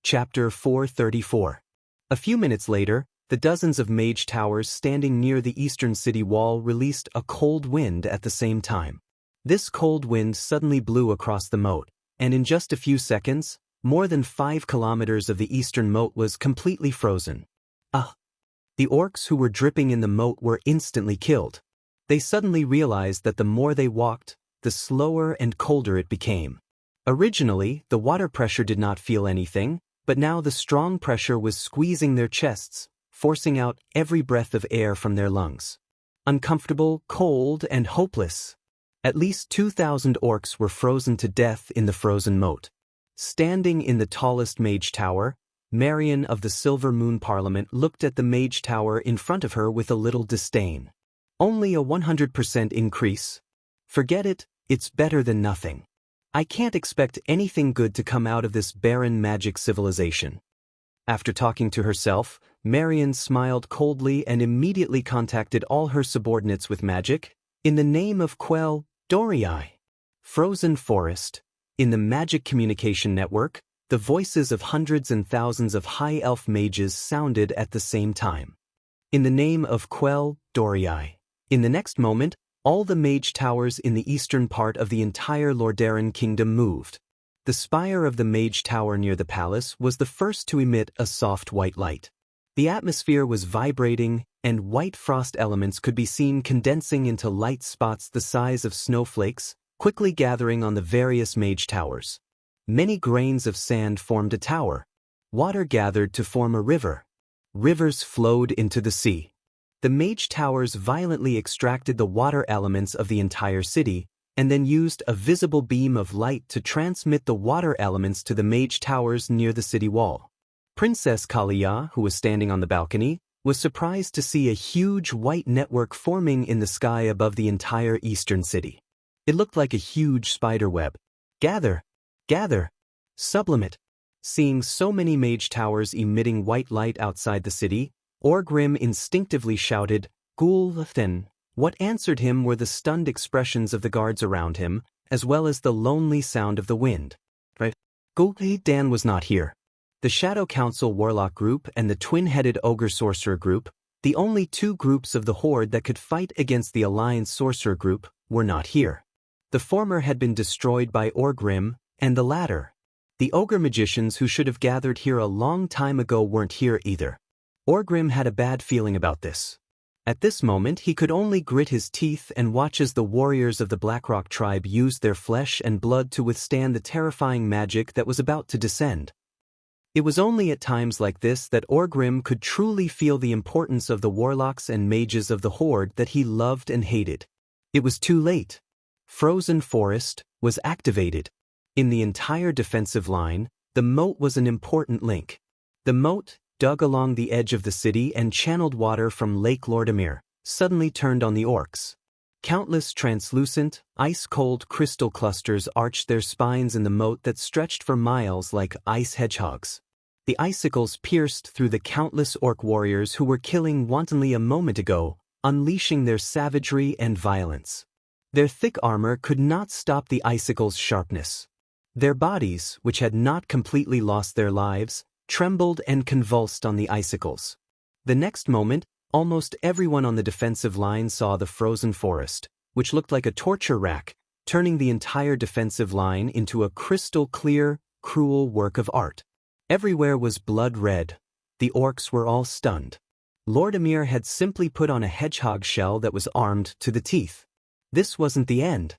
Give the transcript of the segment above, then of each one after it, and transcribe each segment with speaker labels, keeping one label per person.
Speaker 1: Chapter 434. A few minutes later, the dozens of mage towers standing near the eastern city wall released a cold wind at the same time. This cold wind suddenly blew across the moat, and in just a few seconds, more than 5 kilometers of the eastern moat was completely frozen. The orcs who were dripping in the moat were instantly killed. They suddenly realized that the more they walked, the slower and colder it became. Originally, the water pressure did not feel anything, but now the strong pressure was squeezing their chests, forcing out every breath of air from their lungs. Uncomfortable, cold, and hopeless. At least 2,000 orcs were frozen to death in the frozen moat. Standing in the tallest mage tower, Marion of the Silver Moon Parliament looked at the mage tower in front of her with a little disdain. Only a 100% increase? Forget it, it's better than nothing. I can't expect anything good to come out of this barren magic civilization. After talking to herself, Marion smiled coldly and immediately contacted all her subordinates with magic. In the name of Quell, Dorii. Frozen Forest. In the Magic Communication Network, the voices of hundreds and thousands of high elf mages sounded at the same time. In the name of Quell, Dorii. In the next moment, all the mage towers in the eastern part of the entire Lordaeron kingdom moved. The spire of the mage tower near the palace was the first to emit a soft white light. The atmosphere was vibrating, and white frost elements could be seen condensing into light spots the size of snowflakes, quickly gathering on the various mage towers. Many grains of sand formed a tower. Water gathered to form a river. Rivers flowed into the sea. The mage towers violently extracted the water elements of the entire city, and then used a visible beam of light to transmit the water elements to the mage towers near the city wall. Princess Kalia, who was standing on the balcony, was surprised to see a huge white network forming in the sky above the entire eastern city. It looked like a huge spider web. Gather! Gather! Sublimate! Seeing so many mage towers emitting white light outside the city, Orgrim instinctively shouted, Gul'then. What answered him were the stunned expressions of the guards around him, as well as the lonely sound of the wind. Gul'dan was not here. The Shadow Council Warlock group and the twin-headed Ogre Sorcerer group, the only two groups of the Horde that could fight against the Alliance Sorcerer group, were not here. The former had been destroyed by Orgrim, and the latter. The Ogre Magicians who should have gathered here a long time ago weren't here either. Orgrim had a bad feeling about this. At this moment he could only grit his teeth and watch as the warriors of the Blackrock tribe used their flesh and blood to withstand the terrifying magic that was about to descend. It was only at times like this that Orgrim could truly feel the importance of the warlocks and mages of the Horde that he loved and hated. It was too late. Frozen Forest was activated. In the entire defensive line, the moat was an important link. The moat, dug along the edge of the city and channeled water from Lake Lordamere, suddenly turned on the orcs. Countless translucent, ice-cold crystal clusters arched their spines in the moat that stretched for miles like ice hedgehogs. The icicles pierced through the countless orc warriors who were killing wantonly a moment ago, unleashing their savagery and violence. Their thick armor could not stop the icicles' sharpness. Their bodies, which had not completely lost their lives, trembled and convulsed on the icicles. The next moment, almost everyone on the defensive line saw the frozen forest, which looked like a torture rack, turning the entire defensive line into a crystal-clear, cruel work of art. Everywhere was blood red. The orcs were all stunned. Lordamere had simply put on a hedgehog shell that was armed to the teeth. This wasn't the end.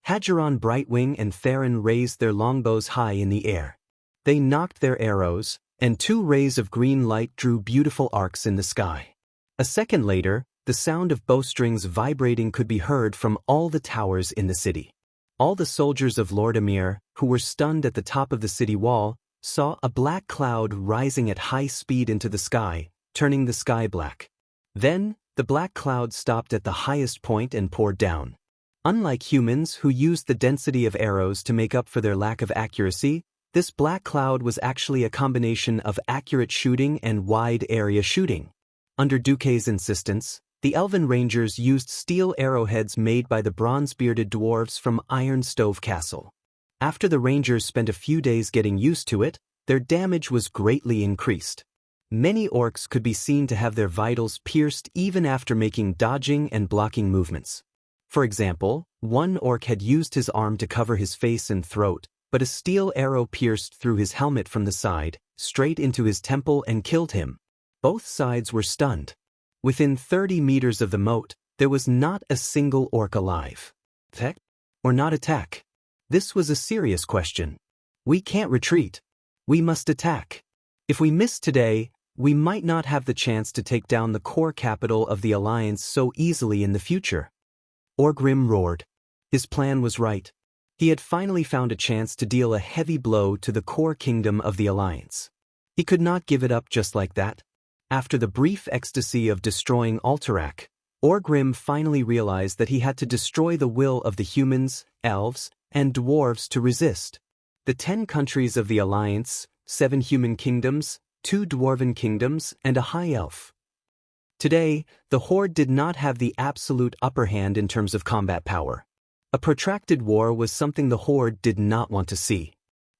Speaker 1: Hadgeron Brightwing and Theron raised their longbows high in the air. They knocked their arrows, and 2 rays of green light drew beautiful arcs in the sky. A second later, the sound of bowstrings vibrating could be heard from all the towers in the city. All the soldiers of Lordamere, who were stunned at the top of the city wall, saw a black cloud rising at high speed into the sky, turning the sky black. Then, the black cloud stopped at the highest point and poured down. Unlike humans who used the density of arrows to make up for their lack of accuracy, this black cloud was actually a combination of accurate shooting and wide-area shooting. Under Duque's insistence, the Elven Rangers used steel arrowheads made by the bronze-bearded dwarves from Iron Stove Castle. After the Rangers spent a few days getting used to it, their damage was greatly increased. Many orcs could be seen to have their vitals pierced even after making dodging and blocking movements. For example, one orc had used his arm to cover his face and throat, but a steel arrow pierced through his helmet from the side, straight into his temple and killed him. Both sides were stunned. Within 30 meters of the moat, there was not a single orc alive. Attack or not attack? This was a serious question. We can't retreat. We must attack. If we miss today, we might not have the chance to take down the core capital of the Alliance so easily in the future. Orgrim roared. His plan was right. He had finally found a chance to deal a heavy blow to the core kingdom of the Alliance. He could not give it up just like that. After the brief ecstasy of destroying Alterac, Orgrim finally realized that he had to destroy the will of the humans, elves, and dwarves to resist. The 10 countries of the Alliance, 7 human kingdoms, 2 dwarven kingdoms, and a high elf. Today, the Horde did not have the absolute upper hand in terms of combat power. A protracted war was something the Horde did not want to see.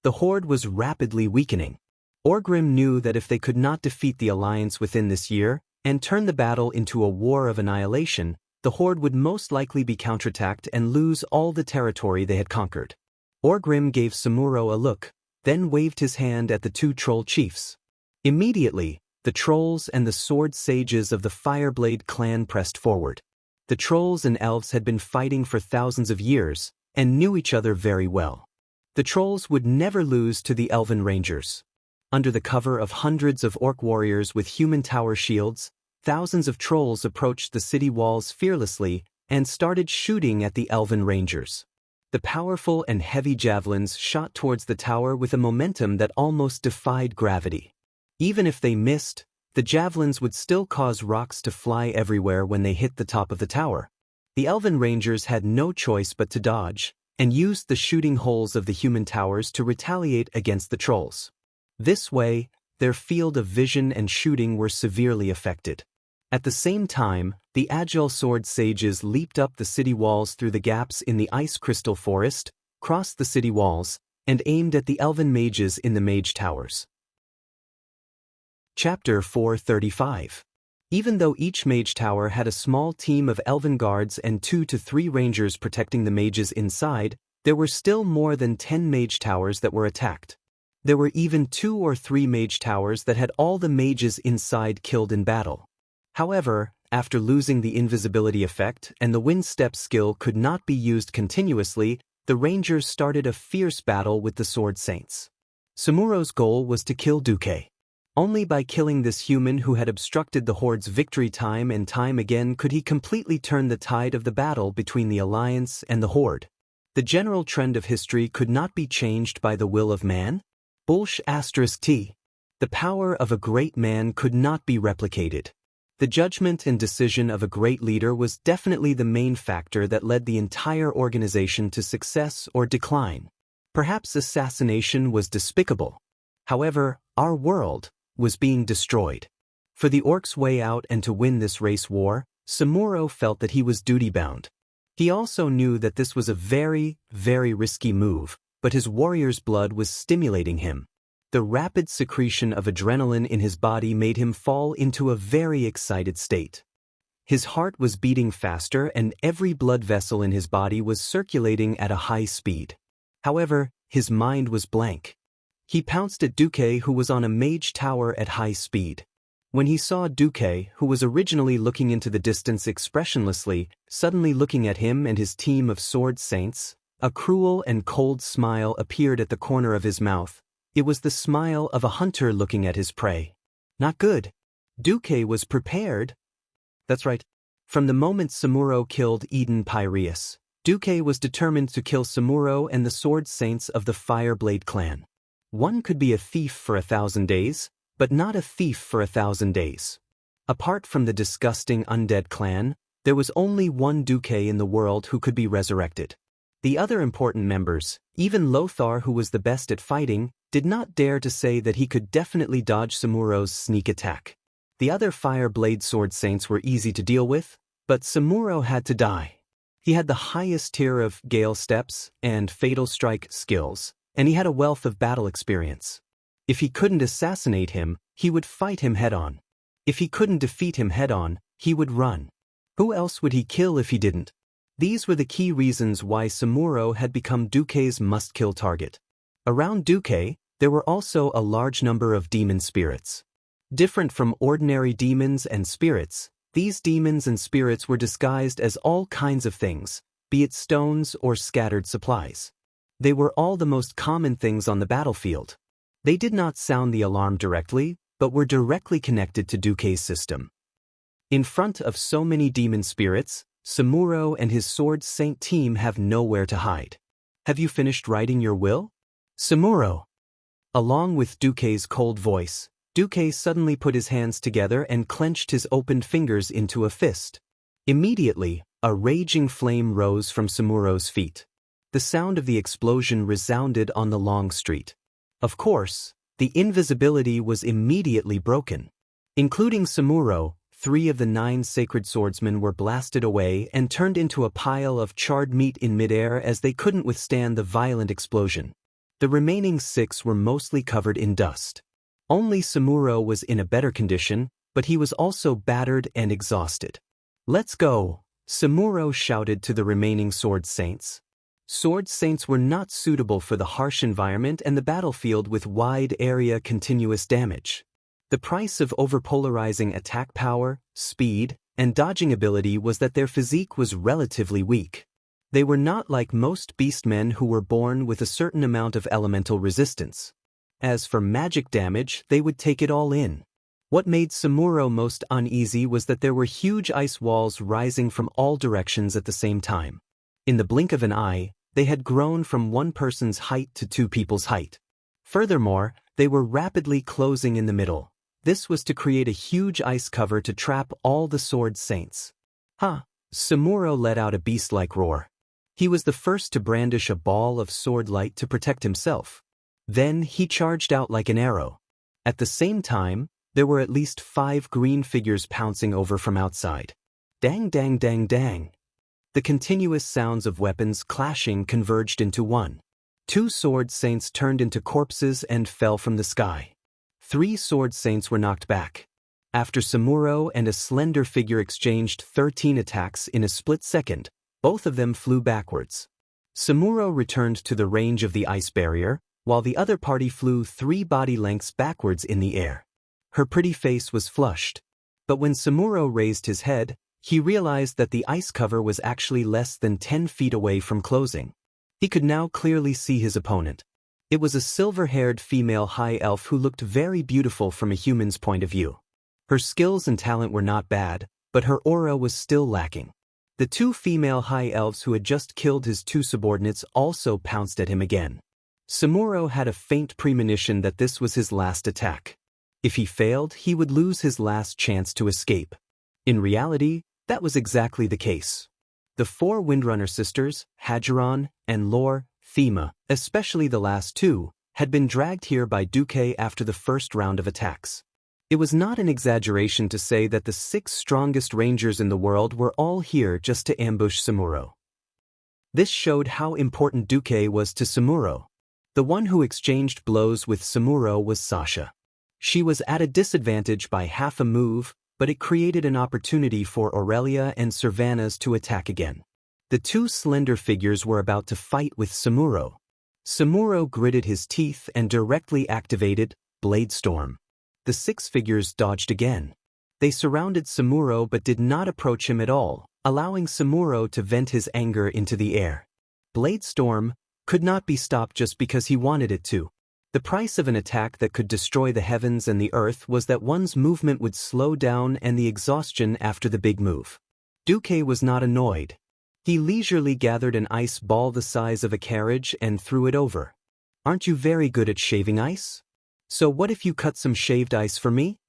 Speaker 1: The Horde was rapidly weakening. Orgrim knew that if they could not defeat the Alliance within this year, and turn the battle into a war of annihilation, the Horde would most likely be counterattacked and lose all the territory they had conquered. Orgrim gave Samuro a look, then waved his hand at the 2 troll chiefs. Immediately, the trolls and the sword sages of the Fireblade clan pressed forward. The trolls and elves had been fighting for thousands of years, and knew each other very well. The trolls would never lose to the elven rangers. Under the cover of hundreds of orc warriors with human tower shields, thousands of trolls approached the city walls fearlessly and started shooting at the elven rangers. The powerful and heavy javelins shot towards the tower with a momentum that almost defied gravity. Even if they missed, the javelins would still cause rocks to fly everywhere when they hit the top of the tower. The elven rangers had no choice but to dodge, and used the shooting holes of the human towers to retaliate against the trolls. This way, their field of vision and shooting were severely affected. At the same time, the agile sword sages leaped up the city walls through the gaps in the ice crystal forest, crossed the city walls, and aimed at the elven mages in the mage towers. Chapter 435. Even though each mage tower had a small team of elven guards and 2 to 3 rangers protecting the mages inside, there were still more than 10 mage towers that were attacked. There were even 2 or 3 mage towers that had all the mages inside killed in battle. However, after losing the invisibility effect and the wind step skill could not be used continuously, the rangers started a fierce battle with the sword saints. Samuro's goal was to kill Duque. Only by killing this human who had obstructed the Horde's victory time and time again could he completely turn the tide of the battle between the Alliance and the Horde. The general trend of history could not be changed by the will of man. *T. The power of a great man could not be replicated. The judgment and decision of a great leader was definitely the main factor that led the entire organization to success or decline. Perhaps assassination was despicable. However, our world was being destroyed. For the orcs' way out and to win this race war, Samuro felt that he was duty-bound. He also knew that this was a very, very risky move, but his warrior's blood was stimulating him. The rapid secretion of adrenaline in his body made him fall into a very excited state. His heart was beating faster and every blood vessel in his body was circulating at a high speed. However, his mind was blank. He pounced at Duque, who was on a mage tower at high speed. When he saw Duque, who was originally looking into the distance expressionlessly, suddenly looking at him and his team of sword saints, a cruel and cold smile appeared at the corner of his mouth. It was the smile of a hunter looking at his prey. Not good. Duque was prepared. That's right. From the moment Samuro killed Eden Pyreus, Duque was determined to kill Samuro and the sword saints of the Fireblade clan. One could be a thief for 1,000 days, but not a thief for 1,000 days. Apart from the disgusting undead clan, there was only one Duque in the world who could be resurrected. The other important members, even Lothar, who was the best at fighting, did not dare to say that he could definitely dodge Samuro's sneak attack. The other Fireblade sword saints were easy to deal with, but Samuro had to die. He had the highest tier of Gale Steps and Fatal Strike skills, and he had a wealth of battle experience. If he couldn't assassinate him, he would fight him head-on. If he couldn't defeat him head-on, he would run. Who else would he kill if he didn't? These were the key reasons why Samuro had become Duke's must-kill target. Around Duke, there were also a large number of demon spirits. Different from ordinary demons and spirits, these demons and spirits were disguised as all kinds of things, be it stones or scattered supplies. They were all the most common things on the battlefield. They did not sound the alarm directly, but were directly connected to Duke's system. In front of so many demon spirits, Samuro and his Sword Saint team have nowhere to hide. Have you finished writing your will? Samuro. Along with Duke's cold voice, Duke suddenly put his hands together and clenched his opened fingers into a fist. Immediately, a raging flame rose from Samuro's feet. The sound of the explosion resounded on the long street. Of course, the invisibility was immediately broken. Including Samuro, 3 of the 9 sacred swordsmen were blasted away and turned into a pile of charred meat in midair as they couldn't withstand the violent explosion. The remaining 6 were mostly covered in dust. Only Samuro was in a better condition, but he was also battered and exhausted. "Let's go," Samuro shouted to the remaining Sword Saints. Sword Saints were not suitable for the harsh environment and the battlefield with wide area continuous damage. The price of overpolarizing attack power, speed, and dodging ability was that their physique was relatively weak. They were not like most beastmen who were born with a certain amount of elemental resistance. As for magic damage, they would take it all in. What made Samuro most uneasy was that there were huge ice walls rising from all directions at the same time. In the blink of an eye, they had grown from one person's height to 2 people's height. Furthermore, they were rapidly closing in the middle. This was to create a huge ice cover to trap all the Sword Saints. Samuro let out a beast-like roar. He was the first to brandish a ball of sword light to protect himself. Then he charged out like an arrow. At the same time, there were at least 5 green figures pouncing over from outside. Dang dang dang dang. The continuous sounds of weapons clashing converged into one. 2 Sword Saints turned into corpses and fell from the sky. 3 Sword Saints were knocked back. After Samuro and a slender figure exchanged 13 attacks in a split second, both of them flew backwards. Samuro returned to the range of the ice barrier, while the other party flew 3 body lengths backwards in the air. Her pretty face was flushed. But when Samuro raised his head, he realized that the ice cover was actually less than 10 feet away from closing. He could now clearly see his opponent. It was a silver-haired female high elf who looked very beautiful from a human's point of view. Her skills and talent were not bad, but her aura was still lacking. The 2 female high elves who had just killed his 2 subordinates also pounced at him again. Samuro had a faint premonition that this was his last attack. If he failed, he would lose his last chance to escape. In reality, that was exactly the case. The 4 Windrunner sisters, Hageron and Lore, Thema, especially the last 2, had been dragged here by Duke after the first round of attacks. It was not an exaggeration to say that the 6 strongest rangers in the world were all here just to ambush Samuro. This showed how important Duke was to Samuro. The one who exchanged blows with Samuro was Sasha. She was at a disadvantage by half a move, but it created an opportunity for Aurelia and Servanas to attack again. The 2 slender figures were about to fight with Samuro. Samuro gritted his teeth and directly activated Blade Storm. The 6 figures dodged again. They surrounded Samuro but did not approach him at all, allowing Samuro to vent his anger into the air. Blade Storm could not be stopped just because he wanted it to. The price of an attack that could destroy the heavens and the earth was that one's movement would slow down and the exhaustion after the big move. Duque was not annoyed. He leisurely gathered an ice ball the size of a carriage and threw it over. "Aren't you very good at shaving ice? So what if you cut some shaved ice for me?"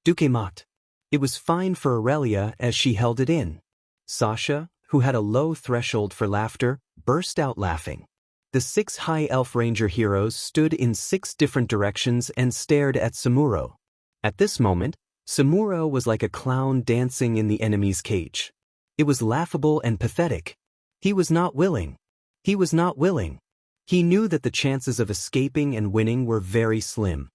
Speaker 1: Duque mocked. It was fine for Aurelia as she held it in. Sasha, who had a low threshold for laughter, burst out laughing. The 6 High Elf Ranger heroes stood in 6 different directions and stared at Samuro. At this moment, Samuro was like a clown dancing in the enemy's cage. It was laughable and pathetic. He was not willing. He was not willing. He knew that the chances of escaping and winning were very slim.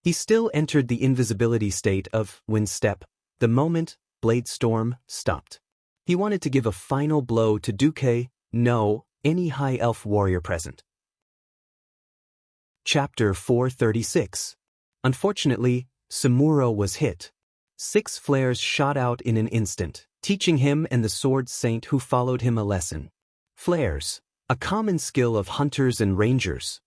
Speaker 1: He still entered the invisibility state of wind step the moment Blade Storm stopped. He wanted to give a final blow to Duque, no, any high elf warrior present. Chapter 436. Unfortunately, Samuro was hit. 6 flares shot out in an instant, teaching him and the sword saint who followed him a lesson. Flares, a common skill of hunters and rangers.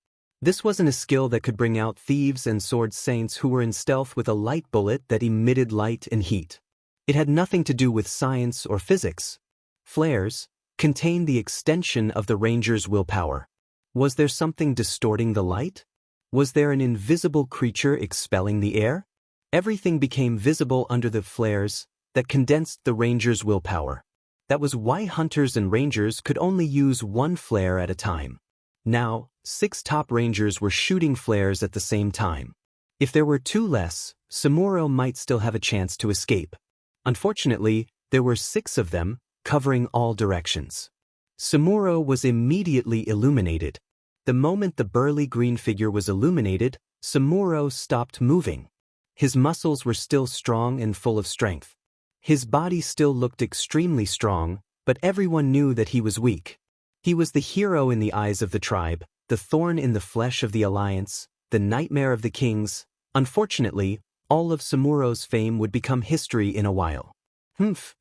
Speaker 1: This wasn't a skill that could bring out thieves and sword saints who were in stealth with a light bullet that emitted light and heat. It had nothing to do with science or physics. Flares contained the extension of the ranger's willpower. Was there something distorting the light? Was there an invisible creature expelling the air? Everything became visible under the flares that condensed the ranger's willpower. That was why hunters and rangers could only use 1 flare at a time. Now, 6 top rangers were shooting flares at the same time. If there were 2 less, Samuro might still have a chance to escape. Unfortunately, there were 6 of them, covering all directions. Samuro was immediately illuminated. The moment the burly green figure was illuminated, Samuro stopped moving. His muscles were still strong and full of strength. His body still looked extremely strong, but everyone knew that he was weak. He was the hero in the eyes of the tribe, the thorn in the flesh of the alliance, the nightmare of the kings. Unfortunately, all of Samuro's fame would become history in a while. Humph.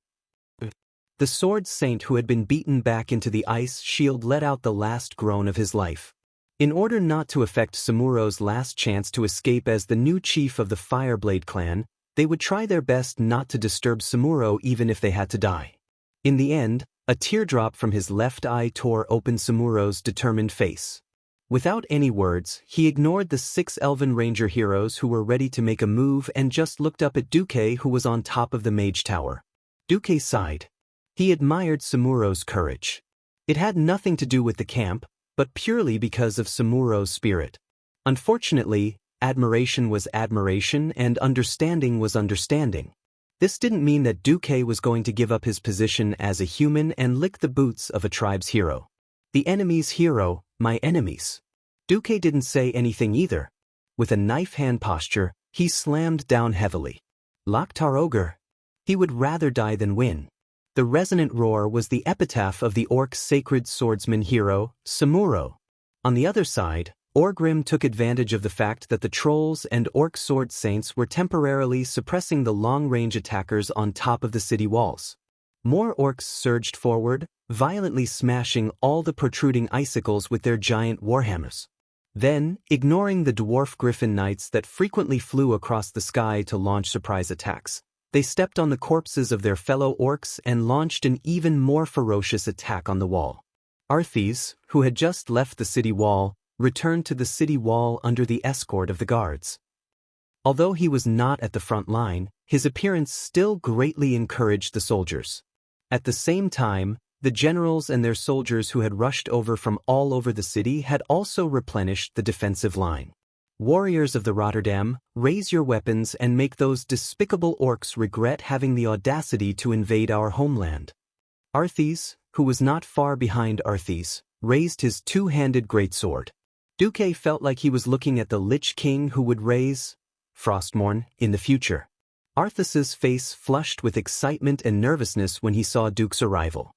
Speaker 1: The sword saint who had been beaten back into the ice shield let out the last groan of his life. In order not to affect Samuro's last chance to escape as the new chief of the Fireblade clan, they would try their best not to disturb Samuro even if they had to die. In the end, a teardrop from his left eye tore open Samuro's determined face. Without any words, he ignored the 6 Elven Ranger heroes who were ready to make a move and just looked up at Duque who was on top of the mage tower. Duque sighed. He admired Samuro's courage. It had nothing to do with the camp, but purely because of Samuro's spirit. Unfortunately, admiration was admiration and understanding was understanding. This didn't mean that Duque was going to give up his position as a human and lick the boots of a tribe's hero. The enemy's hero, my enemies. Duque didn't say anything either. With a knife hand posture, he slammed down heavily. Loktar Ogre. He would rather die than win. The resonant roar was the epitaph of the orc's sacred swordsman hero, Samuro. On the other side, Orgrim took advantage of the fact that the trolls and orc sword saints were temporarily suppressing the long-range attackers on top of the city walls. More orcs surged forward, violently smashing all the protruding icicles with their giant warhammers. Then, ignoring the dwarf griffin knights that frequently flew across the sky to launch surprise attacks, they stepped on the corpses of their fellow orcs and launched an even more ferocious attack on the wall. Arthes, who had just left the city wall, returned to the city wall under the escort of the guards. Although he was not at the front line, his appearance still greatly encouraged the soldiers. At the same time, the generals and their soldiers who had rushed over from all over the city had also replenished the defensive line. Warriors of the Rotterdam, raise your weapons and make those despicable orcs regret having the audacity to invade our homeland. Arthes, who was not far behind Arthes, raised his 2-handed greatsword. Duque felt like he was looking at the Lich King who would raise Frostmourne in the future. Arthas's face flushed with excitement and nervousness when he saw Duke's arrival.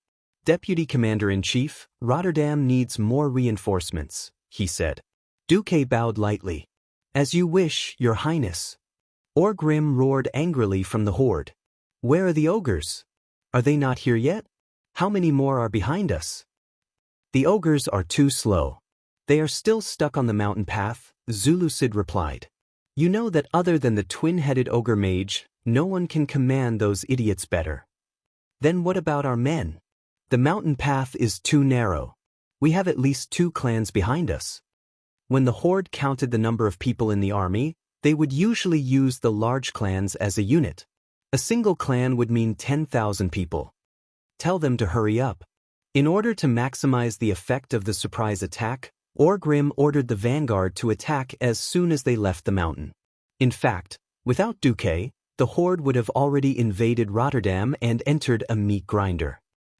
Speaker 1: Deputy Commander-in-Chief, Rotterdam needs more reinforcements, he said. Duque bowed lightly. As you wish, Your Highness. Orgrim roared angrily from the horde. Where are the ogres? Are they not here yet? How many more are behind us? The ogres are too slow. They are still stuck on the mountain path, Zulucid replied. You know that other than the twin-headed ogre mage, no one can command those idiots better. Then what about our men? The mountain path is too narrow. We have at least 2 clans behind us. When the horde counted the number of people in the army, they would usually use the large clans as a unit. A single clan would mean 10,000 people. Tell them to hurry up. In order to maximize the effect of the surprise attack, Orgrim ordered the vanguard to attack as soon as they left the mountain. In fact, without Duque, the horde would have already invaded Rotterdam and entered a meat grinder.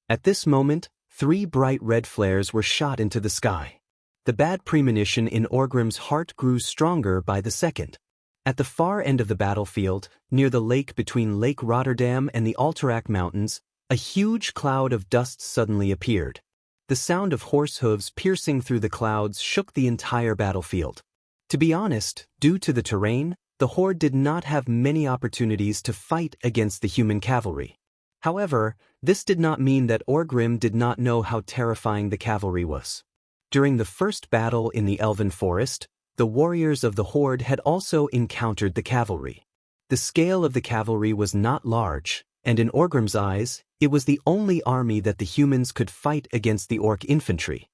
Speaker 1: At this moment, 3 bright red flares were shot into the sky. The bad premonition in Orgrim's heart grew stronger by the second. At the far end of the battlefield, near the lake between Lake Rotterdam and the Alterac Mountains, a huge cloud of dust suddenly appeared. The sound of horse hooves piercing through the clouds shook the entire battlefield. To be honest, due to the terrain, the horde did not have many opportunities to fight against the human cavalry. However, this did not mean that Orgrim did not know how terrifying the cavalry was. During the first battle in the Elven Forest, the warriors of the horde had also encountered the cavalry. The scale of the cavalry was not large, and in Orgrim's eyes, it was the only army that the humans could fight against the orc infantry.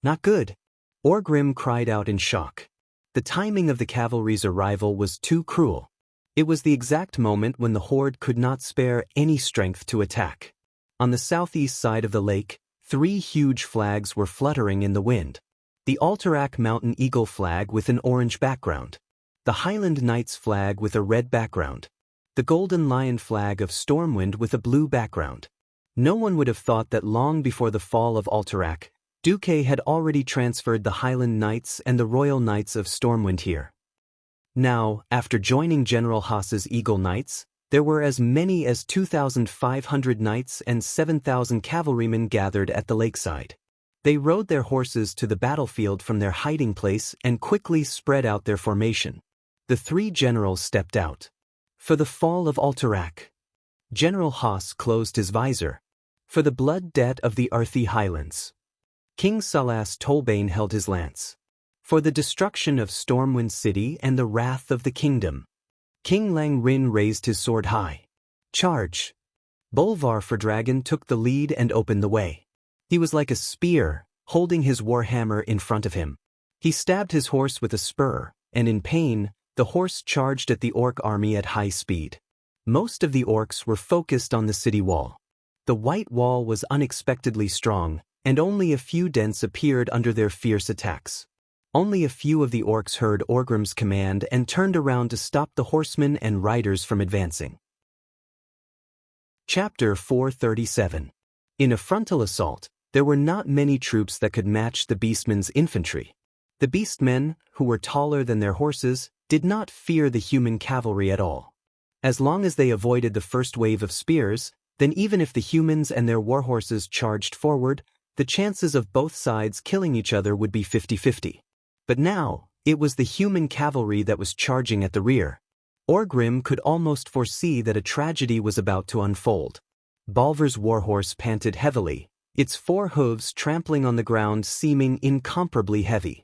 Speaker 1: Not good. Orgrim cried out in shock. The timing of the cavalry's arrival was too cruel. It was the exact moment when the horde could not spare any strength to attack. On the southeast side of the lake, 3 huge flags were fluttering in the wind. The Alterac Mountain Eagle flag with an orange background. The Highland Knights flag with a red background. The Golden Lion flag of Stormwind with a blue background. No one would have thought that long before the fall of Alterac, Duque had already transferred the Highland Knights and the Royal Knights of Stormwind here. Now, after joining General Haas's Eagle Knights, there were as many as 2,500 knights and 7,000 cavalrymen gathered at the lakeside. They rode their horses to the battlefield from their hiding place and quickly spread out their formation. The 3 generals stepped out. For the fall of Alterac. General Haas closed his visor. For the blood debt of the Arthi Highlands. King Salas Tolbane held his lance. For the destruction of Stormwind City and the wrath of the kingdom. King Lang Rin raised his sword high. Charge! Bolvar Fordragon took the lead and opened the way. He was like a spear, holding his warhammer in front of him. He stabbed his horse with a spur, and in pain, the horse charged at the orc army at high speed. Most of the orcs were focused on the city wall. The white wall was unexpectedly strong, and only a few dents appeared under their fierce attacks. Only a few of the orcs heard Orgrim's command and turned around to stop the horsemen and riders from advancing. Chapter 437. In a frontal assault, there were not many troops that could match the beastmen's infantry. The beastmen, who were taller than their horses, did not fear the human cavalry at all. As long as they avoided the first wave of spears, then even if the humans and their warhorses charged forward, the chances of both sides killing each other would be 50-50. But now, it was the human cavalry that was charging at the rear. Orgrim could almost foresee that a tragedy was about to unfold. Bolvar's warhorse panted heavily, its 4 hooves trampling on the ground seeming incomparably heavy.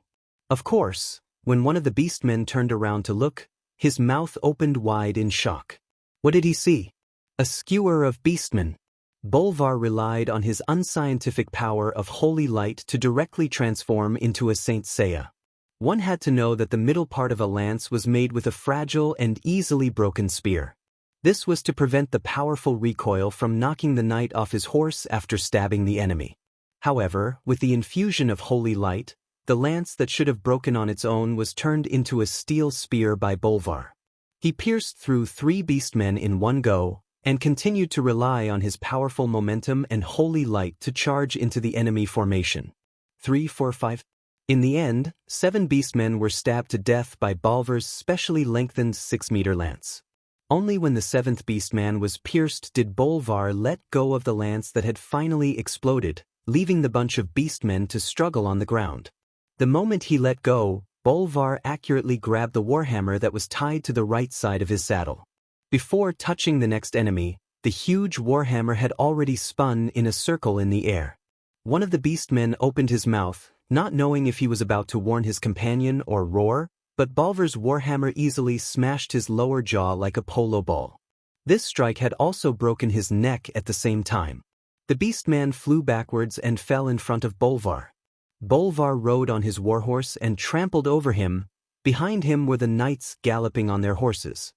Speaker 1: Of course, when one of the beastmen turned around to look, his mouth opened wide in shock. What did he see? A skewer of beastmen. Bolvar relied on his unscientific power of holy light to directly transform into a Saint Seiya. One had to know that the middle part of a lance was made with a fragile and easily broken spear. This was to prevent the powerful recoil from knocking the knight off his horse after stabbing the enemy. However, with the infusion of holy light, the lance that should have broken on its own was turned into a steel spear by Bolvar. He pierced through 3 beastmen in one go, and continued to rely on his powerful momentum and holy light to charge into the enemy formation. 3, 4, 5. In the end, 7 beastmen were stabbed to death by Bolvar's specially lengthened 6-meter lance. Only when the 7th beastman was pierced did Bolvar let go of the lance that had finally exploded, leaving the bunch of beastmen to struggle on the ground. The moment he let go, Bolvar accurately grabbed the warhammer that was tied to the right side of his saddle. Before touching the next enemy, the huge warhammer had already spun in a circle in the air. One of the beastmen opened his mouth, not knowing if he was about to warn his companion or roar, but Bolvar's warhammer easily smashed his lower jaw like a polo ball. This strike had also broken his neck at the same time. The beastman flew backwards and fell in front of Bolvar. Bolvar rode on his warhorse and trampled over him. Behind him were the knights galloping on their horses.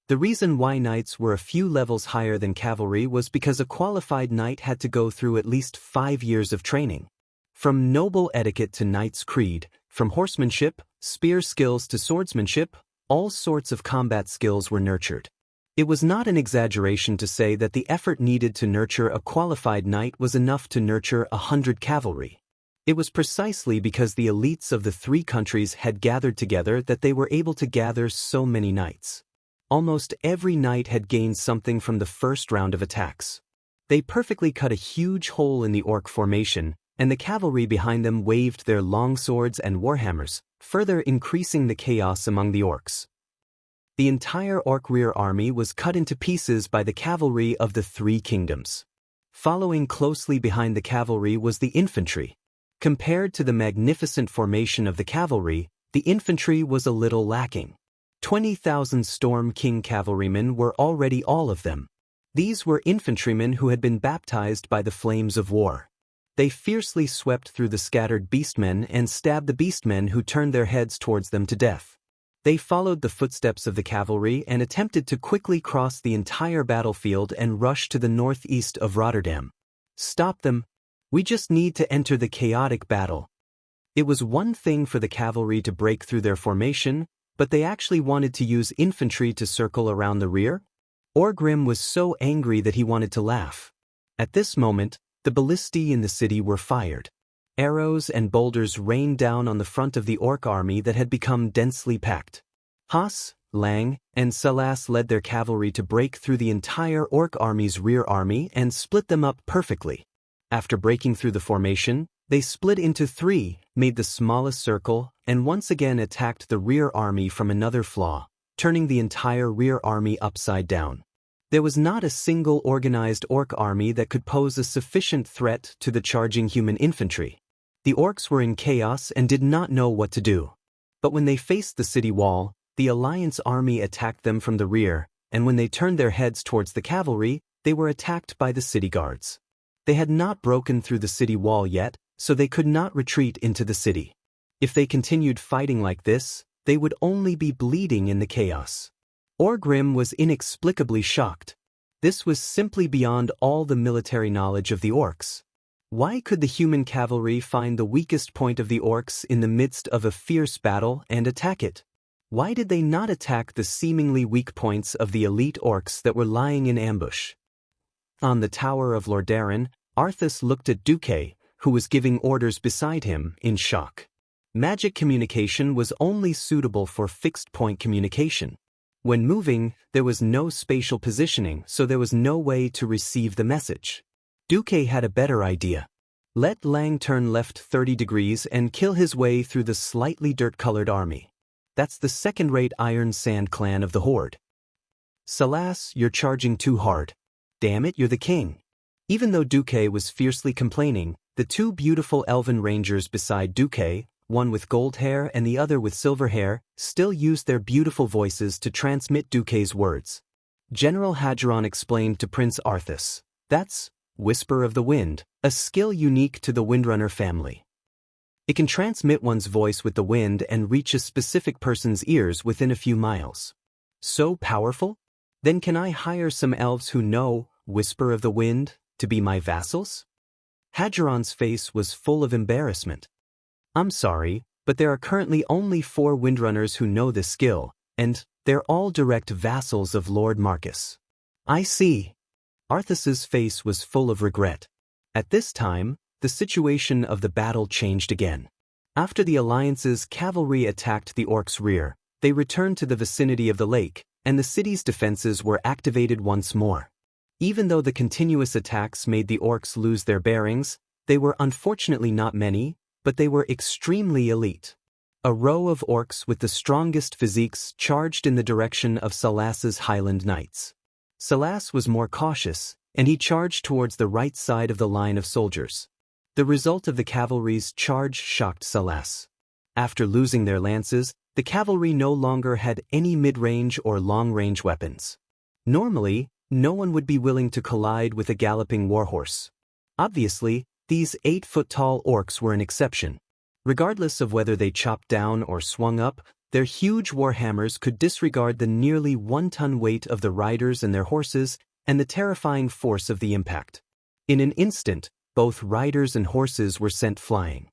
Speaker 1: The reason why knights were a few levels higher than cavalry was because a qualified knight had to go through at least 5 years of training. From noble etiquette to knight's creed, from horsemanship, spear skills to swordsmanship, all sorts of combat skills were nurtured. It was not an exaggeration to say that the effort needed to nurture a qualified knight was enough to nurture 100 cavalry. It was precisely because the elites of the three countries had gathered together that they were able to gather so many knights. Almost every knight had gained something from the first round of attacks. They perfectly cut a huge hole in the orc formation, and the cavalry behind them waved their longswords and warhammers, further increasing the chaos among the orcs. The entire orc rear army was cut into pieces by the cavalry of the three kingdoms. Following closely behind the cavalry was the infantry. Compared to the magnificent formation of the cavalry, the infantry was a little lacking. 20,000 Storm King cavalrymen were already all of them. These were infantrymen who had been baptized by the flames of war. They fiercely swept through the scattered beastmen and stabbed the beastmen who turned their heads towards them to death. They followed the footsteps of the cavalry and attempted to quickly cross the entire battlefield and rush to the northeast of Rotterdam. Stop them. We just need to enter the chaotic battle. It was one thing for the cavalry to break through their formation, but they actually wanted to use infantry to circle around the rear? Orgrim was so angry that he wanted to laugh. At this moment, the ballistae in the city were fired. Arrows and boulders rained down on the front of the orc army that had become densely packed. Haas, Lang, and Salas led their cavalry to break through the entire orc army's rear army and split them up perfectly. After breaking through the formation, they split into three, made the smallest circle, and once again attacked the rear army from another flaw, turning the entire rear army upside down. There was not a single organized orc army that could pose a sufficient threat to the charging human infantry. The orcs were in chaos and did not know what to do. But when they faced the city wall, the Alliance army attacked them from the rear, and when they turned their heads towards the cavalry, they were attacked by the city guards. They had not broken through the city wall yet, so they could not retreat into the city. If they continued fighting like this, they would only be bleeding in the chaos. Orgrim was inexplicably shocked. This was simply beyond all the military knowledge of the orcs. Why could the human cavalry find the weakest point of the orcs in the midst of a fierce battle and attack it? Why did they not attack the seemingly weak points of the elite orcs that were lying in ambush? On the tower of Lordaeron, Arthas looked at Duque, who was giving orders beside him, in shock. Magic communication was only suitable for fixed-point communication. When moving, there was no spatial positioning, so there was no way to receive the message. Duque had a better idea. Let Lang turn left 30 degrees and kill his way through the slightly dirt-colored army. That's the second-rate Iron Sand clan of the Horde. Salas, you're charging too hard. Damn it, you're the king. Even though Duque was fiercely complaining, the two beautiful elven rangers beside Duque, one with gold hair and the other with silver hair, still used their beautiful voices to transmit Duque's words. General Hadgeron explained to Prince Arthas, "That's Whisper of the Wind, a skill unique to the Windrunner family. It can transmit one's voice with the wind and reach a specific person's ears within a few miles. So powerful? Then can I hire some elves who know Whisper of the Wind to be my vassals?" Hadgeron's face was full of embarrassment. "I'm sorry, but there are currently only 4 Windrunners who know this skill, and they're all direct vassals of Lord Marcus." "I see." Arthas's face was full of regret. At this time, the situation of the battle changed again. After the Alliance's cavalry attacked the orcs' rear, they returned to the vicinity of the lake, and the city's defenses were activated once more. Even though the continuous attacks made the orcs lose their bearings, they were unfortunately not many, but they were extremely elite. A row of orcs with the strongest physiques charged in the direction of Salas's Highland Knights. Salas was more cautious, and he charged towards the right side of the line of soldiers. The result of the cavalry's charge shocked Salas. After losing their lances, the cavalry no longer had any mid-range or long-range weapons. Normally, no one would be willing to collide with a galloping warhorse. Obviously, these 8-foot-tall orcs were an exception. Regardless of whether they chopped down or swung up, their huge warhammers could disregard the nearly 1-ton weight of the riders and their horses and the terrifying force of the impact. In an instant, both riders and horses were sent flying.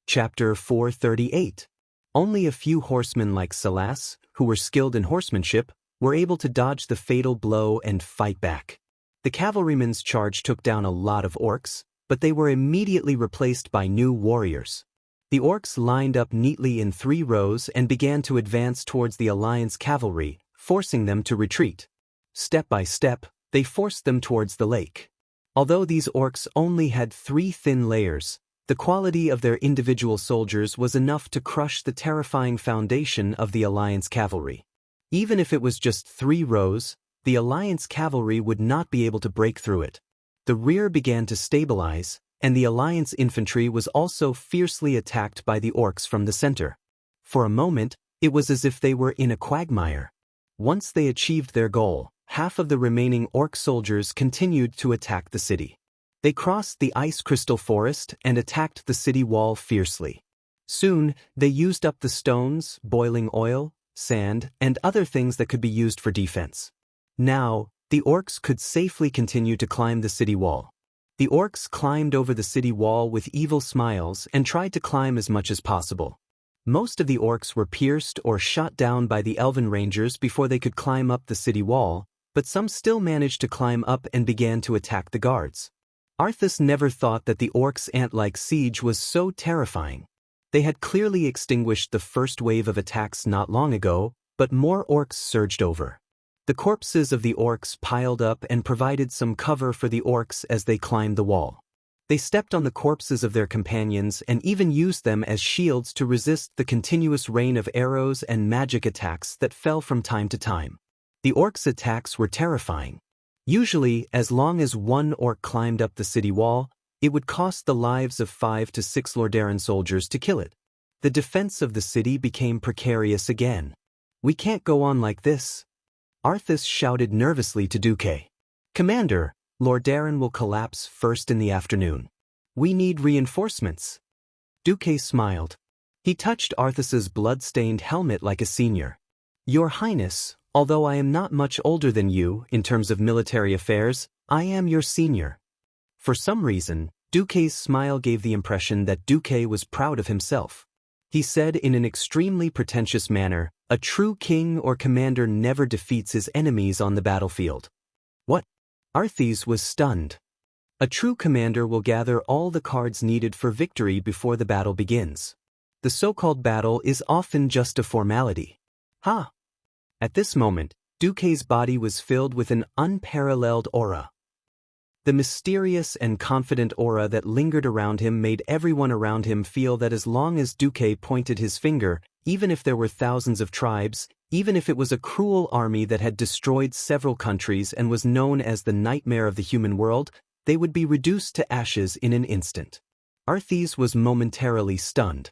Speaker 1: Chapter 438. Only a few horsemen like Salas, who were skilled in horsemanship, were able to dodge the fatal blow and fight back. The cavalrymen's charge took down a lot of orcs, but they were immediately replaced by new warriors. The orcs lined up neatly in 3 rows and began to advance towards the Alliance cavalry, forcing them to retreat. Step by step, they forced them towards the lake. Although these orcs only had 3 thin layers, the quality of their individual soldiers was enough to crush the terrifying foundation of the Alliance cavalry. Even if it was just 3 rows, the Alliance cavalry would not be able to break through it. The rear began to stabilize, and the Alliance infantry was also fiercely attacked by the orcs from the center. For a moment, it was as if they were in a quagmire. Once they achieved their goal, half of the remaining orc soldiers continued to attack the city. They crossed the ice crystal forest and attacked the city wall fiercely. Soon, they used up the stones, boiling oil, sand, and other things that could be used for defense. Now, the orcs could safely continue to climb the city wall. The orcs climbed over the city wall with evil smiles and tried to climb as much as possible. Most of the orcs were pierced or shot down by the elven rangers before they could climb up the city wall, but some still managed to climb up and began to attack the guards. Arthas never thought that the orcs' ant-like siege was so terrifying. They had clearly extinguished the first wave of attacks not long ago, but more orcs surged over. The corpses of the orcs piled up and provided some cover for the orcs as they climbed the wall. They stepped on the corpses of their companions and even used them as shields to resist the continuous rain of arrows and magic attacks that fell from time to time. The orcs' attacks were terrifying. Usually, as long as one orc climbed up the city wall, it would cost the lives of 5 to 6 Lordaeron soldiers to kill it. The defense of the city became precarious again. "We can't go on like this," Arthas shouted nervously to Duque. "Commander, Lordaeron will collapse first in the afternoon. We need reinforcements." Duque smiled. He touched Arthas's blood-stained helmet like a senior. "Your Highness, although I am not much older than you in terms of military affairs, I am your senior." For some reason, Duque's smile gave the impression that Duque was proud of himself. He said in an extremely pretentious manner, "A true king or commander never defeats his enemies on the battlefield." "What?" Arthas was stunned. "A true commander will gather all the cards needed for victory before the battle begins. The so-called battle is often just a formality." "Ha!" At this moment, Duque's body was filled with an unparalleled aura. The mysterious and confident aura that lingered around him made everyone around him feel that as long as Duque pointed his finger, even if there were thousands of tribes, even if it was a cruel army that had destroyed several countries and was known as the nightmare of the human world, they would be reduced to ashes in an instant. Arthas was momentarily stunned.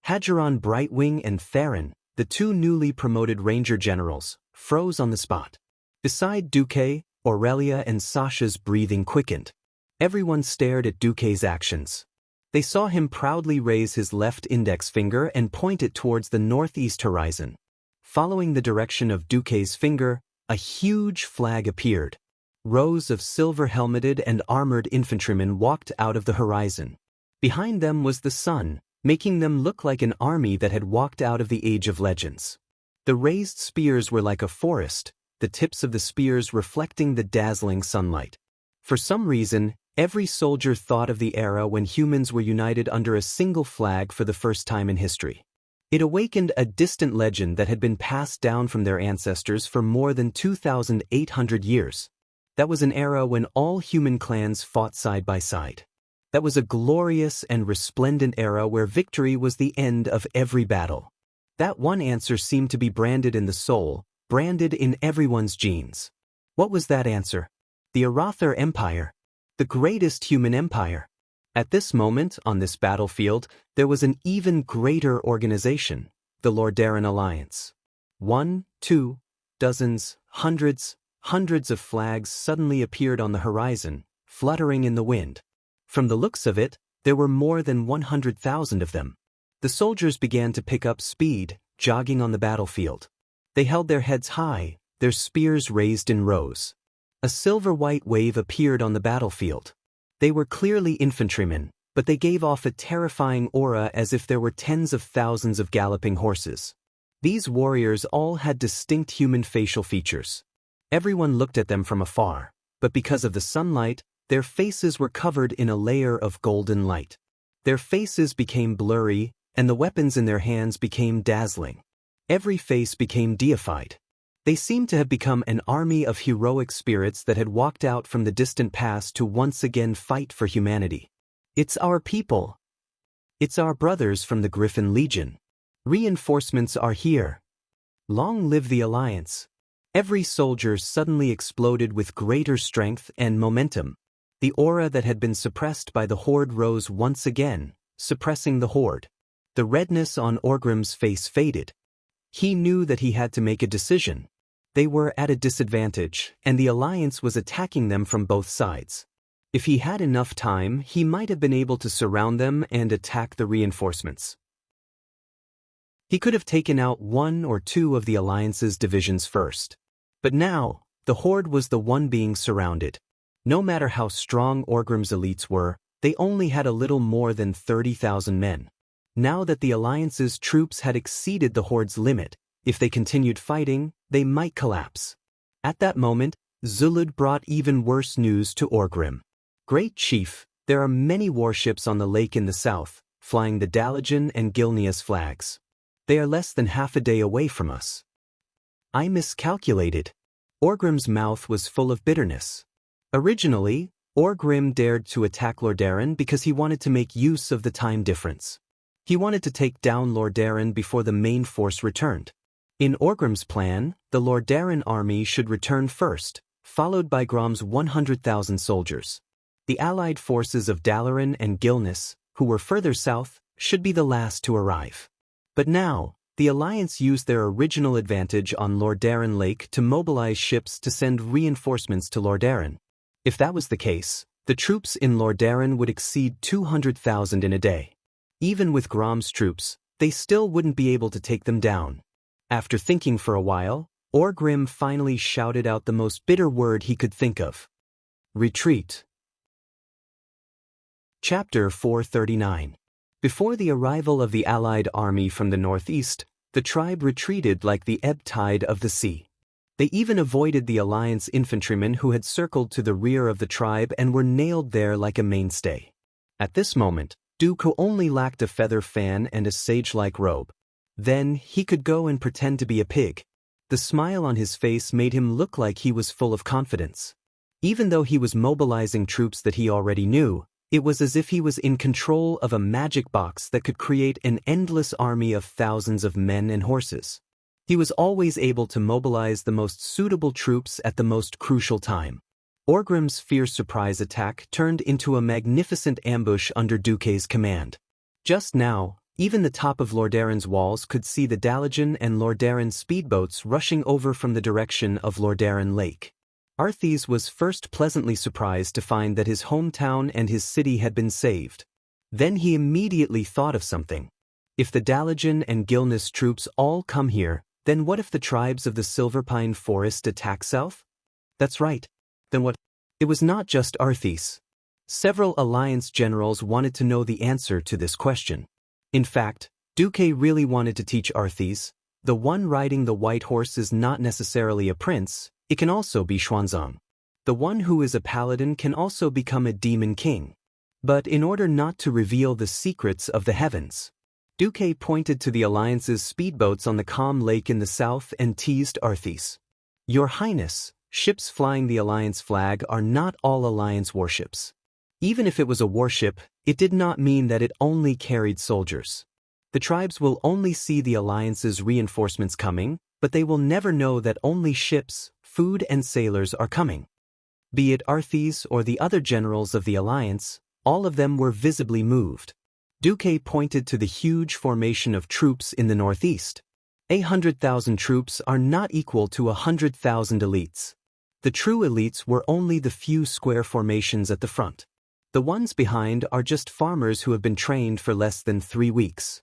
Speaker 1: Hadgeron Brightwing and Theron, the 2 newly promoted ranger generals, froze on the spot. Beside Duque, Aurelia and Sasha's breathing quickened. Everyone stared at Duque's actions. They saw him proudly raise his left index finger and point it towards the northeast horizon. Following the direction of Duque's finger, a huge flag appeared. Rows of silver-helmeted and armored infantrymen walked out of the horizon. Behind them was the sun, making them look like an army that had walked out of the Age of Legends. The raised spears were like a forest, the tips of the spears reflecting the dazzling sunlight. For some reason, every soldier thought of the era when humans were united under a single flag for the first time in history. It awakened a distant legend that had been passed down from their ancestors for more than 2,800 years. That was an era when all human clans fought side by side. That was a glorious and resplendent era where victory was the end of every battle. That one answer seemed to be branded in the soul, branded in everyone's genes. What was that answer? The Arathar Empire. The greatest human empire. At this moment, on this battlefield, there was an even greater organization, the Lordaeron Alliance. 1, 2, dozens, hundreds of flags suddenly appeared on the horizon, fluttering in the wind. From the looks of it, there were more than 100,000 of them. The soldiers began to pick up speed, jogging on the battlefield. They held their heads high, their spears raised in rows. A silver-white wave appeared on the battlefield. They were clearly infantrymen, but they gave off a terrifying aura as if there were tens of thousands of galloping horses. These warriors all had distinct human facial features. Everyone looked at them from afar, but because of the sunlight, Their faces were covered in a layer of golden light. Their faces became blurry, and the weapons in their hands became dazzling. Every face became deified. They seemed to have become an army of heroic spirits that had walked out from the distant past to once again fight for humanity. It's our people. It's our brothers from the Griffin Legion. Reinforcements are here. Long live the Alliance. Every soldier suddenly exploded with greater strength and momentum. The aura that had been suppressed by the Horde rose once again, suppressing the Horde. The redness on Orgrim's face faded. He knew that he had to make a decision. They were at a disadvantage, and the Alliance was attacking them from both sides. If he had enough time, he might have been able to surround them and attack the reinforcements. He could have taken out one or two of the Alliance's divisions first. But now, the Horde was the one being surrounded. No matter how strong Orgrim's elites were, they only had a little more than 30,000 men. Now that the Alliance's troops had exceeded the Horde's limit, if they continued fighting, they might collapse. At that moment, Zulud brought even worse news to Orgrim. Great Chief, there are many warships on the lake in the south, flying the Dalajan and Gilneas flags. They are less than half a day away from us. I miscalculated. Orgrim's mouth was full of bitterness. Originally, Orgrim dared to attack Lordaeron because he wanted to make use of the time difference. He wanted to take down Lordaeron before the main force returned. In Orgrim's plan, the Lordaeron army should return first, followed by Grom's 100,000 soldiers. The allied forces of Dalaran and Gilneas, who were further south, should be the last to arrive. But now, the Alliance used their original advantage on Lordaeron Lake to mobilize ships to send reinforcements to Lordaeron. If that was the case, the troops in Lordaeron would exceed 200,000 in a day. Even with Grom's troops, they still wouldn't be able to take them down. After thinking for a while, Orgrim finally shouted out the most bitter word he could think of. Retreat. Chapter 439. Before the arrival of the Allied army from the northeast, the tribe retreated like the ebb tide of the sea. They even avoided the Alliance infantrymen who had circled to the rear of the tribe and were nailed there like a mainstay. At this moment, Dooku only lacked a feather fan and a sage-like robe. Then he could go and pretend to be a pig. The smile on his face made him look like he was full of confidence. Even though he was mobilizing troops that he already knew, it was as if he was in control of a magic box that could create an endless army of thousands of men and horses. He was always able to mobilize the most suitable troops at the most crucial time. Orgrim's fierce surprise attack turned into a magnificent ambush under Dooku's command. Just now, even the top of Lordaeron's walls could see the Dalajan and Lordaeron speedboats rushing over from the direction of Lordaeron Lake. Arthas was first pleasantly surprised to find that his hometown and his city had been saved. Then he immediately thought of something. If the Dalajan and Gilneas troops all come here, then what if the tribes of the Silverpine Forest attack south? That's right. Then what? It was not just Arthas. Several Alliance generals wanted to know the answer to this question. In fact, Dooku really wanted to teach Arthas, the one riding the white horse is not necessarily a prince, it can also be Xuanzang. The one who is a paladin can also become a demon king. But in order not to reveal the secrets of the heavens, Dooku pointed to the Alliance's speedboats on the calm lake in the south and teased Arthas. Your Highness, ships flying the Alliance flag are not all Alliance warships. Even if it was a warship, it did not mean that it only carried soldiers. The tribes will only see the Alliance's reinforcements coming, but they will never know that only ships, food and sailors are coming. Be it Arthas or the other generals of the Alliance, all of them were visibly moved. Dooku pointed to the huge formation of troops in the northeast. 100,000 troops are not equal to 100,000 elites. The true elites were only the few square formations at the front. The ones behind are just farmers who have been trained for less than 3 weeks.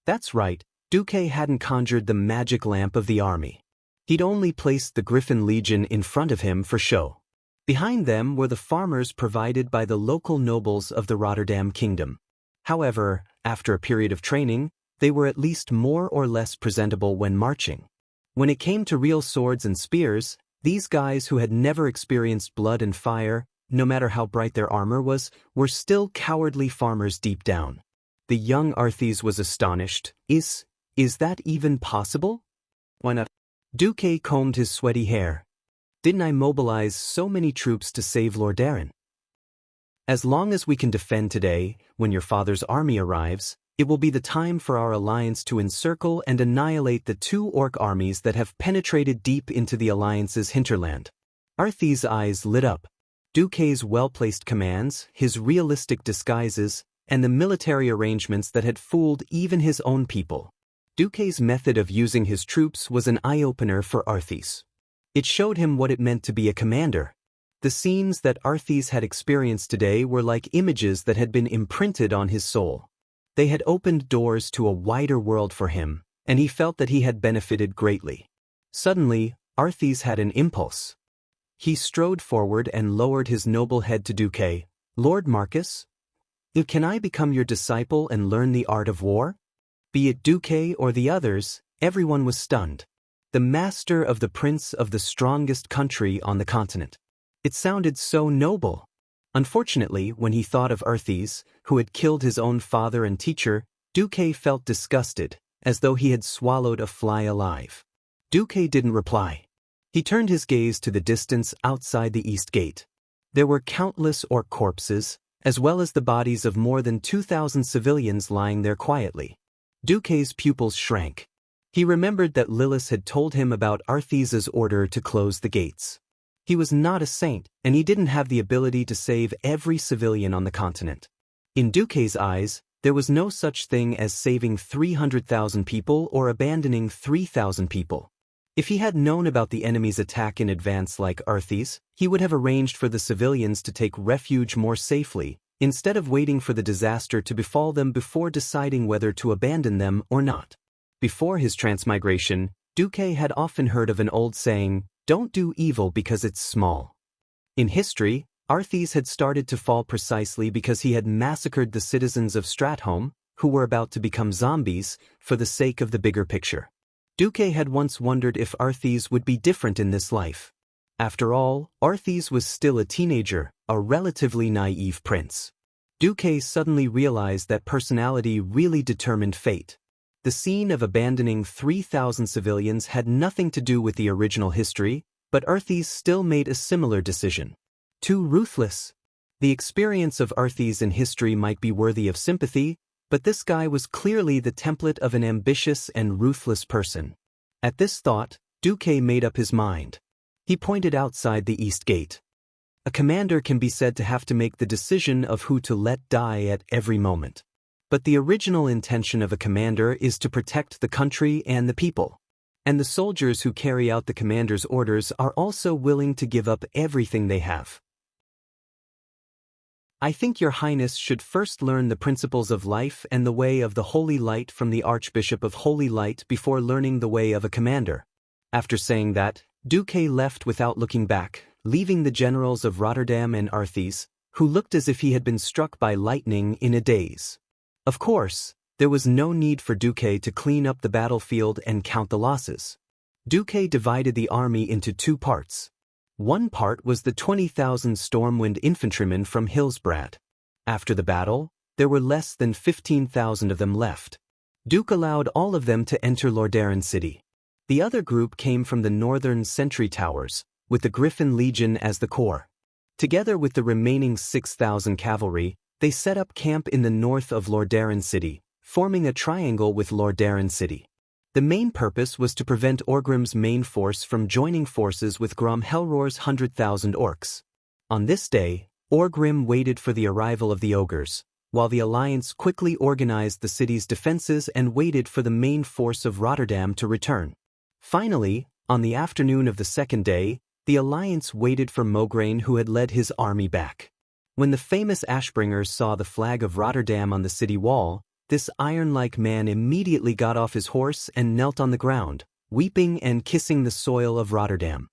Speaker 1: That's right, Dooku hadn't conjured the magic lamp of the army. He'd only placed the Griffin Legion in front of him for show. Behind them were the farmers provided by the local nobles of the Rotterdam Kingdom. However, after a period of training, they were at least more or less presentable when marching. When it came to real swords and spears, these guys who had never experienced blood and fire, no matter how bright their armor was, were still cowardly farmers deep down. The young Arthes was astonished. Is that even possible? Why not? Duque combed his sweaty hair. Didn't I mobilize so many troops to save Lordaeron? As long as we can defend today, when your father's army arrives, it will be the time for our alliance to encircle and annihilate the 2 orc armies that have penetrated deep into the alliance's hinterland. Arthes' eyes lit up. Duque's well-placed commands, his realistic disguises, and the military arrangements that had fooled even his own people. Duque's method of using his troops was an eye-opener for Arthes. It showed him what it meant to be a commander. The scenes that Arthes had experienced today were like images that had been imprinted on his soul. They had opened doors to a wider world for him, and he felt that he had benefited greatly. Suddenly, Arthes had an impulse. He strode forward and lowered his noble head to Duque. Lord Marcus? Can I become your disciple and learn the art of war? Be it Duque or the others, everyone was stunned. The master of the prince of the strongest country on the continent. It sounded so noble. Unfortunately, when he thought of Arthes, who had killed his own father and teacher, Duque felt disgusted, as though he had swallowed a fly alive. Duque didn't reply. He turned his gaze to the distance outside the east gate. There were countless orc corpses, as well as the bodies of more than 2,000 civilians lying there quietly. Duque's pupils shrank. He remembered that Lilith had told him about Arthes's order to close the gates. He was not a saint, and he didn't have the ability to save every civilian on the continent. In Duque's eyes, there was no such thing as saving 300,000 people or abandoning 3,000 people. If he had known about the enemy's attack in advance like Arthes, he would have arranged for the civilians to take refuge more safely, instead of waiting for the disaster to befall them before deciding whether to abandon them or not. Before his transmigration, Duque had often heard of an old saying, "Don't do evil because it's small." In history, Arthes had started to fall precisely because he had massacred the citizens of Stratholme, who were about to become zombies, for the sake of the bigger picture. Duque had once wondered if Arthes would be different in this life. After all, Arthes was still a teenager, a relatively naive prince. Duque suddenly realized that personality really determined fate. The scene of abandoning 3,000 civilians had nothing to do with the original history, but Arthes still made a similar decision. Too ruthless. The experience of Arthes in history might be worthy of sympathy, but this guy was clearly the template of an ambitious and ruthless person. At this thought, Duque made up his mind. He pointed outside the east gate. A commander can be said to have to make the decision of who to let die at every moment. But the original intention of a commander is to protect the country and the people. And the soldiers who carry out the commander's orders are also willing to give up everything they have. I think your highness should first learn the principles of life and the way of the Holy Light from the Archbishop of Holy Light before learning the way of a commander. After saying that, Duque left without looking back, leaving the generals of Rotterdam and Arthes, who looked as if he had been struck by lightning, in a daze. Of course, there was no need for Duque to clean up the battlefield and count the losses. Duque divided the army into 2 parts. One part was the 20,000 Stormwind infantrymen from Hillsbrad. After the battle, there were less than 15,000 of them left. Duke allowed all of them to enter Lordaeron city. The other group came from the northern sentry towers, with the Griffin Legion as the core. Together with the remaining 6,000 cavalry, they set up camp in the north of Lordaeron city, forming a triangle with Lordaeron city. The main purpose was to prevent Orgrim's main force from joining forces with Grom Helroar's 100,000 orcs. On this day, Orgrim waited for the arrival of the ogres, while the alliance quickly organized the city's defenses and waited for the main force of Rotterdam to return. Finally, on the afternoon of the second day, the alliance waited for Mograine, who had led his army back. When the famous Ashbringers saw the flag of Rotterdam on the city wall, this iron-like man immediately got off his horse and knelt on the ground, weeping and kissing the soil of Rotterdam.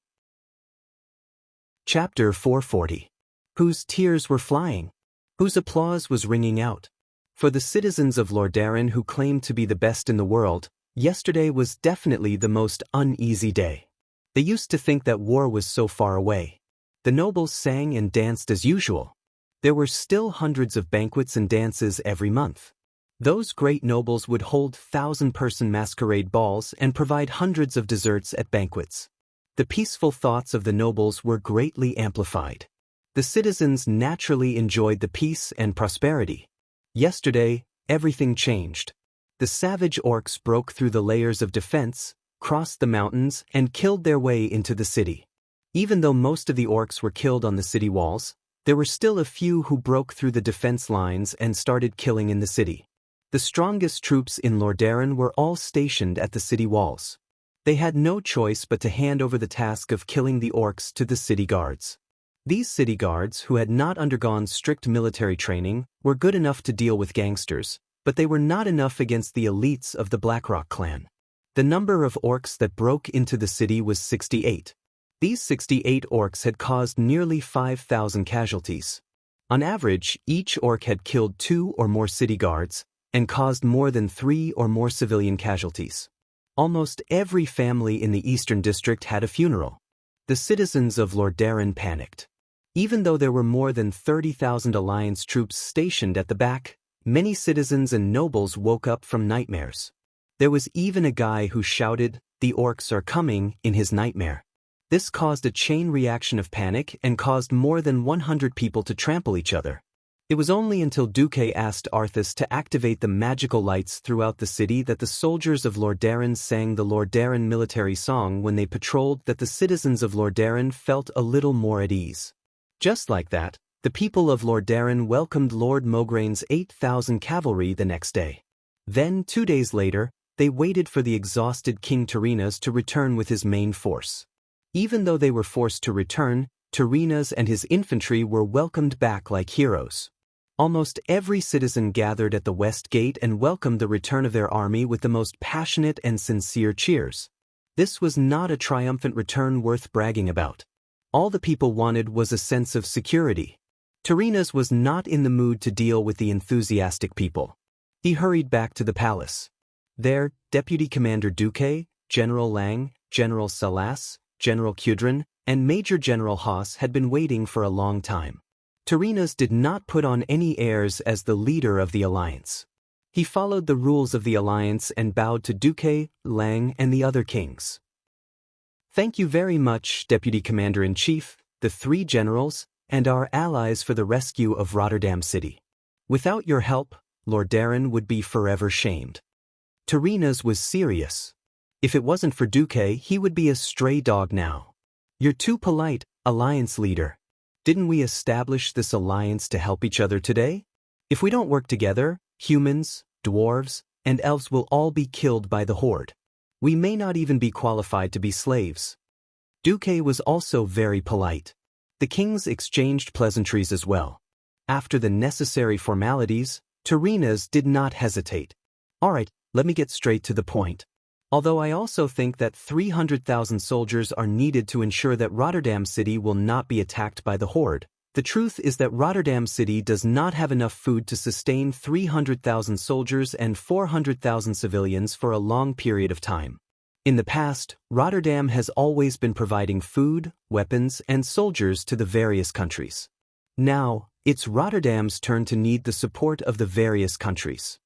Speaker 1: Chapter 440. Whose tears were flying? Whose applause was ringing out? For the citizens of Lordaeron who claimed to be the best in the world, yesterday was definitely the most uneasy day. They used to think that war was so far away. The nobles sang and danced as usual. There were still hundreds of banquets and dances every month. Those great nobles would hold 1,000-person masquerade balls and provide hundreds of desserts at banquets. The peaceful thoughts of the nobles were greatly amplified. The citizens naturally enjoyed the peace and prosperity. Yesterday, everything changed. The savage orcs broke through the layers of defense, crossed the mountains, and killed their way into the city. Even though most of the orcs were killed on the city walls, there were still a few who broke through the defense lines and started killing in the city. The strongest troops in Lordaeron were all stationed at the city walls. They had no choice but to hand over the task of killing the orcs to the city guards. These city guards, who had not undergone strict military training, were good enough to deal with gangsters, but they were not enough against the elites of the Blackrock clan. The number of orcs that broke into the city was 68. These 68 orcs had caused nearly 5,000 casualties. On average, each orc had killed 2 or more city guards, and caused more than 3 or more civilian casualties. Almost every family in the Eastern District had a funeral. The citizens of Lordaeron panicked. Even though there were more than 30,000 Alliance troops stationed at the back, many citizens and nobles woke up from nightmares. There was even a guy who shouted, "The orcs are coming," in his nightmare. This caused a chain reaction of panic and caused more than 100 people to trample each other. It was only until Duque asked Arthas to activate the magical lights throughout the city that the soldiers of Lordaeron sang the Lordaeron military song when they patrolled that the citizens of Lordaeron felt a little more at ease. Just like that, the people of Lordaeron welcomed Lord Mograine's 8,000 cavalry the next day. Then, 2 days later, they waited for the exhausted King Tarinas to return with his main force. Even though they were forced to return, Tarinas and his infantry were welcomed back like heroes. Almost every citizen gathered at the West Gate and welcomed the return of their army with the most passionate and sincere cheers. This was not a triumphant return worth bragging about. All the people wanted was a sense of security. Tarinas was not in the mood to deal with the enthusiastic people. He hurried back to the palace. There, Deputy Commander Duque, General Lang, General Salas, General Kudrin, and Major General Haas had been waiting for a long time. Tarinas did not put on any airs as the leader of the alliance. He followed the rules of the alliance and bowed to Duque, Lang, and the other kings. "Thank you very much, Deputy Commander-in-Chief, the 3 generals, and our allies for the rescue of Rotterdam City. Without your help, Lordaeron would be forever shamed." Tarinas was serious. If it wasn't for Duque, he would be a stray dog now. "You're too polite, alliance leader. Didn't we establish this alliance to help each other today? If we don't work together, humans, dwarves, and elves will all be killed by the horde. We may not even be qualified to be slaves." Duque was also very polite. The kings exchanged pleasantries as well. After the necessary formalities, Tarinas did not hesitate. "All right, let me get straight to the point. Although I also think that 300,000 soldiers are needed to ensure that Rotterdam City will not be attacked by the horde, the truth is that Rotterdam City does not have enough food to sustain 300,000 soldiers and 400,000 civilians for a long period of time. In the past, Rotterdam has always been providing food, weapons, and soldiers to the various countries. Now, it's Rotterdam's turn to need the support of the various countries."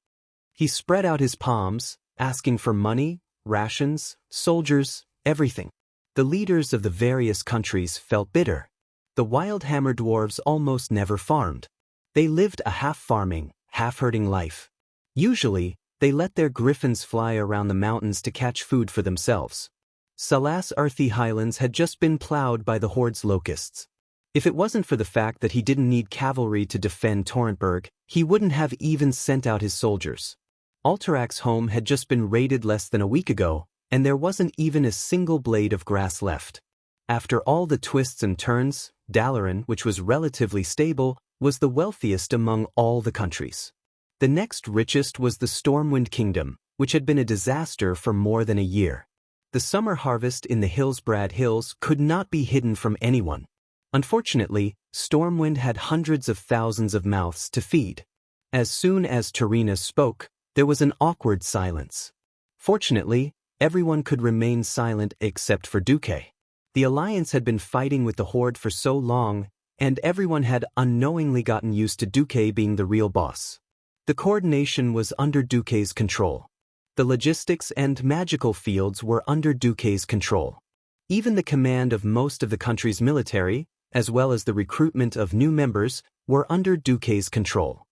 Speaker 1: He spread out his palms, asking for money, rations, soldiers, everything. The leaders of the various countries felt bitter. The Wildhammer dwarves almost never farmed. They lived a half-farming, half-herding life. Usually, they let their griffins fly around the mountains to catch food for themselves. Salas Earthy Highlands had just been plowed by the horde's locusts. If it wasn't for the fact that he didn't need cavalry to defend Torrentburg, he wouldn't have even sent out his soldiers. Alterac's home had just been raided less than a week ago, and there wasn't even a single blade of grass left. After all the twists and turns, Dalaran, which was relatively stable, was the wealthiest among all the countries. The next richest was the Stormwind Kingdom, which had been a disaster for more than a year. The summer harvest in the Hillsbrad Hills could not be hidden from anyone. Unfortunately, Stormwind had hundreds of thousands of mouths to feed. As soon as Tarinas spoke, there was an awkward silence. Fortunately, everyone could remain silent except for Duque. The alliance had been fighting with the horde for so long, and everyone had unknowingly gotten used to Duque being the real boss. The coordination was under Duque's control. The logistics and magical fields were under Duque's control. Even the command of most of the country's military, as well as the recruitment of new members, were under Duque's control.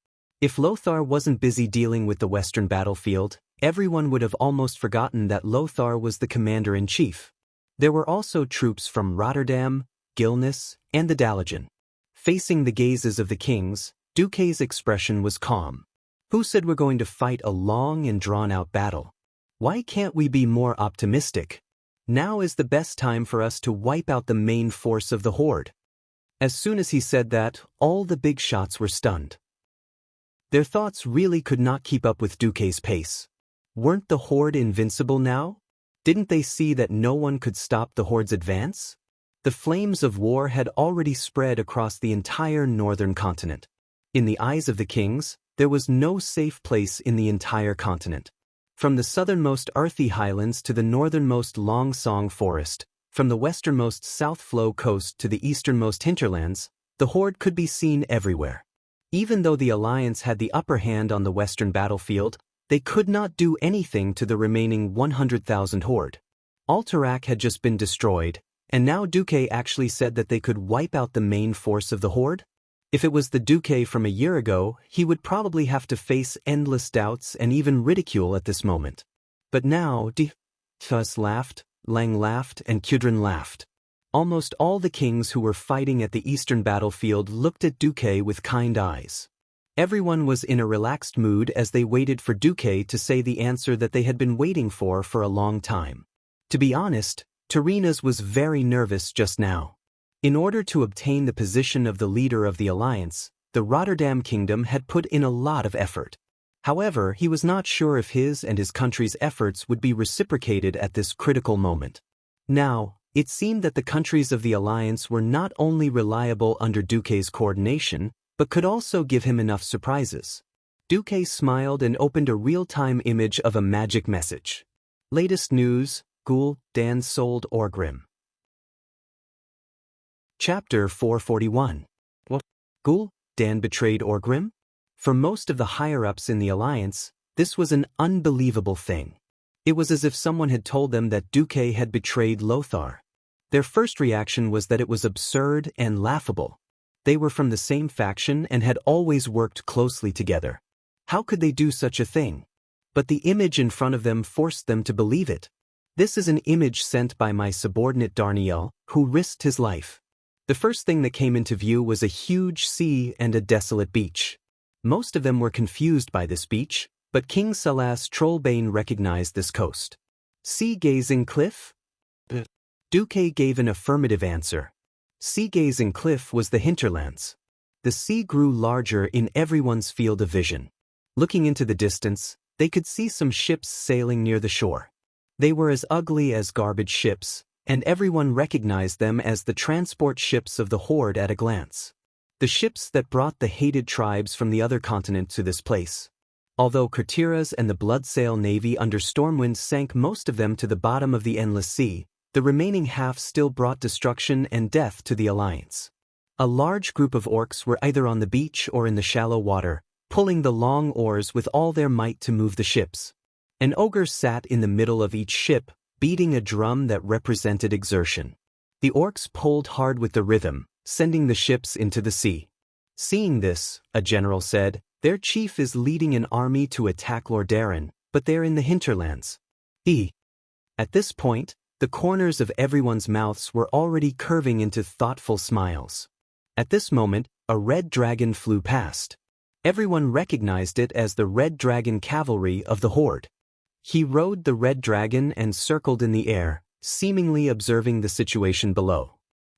Speaker 1: If Lothar wasn't busy dealing with the western battlefield, everyone would have almost forgotten that Lothar was the commander-in-chief. There were also troops from Rotterdam, Gilnis, and the Dalagen. Facing the gazes of the kings, Duque's expression was calm. Who said we're going to fight a long and drawn-out battle? Why can't we be more optimistic? Now is the best time for us to wipe out the main force of the horde. As soon as he said that, all the big shots were stunned. Their thoughts really could not keep up with Duque's pace. Weren't the horde invincible now? Didn't they see that no one could stop the horde's advance? The flames of war had already spread across the entire northern continent. In the eyes of the kings, there was no safe place in the entire continent. From the southernmost earthy highlands to the northernmost Long Song forest, from the westernmost South Flow coast to the easternmost hinterlands, the horde could be seen everywhere. Even though the alliance had the upper hand on the western battlefield, they could not do anything to the remaining 100,000 horde. Alterac had just been destroyed, and now Duque actually said that they could wipe out the main force of the horde? If it was the Duque from a year ago, he would probably have to face endless doubts and even ridicule at this moment. But now, Tus laughed, Lang laughed, and Kudrin laughed. Almost all the kings who were fighting at the eastern battlefield looked at Duque with kind eyes. Everyone was in a relaxed mood as they waited for Duque to say the answer that they had been waiting for a long time. To be honest, Terenas was very nervous just now. In order to obtain the position of the leader of the alliance, the Rotterdam kingdom had put in a lot of effort. However, he was not sure if his and his country's efforts would be reciprocated at this critical moment. Now, it seemed that the countries of the alliance were not only reliable under Duque's coordination, but could also give him enough surprises. Duque smiled and opened a real-time image of a magic message. Latest news, Gul Dan sold Orgrim. Chapter 441. What? Gul Dan betrayed Orgrim? For most of the higher-ups in the alliance, this was an unbelievable thing. It was as if someone had told them that Duque had betrayed Lothar. Their first reaction was that it was absurd and laughable. They were from the same faction and had always worked closely together. How could they do such a thing? But the image in front of them forced them to believe it. This is an image sent by my subordinate Darniel, who risked his life. The first thing that came into view was a huge sea and a desolate beach. Most of them were confused by this beach, but King Salas Trollbane recognized this coast. Sea-gazing cliff? Duque gave an affirmative answer. Sea-gazing cliff was the hinterlands. The sea grew larger in everyone's field of vision. Looking into the distance, they could see some ships sailing near the shore. They were as ugly as garbage ships, and everyone recognized them as the transport ships of the horde at a glance. The ships that brought the hated tribes from the other continent to this place. Although Kurtira's and the Bloodsail Navy under Stormwind sank most of them to the bottom of the Endless Sea, the remaining half still brought destruction and death to the alliance. A large group of orcs were either on the beach or in the shallow water, pulling the long oars with all their might to move the ships. An ogre sat in the middle of each ship, beating a drum that represented exertion. The orcs pulled hard with the rhythm, sending the ships into the sea. Seeing this, a general said, "Their chief is leading an army to attack Lordaeron, but they're in the hinterlands." At this point, the corners of everyone's mouths were already curving into thoughtful smiles. At this moment, a red dragon flew past. Everyone recognized it as the Red Dragon cavalry of the horde. He rode the red dragon and circled in the air, seemingly observing the situation below.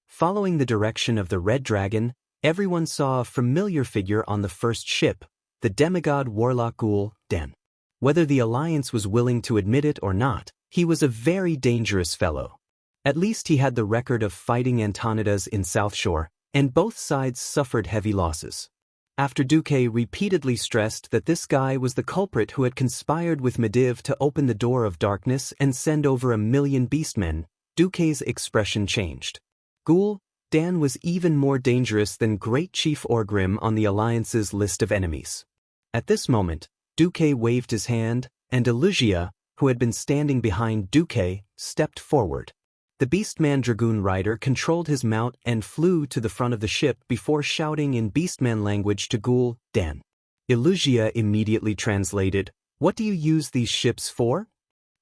Speaker 1: Following the direction of the red dragon, everyone saw a familiar figure on the first ship, the demigod warlock Gul Dan. Whether the alliance was willing to admit it or not, he was a very dangerous fellow. At least he had the record of fighting Antonidas in South Shore, and both sides suffered heavy losses. After Duque repeatedly stressed that this guy was the culprit who had conspired with Medivh to open the door of darkness and send over 1,000,000 beastmen, Duque's expression changed. Ghoul Dan was even more dangerous than Great Chief Orgrim on the Alliance's list of enemies. At this moment, Duque waved his hand, and Illusia, who had been standing behind Duque, stepped forward. The Beastman Dragoon rider controlled his mount and flew to the front of the ship before shouting in Beastman language to Ghoul Dan. Illusia immediately translated, "What do you use these ships for?"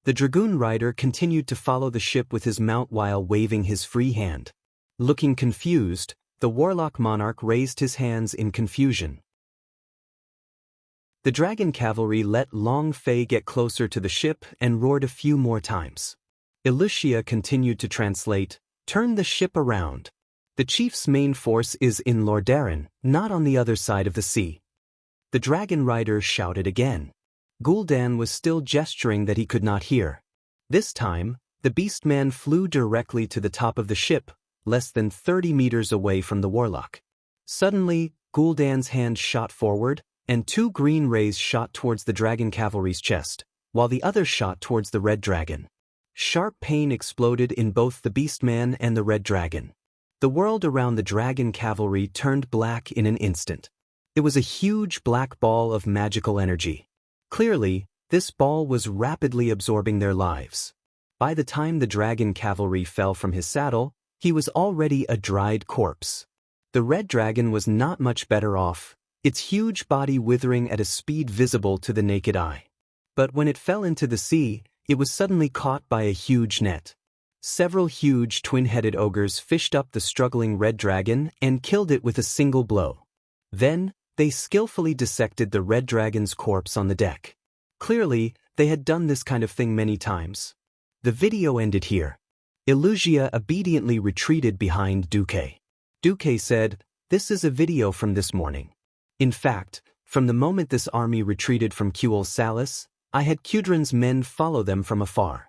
Speaker 1: The Dragoon rider continued to follow the ship with his mount while waving his free hand. Looking confused, the Warlock Monarch raised his hands in confusion. The Dragon Cavalry let Long Fei get closer to the ship and roared a few more times. Illusia continued to translate, "Turn the ship around. The chief's main force is in Lordaeron, not on the other side of the sea." The Dragon Rider shouted again. Gul'dan was still gesturing that he could not hear. This time, the Beastman flew directly to the top of the ship, less than 30 meters away from the Warlock. Suddenly, Gul'dan's hand shot forward, and 2 green rays shot towards the Dragon Cavalry's chest, while the other shot towards the Red Dragon. Sharp pain exploded in both the Beastman and the Red Dragon. The world around the Dragon Cavalry turned black in an instant. It was a huge black ball of magical energy. Clearly, this ball was rapidly absorbing their lives. By the time the Dragon Cavalry fell from his saddle, he was already a dried corpse. The Red Dragon was not much better off, its huge body withering at a speed visible to the naked eye. But when it fell into the sea, it was suddenly caught by a huge net. Several huge twin-headed ogres fished up the struggling Red Dragon and killed it with a single blow. Then, they skillfully dissected the Red Dragon's corpse on the deck. Clearly, they had done this kind of thing many times. The video ended here. Illusia obediently retreated behind Duque. Duque said, "This is a video from this morning. In fact, from the moment this army retreated from Kuel Salis, I had Kudran's men follow them from afar."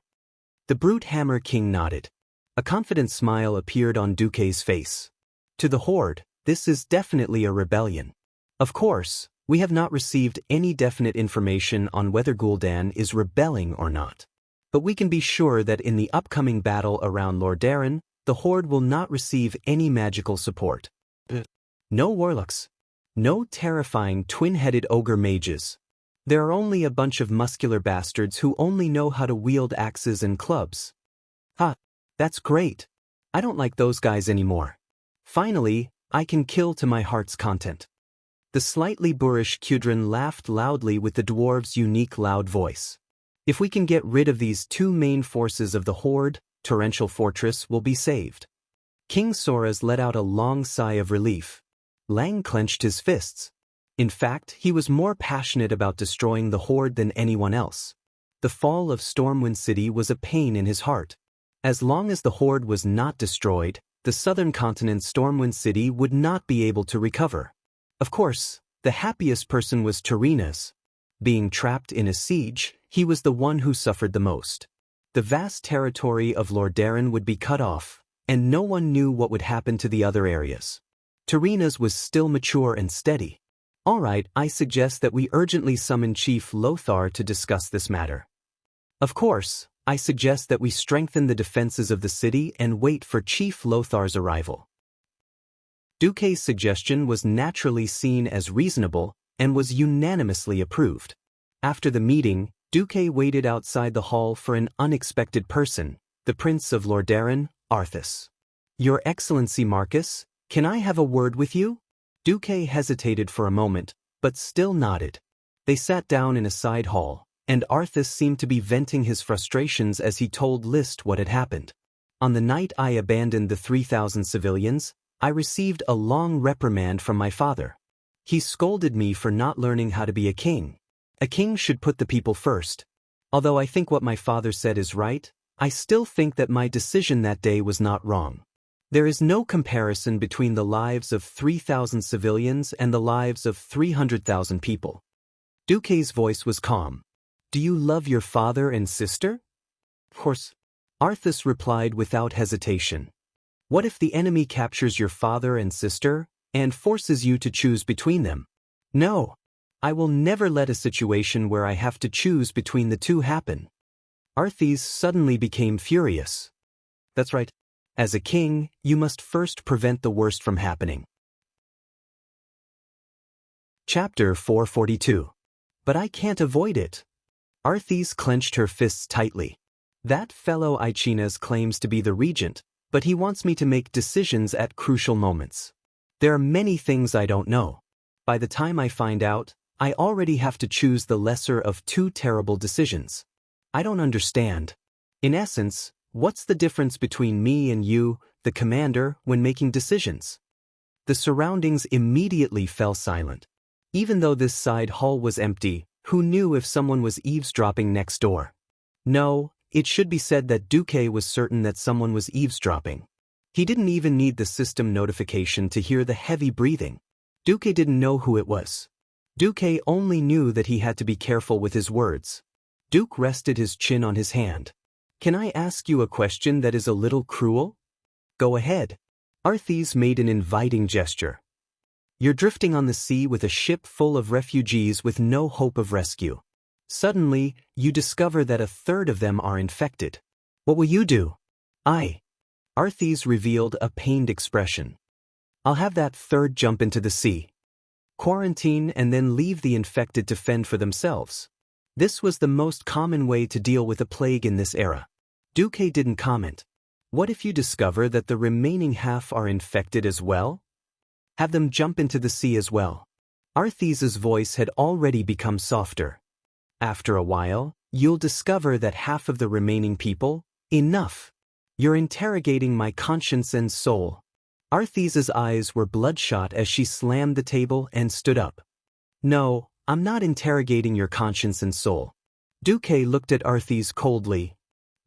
Speaker 1: The Brute Hammer King nodded. A confident smile appeared on Duque's face. "To the Horde, this is definitely a rebellion. Of course, we have not received any definite information on whether Gul'dan is rebelling or not. But we can be sure that in the upcoming battle around Lordaeron, the Horde will not receive any magical support. No warlocks. No terrifying twin-headed ogre mages. There are only a bunch of muscular bastards who only know how to wield axes and clubs." "Ha, that's great. I don't like those guys anymore. Finally, I can kill to my heart's content." The slightly boorish Kudran laughed loudly with the dwarf's unique loud voice. "If we can get rid of these 2 main forces of the Horde, Torrential Fortress will be saved." King Soras let out a long sigh of relief. Lang clenched his fists. In fact, he was more passionate about destroying the Horde than anyone else. The fall of Stormwind City was a pain in his heart. As long as the Horde was not destroyed, the southern continent's Stormwind City would not be able to recover. Of course, the happiest person was Tarina's. Being trapped in a siege, he was the one who suffered the most. The vast territory of Lordaeron would be cut off, and no one knew what would happen to the other areas. Tarina's was still mature and steady. "All right, I suggest that we urgently summon Chief Lothar to discuss this matter. Of course, I suggest that we strengthen the defenses of the city and wait for Chief Lothar's arrival." Duque's suggestion was naturally seen as reasonable and was unanimously approved. After the meeting, Duque waited outside the hall for an unexpected person, the Prince of Lordaeron, Arthas. "Your Excellency Marcus, can I have a word with you?" Duque hesitated for a moment, but still nodded. They sat down in a side hall, and Arthas seemed to be venting his frustrations as he told List what had happened. "On the night I abandoned the 3,000 civilians, I received a long reprimand from my father. He scolded me for not learning how to be a king. A king should put the people first. Although I think what my father said is right, I still think that my decision that day was not wrong. There is no comparison between the lives of 3,000 civilians and the lives of 300,000 people." Duque's voice was calm. "Do you love your father and sister?" "Of course." Arthas replied without hesitation. "What if the enemy captures your father and sister and forces you to choose between them?" "No. I will never let a situation where I have to choose between the two happen." Arthas suddenly became furious. That's right. As a king, you must first prevent the worst from happening. Chapter 442. But I can't avoid it. Arthis clenched her fists tightly. That fellow Ichinez claims to be the regent, but he wants me to make decisions at crucial moments. There are many things I don't know. By the time I find out, I already have to choose the lesser of two terrible decisions. I don't understand. In essence, what's the difference between me and you, the commander, when making decisions? The surroundings immediately fell silent. Even though this side hall was empty, who knew if someone was eavesdropping next door? No, it should be said that Duque was certain that someone was eavesdropping. He didn't even need the system notification to hear the heavy breathing. Duque didn't know who it was. Duque only knew that he had to be careful with his words. Duke rested his chin on his hand. Can I ask you a question that is a little cruel? Go ahead. Arthis made an inviting gesture. You're drifting on the sea with a ship full of refugees with no hope of rescue. Suddenly, you discover that a third of them are infected. What will you do? Arthis revealed a pained expression. I'll have that third jump into the sea. Quarantine and then leave the infected to fend for themselves. This was the most common way to deal with a plague in this era. Duque didn't comment. What if you discover that the remaining half are infected as well? Have them jump into the sea as well. Arthis's voice had already become softer. After a while, you'll discover that half of the remaining people, enough. You're interrogating my conscience and soul. Arthis's eyes were bloodshot as she slammed the table and stood up. No, I'm not interrogating your conscience and soul. Duque looked at Arthis coldly.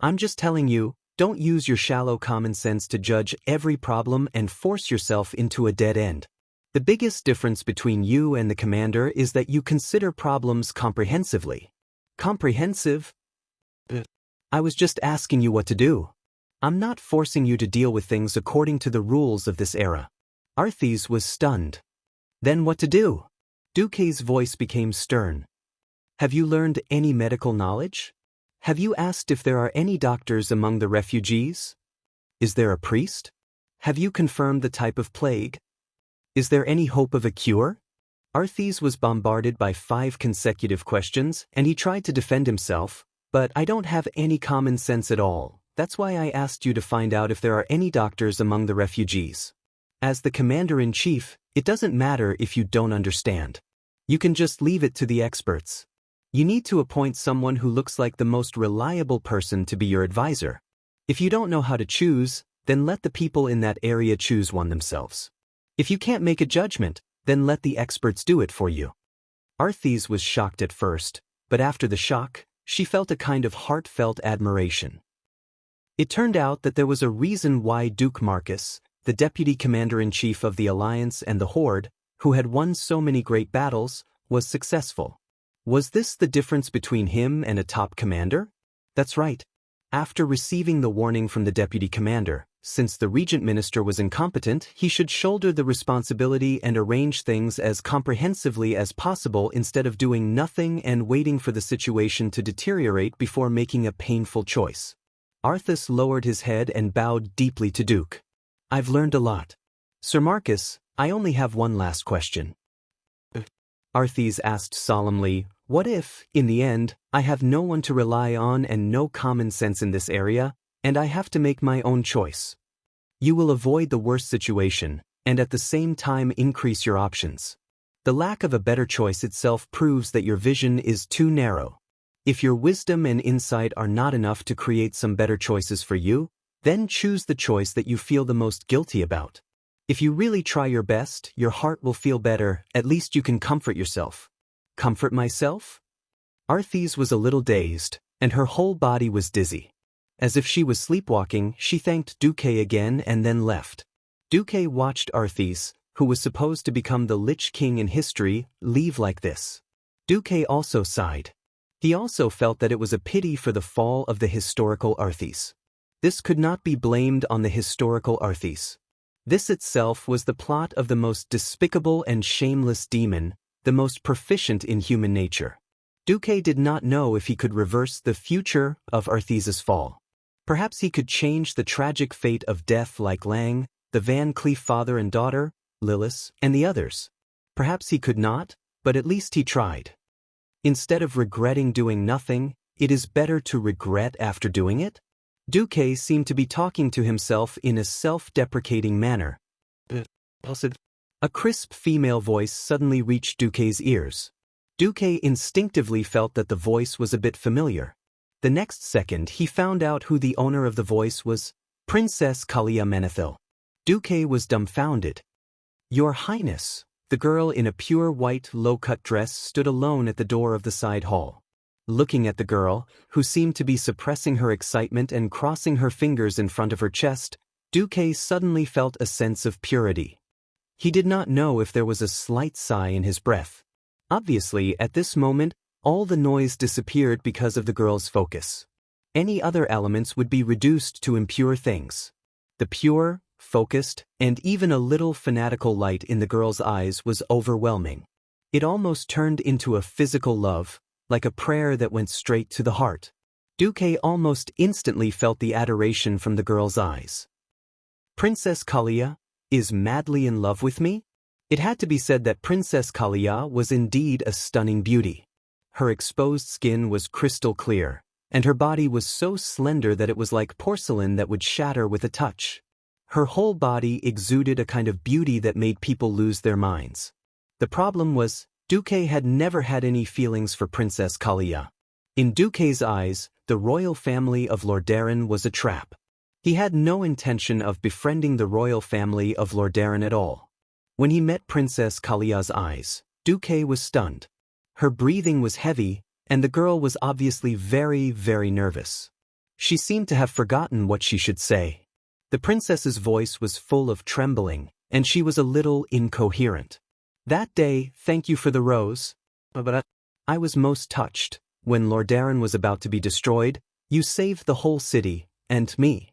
Speaker 1: I'm just telling you, don't use your shallow common sense to judge every problem and force yourself into a dead end. The biggest difference between you and the commander is that you consider problems comprehensively. Comprehensive? I was just asking you what to do. I'm not forcing you to deal with things according to the rules of this era. Arthis was stunned. Then what to do? Duque's voice became stern. Have you learned any medical knowledge? Have you asked if there are any doctors among the refugees? Is there a priest? Have you confirmed the type of plague? Is there any hope of a cure? Arthis was bombarded by 5 consecutive questions, and he tried to defend himself, but I don't have any common sense at all. That's why I asked you to find out if there are any doctors among the refugees. As the commander-in-chief, it doesn't matter if you don't understand. You can just leave it to the experts. You need to appoint someone who looks like the most reliable person to be your advisor. If you don't know how to choose, then let the people in that area choose one themselves. If you can't make a judgment, then let the experts do it for you. Arthis was shocked at first, but after the shock, she felt a kind of heartfelt admiration. It turned out that there was a reason why Duke Marcus, the deputy commander-in-chief of the Alliance and the Horde, who had won so many great battles, was successful. Was this the difference between him and a top commander? That's right. After receiving the warning from the deputy commander, since the regent minister was incompetent, he should shoulder the responsibility and arrange things as comprehensively as possible instead of doing nothing and waiting for the situation to deteriorate before making a painful choice. Arthis lowered his head and bowed deeply to Duke. I've learned a lot. Sir Marcus, I only have one last question. Arthis asked solemnly, what if, in the end, I have no one to rely on and no common sense in this area, and I have to make my own choice? You will avoid the worst situation, and at the same time increase your options. The lack of a better choice itself proves that your vision is too narrow. If your wisdom and insight are not enough to create some better choices for you, then choose the choice that you feel the most guilty about. If you really try your best, your heart will feel better, at least you can comfort yourself. Comfort myself? Arthis was a little dazed, and her whole body was dizzy. As if she was sleepwalking, she thanked Duque again and then left. Duque watched Arthis, who was supposed to become the Lich King in history, leave like this. Duque also sighed. He also felt that it was a pity for the fall of the historical Arthis. This could not be blamed on the historical Arthis. This itself was the plot of the most despicable and shameless demon, the most proficient in human nature. Duque did not know if he could reverse the future of Arthis's fall. Perhaps he could change the tragic fate of death like Lang, the Van Cleef father and daughter, Lilith, and the others. Perhaps he could not, but at least he tried. Instead of regretting doing nothing, it is better to regret after doing it? Duque seemed to be talking to himself in a self-deprecating manner. A crisp female voice suddenly reached Duque's ears. Duque instinctively felt that the voice was a bit familiar. The next second he found out who the owner of the voice was, Princess Kalia Menethil. Duque was dumbfounded. "Your Highness." The girl in a pure white low-cut dress stood alone at the door of the side hall. Looking at the girl, who seemed to be suppressing her excitement and crossing her fingers in front of her chest, Duque suddenly felt a sense of purity. He did not know if there was a slight sigh in his breath. Obviously, at this moment, all the noise disappeared because of the girl's focus. Any other elements would be reduced to impure things. The pure, focused, and even a little fanatical light in the girl's eyes was overwhelming. It almost turned into a physical love, like a prayer that went straight to the heart. Duque almost instantly felt the adoration from the girl's eyes. Princess Kalia is madly in love with me? It had to be said that Princess Kalia was indeed a stunning beauty. Her exposed skin was crystal clear, and her body was so slender that it was like porcelain that would shatter with a touch. Her whole body exuded a kind of beauty that made people lose their minds. The problem was, Duque had never had any feelings for Princess Kalia. In Duque's eyes, the royal family of Lordaeron was a trap. He had no intention of befriending the royal family of Lordaeron at all. When he met Princess Kalia's eyes, Duque was stunned. Her breathing was heavy, and the girl was obviously very, very nervous. She seemed to have forgotten what she should say. The princess's voice was full of trembling, and she was a little incoherent. "That day, thank you for the rose. But I was most touched. When Lordaeron was about to be destroyed, you saved the whole city, and me.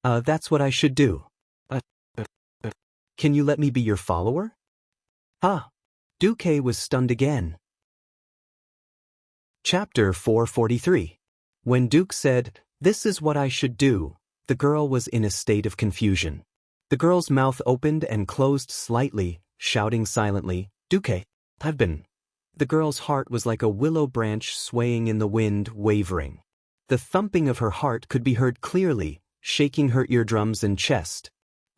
Speaker 1: That's what I should do. Can you let me be your follower?" Duque was stunned again. Chapter 443. When Duque said, "This is what I should do," the girl was in a state of confusion. The girl's mouth opened and closed slightly, shouting silently, "Duque, I've been." The girl's heart was like a willow branch swaying in the wind, wavering. The thumping of her heart could be heard clearly, shaking her eardrums and chest.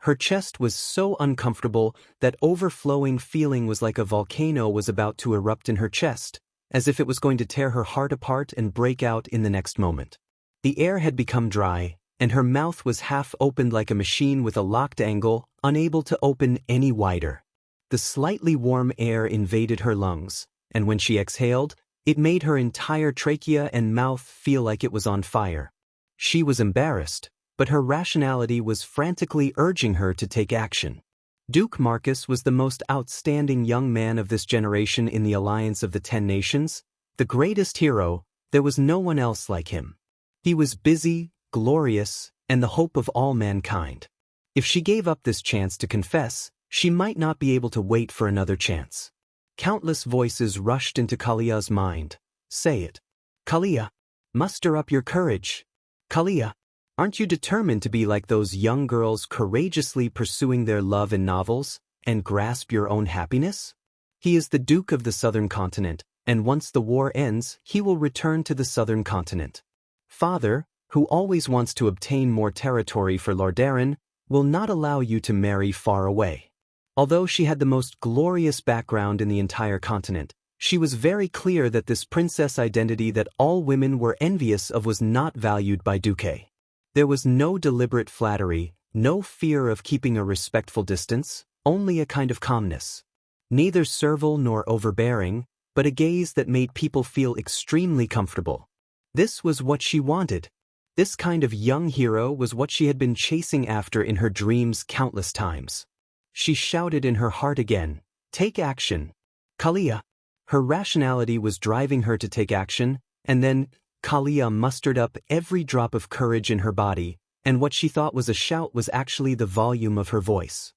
Speaker 1: Her chest was so uncomfortable that overflowing feeling was like a volcano was about to erupt in her chest, as if it was going to tear her heart apart and break out in the next moment. The air had become dry, and her mouth was half opened like a machine with a locked angle, unable to open any wider. The slightly warm air invaded her lungs, and when she exhaled, it made her entire trachea and mouth feel like it was on fire. She was embarrassed, but her rationality was frantically urging her to take action. Duke Marcus was the most outstanding young man of this generation in the Alliance of the 10 Nations, the greatest hero. There was no one else like him. He was busy, glorious, and the hope of all mankind. If she gave up this chance to confess, she might not be able to wait for another chance. Countless voices rushed into Kalia's mind. "Say it. Kalia, muster up your courage. Kalia, aren't you determined to be like those young girls courageously pursuing their love in novels, and grasp your own happiness? He is the Duke of the Southern Continent, and once the war ends, he will return to the Southern Continent. Father, who always wants to obtain more territory for Lordaeron, will not allow you to marry far away." Although she had the most glorious background in the entire continent, she was very clear that this princess identity that all women were envious of was not valued by Duque. There was no deliberate flattery, no fear of keeping a respectful distance, only a kind of calmness. Neither servile nor overbearing, but a gaze that made people feel extremely comfortable. This was what she wanted. This kind of young hero was what she had been chasing after in her dreams countless times. She shouted in her heart again, "Take action. Kalia." Her rationality was driving her to take action, and then Kalia mustered up every drop of courage in her body, and what she thought was a shout was actually the volume of her voice.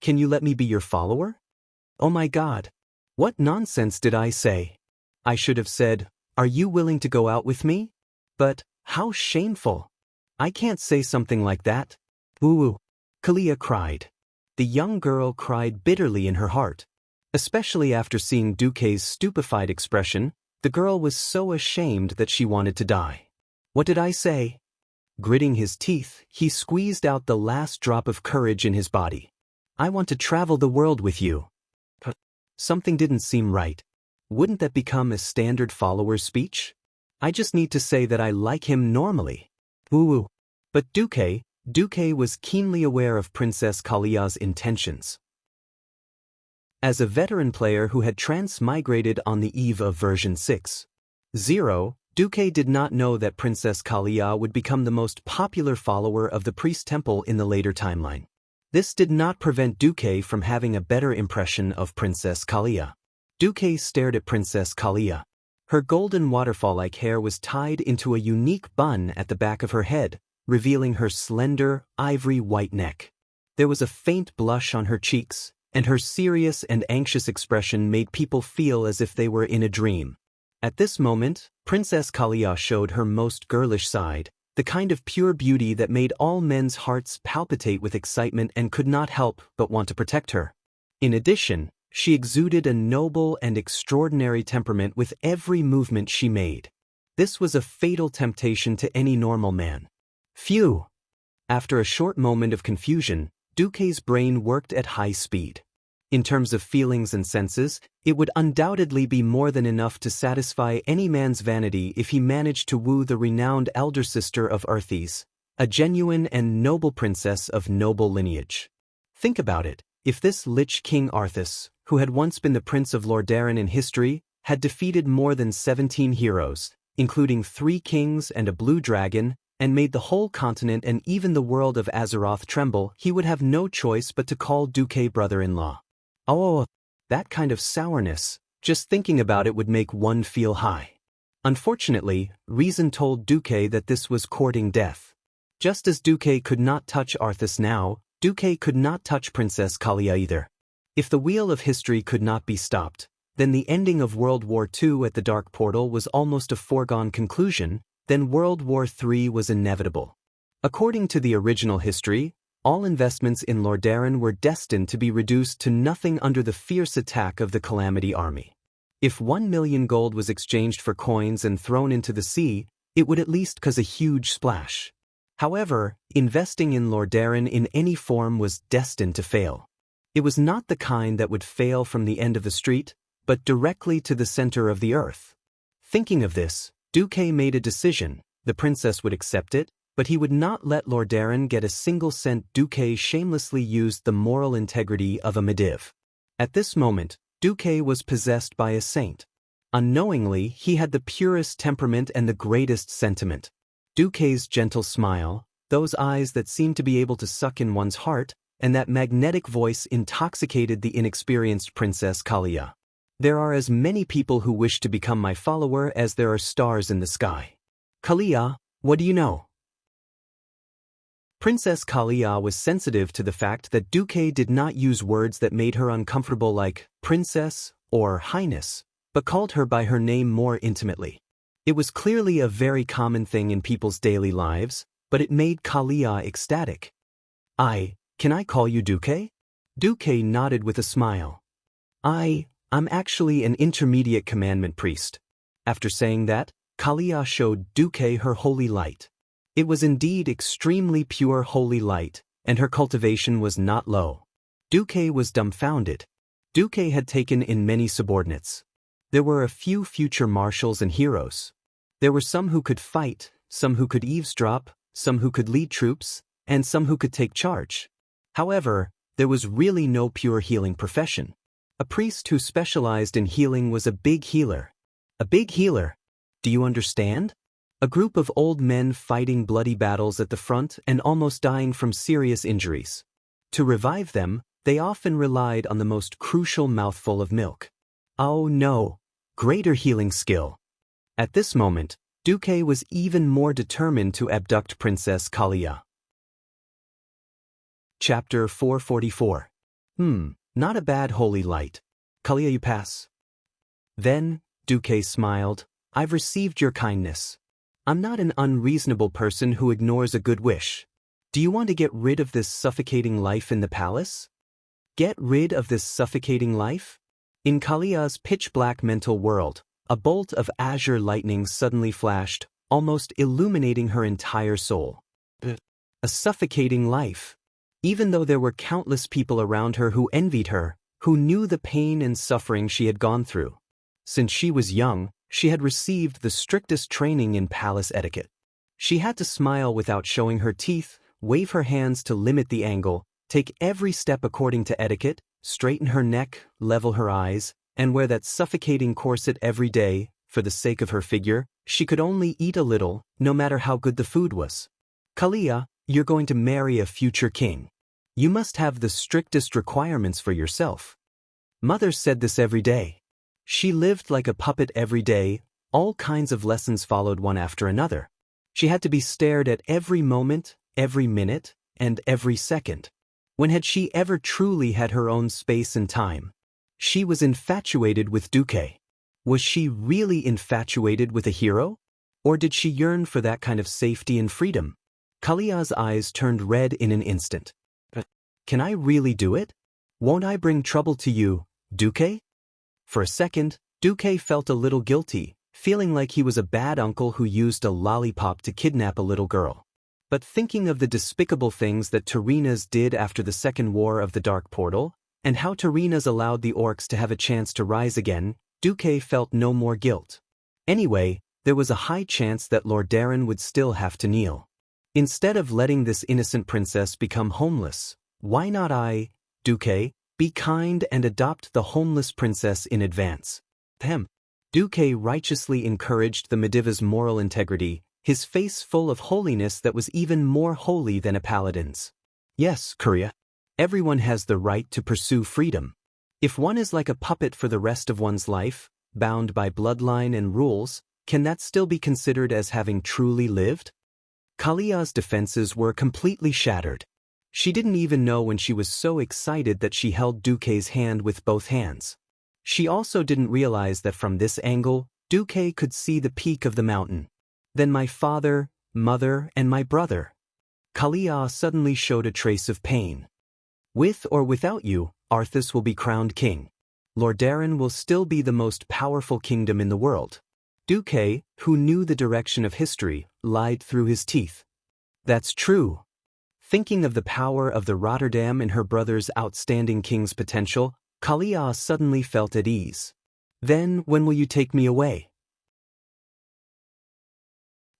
Speaker 1: "Can you let me be your follower? Oh my God. What nonsense did I say? I should have said, 'Are you willing to go out with me?' But How shameful. I can't say something like that. Woo. Kalia cried. The young girl cried bitterly in her heart. Especially after seeing Duque's stupefied expression, the girl was so ashamed that she wanted to die. What did I say? Gritting his teeth, he squeezed out the last drop of courage in his body. I want to travel the world with you. Something didn't seem right. Wouldn't that become a standard follower's speech? I just need to say that I like him normally. Woo. But Duque was keenly aware of Princess Kalia's intentions. As a veteran player who had transmigrated on the eve of version 6.0, Duque did not know that Princess Kalia would become the most popular follower of the Priest Temple in the later timeline. This did not prevent Duque from having a better impression of Princess Kalia. Duque stared at Princess Kalia. Her golden waterfall-like hair was tied into a unique bun at the back of her head, revealing her slender, ivory-white neck. There was a faint blush on her cheeks, and her serious and anxious expression made people feel as if they were in a dream. At this moment, Princess Kalia showed her most girlish side, the kind of pure beauty that made all men's hearts palpitate with excitement and could not help but want to protect her. In addition, she exuded a noble and extraordinary temperament with every movement she made. This was a fatal temptation to any normal man. Phew! After a short moment of confusion, Duque's brain worked at high speed. In terms of feelings and senses, it would undoubtedly be more than enough to satisfy any man's vanity if he managed to woo the renowned elder sister of Arthes, a genuine and noble princess of noble lineage. Think about it, if this lich King Arthas, who had once been the Prince of Lordaeron in history, had defeated more than 17 heroes, including 3 kings and a blue dragon, and made the whole continent and even the world of Azeroth tremble, he would have no choice but to call Duque brother-in-law. Oh, that kind of sourness, just thinking about it would make one feel high. Unfortunately, reason told Duque that this was courting death. Just as Duque could not touch Arthas now, Duque could not touch Princess Kalia either. If the wheel of history could not be stopped, then the ending of World War II at the Dark Portal was almost a foregone conclusion, then World War III was inevitable. According to the original history, all investments in Lordaeron were destined to be reduced to nothing under the fierce attack of the Calamity Army. If 1 million gold was exchanged for coins and thrown into the sea, it would at least cause a huge splash. However, investing in Lordaeron in any form was destined to fail. It was not the kind that would fail from the end of the street, but directly to the center of the earth. Thinking of this, Duque made a decision. The princess would accept it, but he would not let Lordaeron get a single cent. Duque shamelessly used the moral integrity of a Mediv. At this moment, Duque was possessed by a saint. Unknowingly, he had the purest temperament and the greatest sentiment. Duque's gentle smile, those eyes that seemed to be able to suck in one's heart, and that magnetic voice intoxicated the inexperienced Princess Kalia. There are as many people who wish to become my follower as there are stars in the sky. Kalia, what do you know? Princess Kalia was sensitive to the fact that Duque did not use words that made her uncomfortable like princess or highness, but called her by her name more intimately. It was clearly a very common thing in people's daily lives, but it made Kalia ecstatic. Can I call you Duque? Duque nodded with a smile. I'm actually an intermediate commandment priest. After saying that, Kalia showed Duque her holy light. It was indeed extremely pure holy light, and her cultivation was not low. Duque was dumbfounded. Duque had taken in many subordinates. There were a few future marshals and heroes. There were some who could fight, some who could eavesdrop, some who could lead troops, and some who could take charge. However, there was really no pure healing profession. A priest who specialized in healing was a big healer. A big healer. Do you understand? A group of old men fighting bloody battles at the front and almost dying from serious injuries. To revive them, they often relied on the most crucial mouthful of milk. Oh no, greater healing skill. At this moment, Duque was even more determined to abduct Princess Kalia. Chapter 444. Not a bad holy light. Kalia, you pass. Then, Duque smiled, I've received your kindness. I'm not an unreasonable person who ignores a good wish. Do you want to get rid of this suffocating life in the palace? Get rid of this suffocating life? In Kalia's pitch-black mental world, a bolt of azure lightning suddenly flashed, almost illuminating her entire soul. A suffocating life. Even though there were countless people around her who envied her, who knew the pain and suffering she had gone through. Since she was young, she had received the strictest training in palace etiquette. She had to smile without showing her teeth, wave her hands to limit the angle, take every step according to etiquette, straighten her neck, level her eyes, and wear that suffocating corset every day. For the sake of her figure, she could only eat a little, no matter how good the food was. Kalia, you're going to marry a future king. You must have the strictest requirements for yourself. Mother said this every day. She lived like a puppet every day, all kinds of lessons followed one after another. She had to be stared at every moment, every minute, and every second. When had she ever truly had her own space and time? She was infatuated with Duque. Was she really infatuated with a hero? Or did she yearn for that kind of safety and freedom? Kalia's eyes turned red in an instant. Can I really do it? Won't I bring trouble to you, Duque? For a second, Duque felt a little guilty, feeling like he was a bad uncle who used a lollipop to kidnap a little girl. But thinking of the despicable things that Tarinas did after the Second War of the Dark Portal, and how Tarinas allowed the orcs to have a chance to rise again, Duque felt no more guilt. Anyway, there was a high chance that Lord Darren would still have to kneel. Instead of letting this innocent princess become homeless, why not I, Duque, be kind and adopt the homeless princess in advance? Duque righteously encouraged the Mediva's moral integrity, his face full of holiness that was even more holy than a paladin's. Yes, Kuria. Everyone has the right to pursue freedom. If one is like a puppet for the rest of one's life, bound by bloodline and rules, can that still be considered as having truly lived? Kalia's defenses were completely shattered. She didn't even know when she was so excited that she held Duque's hand with both hands. She also didn't realize that from this angle, Duque could see the peak of the mountain. Then my father, mother, and my brother. Kalia suddenly showed a trace of pain. With or without you, Arthas will be crowned king. Lord Darren will still be the most powerful kingdom in the world. Duque, who knew the direction of history, lied through his teeth. That's true. Thinking of the power of the Rotterdam and her brother's outstanding king's potential, Kalia suddenly felt at ease. Then, when will you take me away?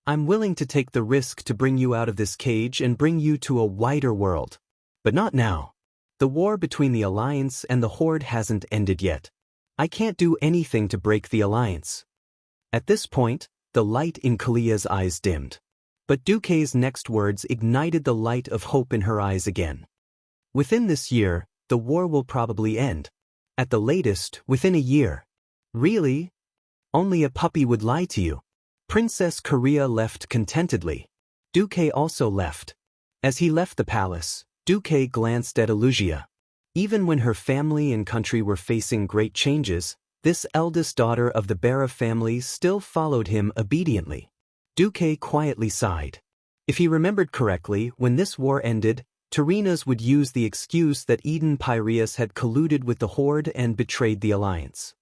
Speaker 1: I'm willing to take the risk to bring you out of this cage and bring you to a wider world. But not now. The war between the Alliance and the Horde hasn't ended yet. I can't do anything to break the Alliance. At this point, the light in Kalia's eyes dimmed. But Duque's next words ignited the light of hope in her eyes again. Within this year, the war will probably end. At the latest, within a year. Really? Only a puppy would lie to you. Princess Korea left contentedly. Duque also left. As he left the palace, Duque glanced at Elugia. Even when her family and country were facing great changes, this eldest daughter of the Bara family still followed him obediently. Duque quietly sighed. If he remembered correctly, when this war ended, Tarinas would use the excuse that Eden Pyreus had colluded with the Horde and betrayed the Alliance.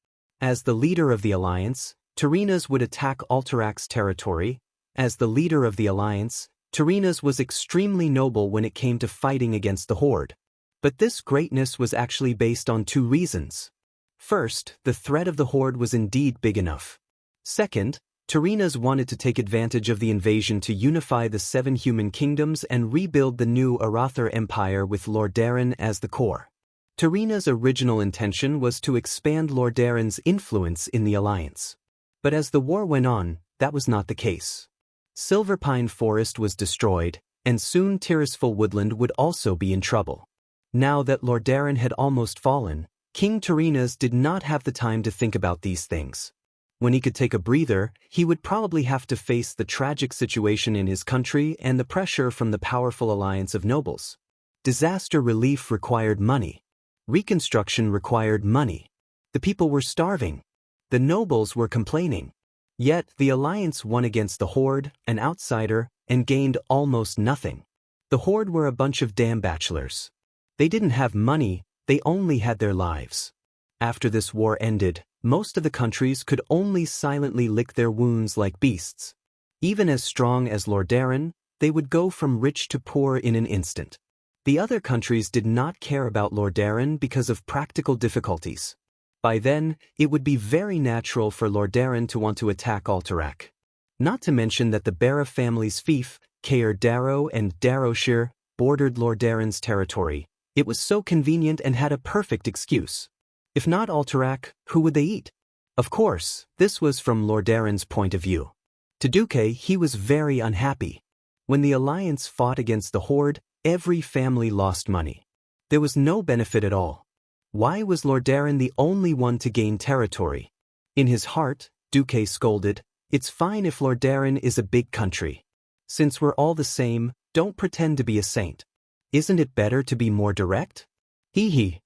Speaker 1: As the leader of the Alliance, Tarinas would attack Alterax's territory. As the leader of the Alliance, Tarinas was extremely noble when it came to fighting against the Horde. But this greatness was actually based on two reasons. First, the threat of the Horde was indeed big enough. Second, Tarinas wanted to take advantage of the invasion to unify the 7 human kingdoms and rebuild the new Arathar Empire with Lord Darren as the core. Tarinas' original intention was to expand Lord Darren's influence in the Alliance. But as the war went on, that was not the case. Silverpine Forest was destroyed, and soon Tirisful Woodland would also be in trouble. Now that Lord Darren had almost fallen, King Tarinas did not have the time to think about these things. When he could take a breather, he would probably have to face the tragic situation in his country and the pressure from the powerful alliance of nobles. Disaster relief required money. Reconstruction required money. The people were starving. The nobles were complaining. Yet, the alliance won against the Horde, an outsider, and gained almost nothing. The Horde were a bunch of damn bachelors. They didn't have money, they only had their lives. After this war ended, most of the countries could only silently lick their wounds like beasts. Even as strong as Lordaeron, they would go from rich to poor in an instant. The other countries did not care about Lordaeron because of practical difficulties. By then, it would be very natural for Lordaeron to want to attack Alterac. Not to mention that the Barra family's fief, Caer Darrow and Darrowshire, bordered Lordaeron's territory. It was so convenient and had a perfect excuse. If not Alterac, who would they eat? Of course, this was from Lordaeron's point of view. To Duque, he was very unhappy. When the alliance fought against the Horde, every family lost money. There was no benefit at all. Why was Lordaeron the only one to gain territory? In his heart, Duque scolded, "It's fine if Lordaeron is a big country. Since we're all the same, don't pretend to be a saint. Isn't it better to be more direct? Hee hee.